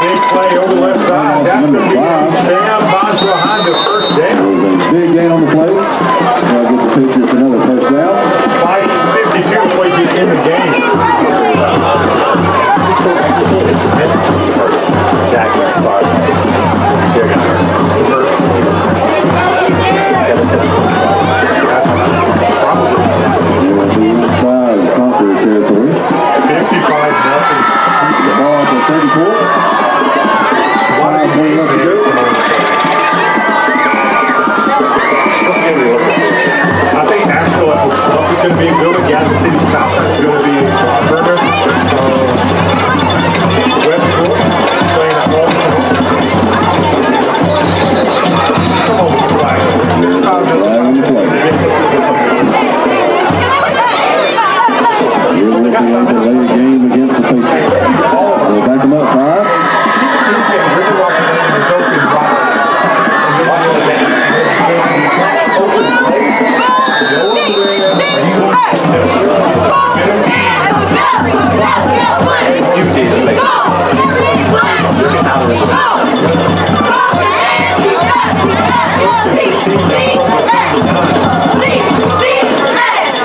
S6: Big play over the left side. That's going to be Sam Boswell behind the first down.
S7: There's a big gain on the play. That'll get the Patriots another first down.
S6: 5:52 to play in the game.
S2: Jack, sorry. Jack got hurt.
S7: They'll be inside Conqueror territory.
S6: 55-0.
S7: Ball at the 34.
S6: I think Asheville at Oak Bluff is going to be a building. Gadsden City Southside is going to be in Burger. West Court playing at home. Come on, flag.
S7: Here's looking at the late game against the Patriots. They'll back them up 5.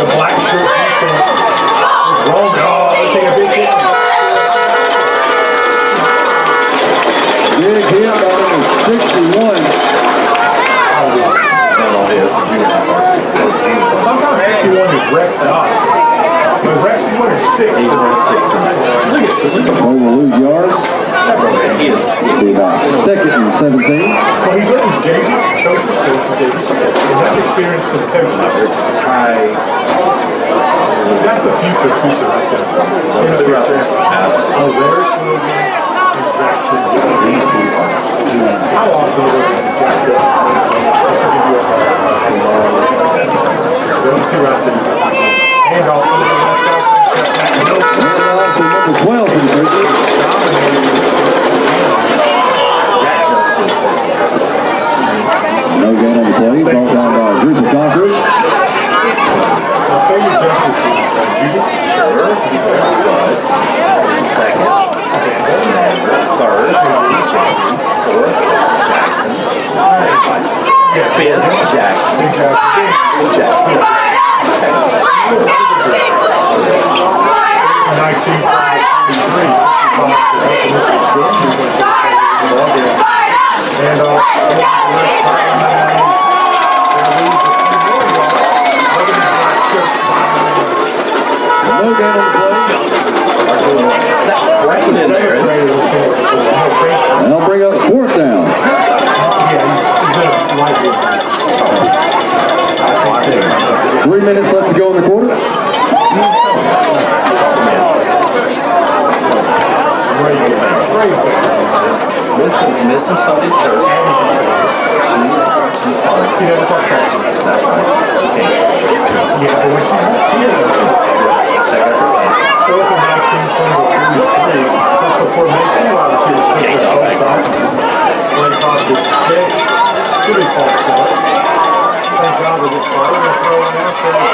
S6: The black shirt defense. Oh, no, they take a big hit.
S7: Big hit on 61.
S6: Sometimes 61 is Rex Dodd. But Rex 61 is 6.
S2: He's running 6 tonight.
S7: They will lose yards.
S2: He is.
S7: It'll be about 2nd and 17.
S6: Well, he's letting his JV coaches coach and JV stuff. And that's experience for the coaches. That's the future of Coosa right there.
S2: Those two right there.
S6: Oh, Larry Williams.
S11: These two are
S1: How awesome is it when Jack goes just to give you a those two out there. And off to the next out.
S7: Number 12 for the Patriots. No gain on the play. Brought down by a group of Conquerors.
S1: My favorite justice is Judy.
S11: Sure. Second. Third. Jackson. Fourth. Jackson. Fifth. Jackson. Jackson.
S7: 'No gain on the play.
S11: That's right in there.
S7: And they'll bring up 4th down. 3 minutes left to go in the quarter.
S11: Missed him Sunday third. She's fine.
S1: She never talks about it.
S11: That's right. Okay.
S1: Yeah, but when she
S11: Check out her line.
S1: 4th and 19 from the 3, just before Mason, a lot of kids skip the false start. Play clock is 6. Should be false start. Thank God we get started. We're throwing out there.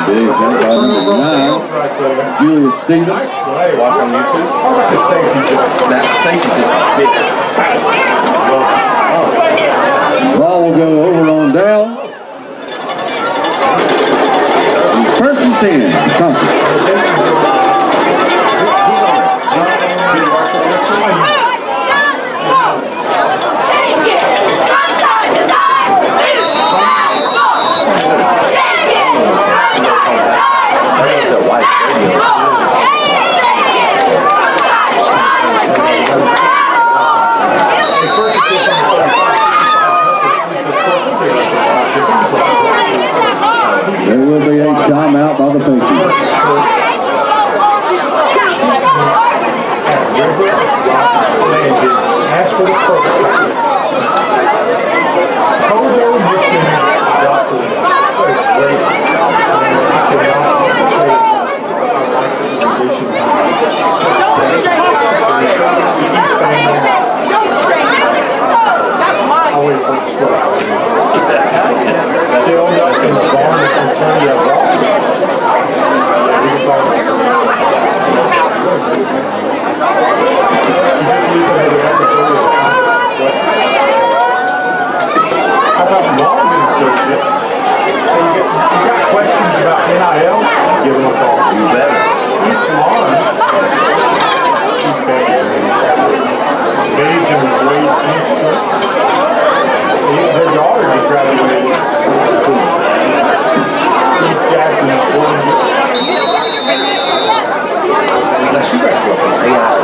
S7: Big jump by number 9. Julius Stevens.
S1: Nice play.
S11: Watch on YouTube.
S1: How about the safety jump?
S11: That safety just big.
S7: Ball will go over on down. First and 10. Conquerors. There will be a timeout by the Patriots.
S1: As for the coach, Togo Mission Doctor. What a great I'll wait for the score. Still nuts in the barn and Antonio Rock. Just needs another episode of how about Long Associates? So you got questions about NIL? Give them a call.
S11: You better.
S1: He's Long. He's fantastic. Amazing great insurance. Her daughter just graduated. East Jackson's school.
S11: Now she graduated from AIT.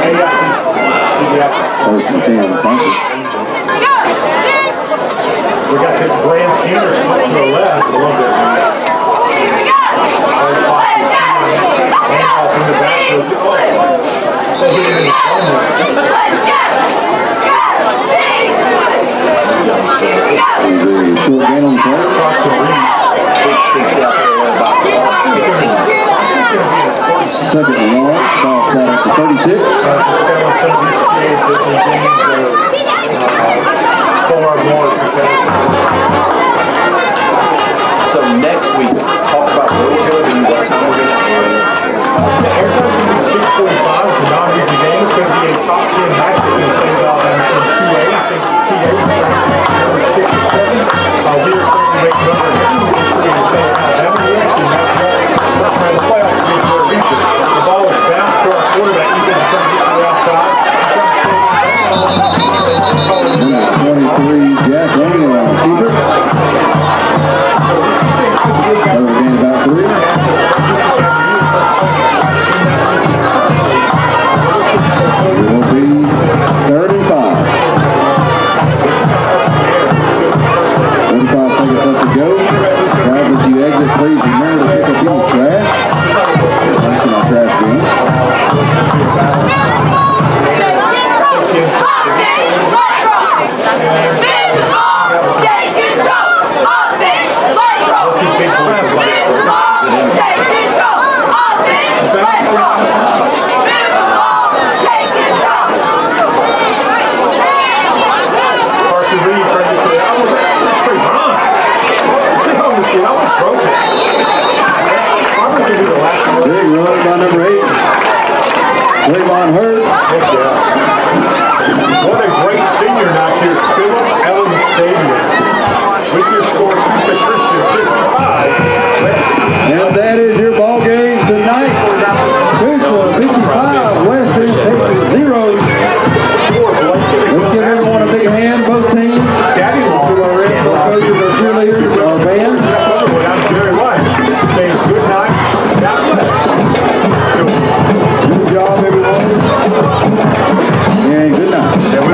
S7: First and 10. Conquerors.
S1: We got the Grand Cantor switch to the left. I love that. And off in the back. They hit him in the corner.
S7: There's a short gain on the play.
S1: Across the ring.
S7: Second and long. Ball flat up to 36.
S1: Just spelling some of these kids that in games far more competitive.
S11: So next week, talk about what we're going to do, what time we're going to end.
S1: Airtime's going to be 6:45. The non-easy game is going to be a top 10 match between the same Alabama and 2A. I think TA is number 6 or 7. We are currently ranked number 2 in the same Alabama. We actually matched up first round of the playoffs against their region. The ball is bounced to our quarterback. He's going to try to get to the outside.
S7: Number 23, Jack Lang, keeper. Another gain about 3. It will be 3rd and 5. 45 seconds left to go.
S9: senior night here at Philip Ellen Stadium.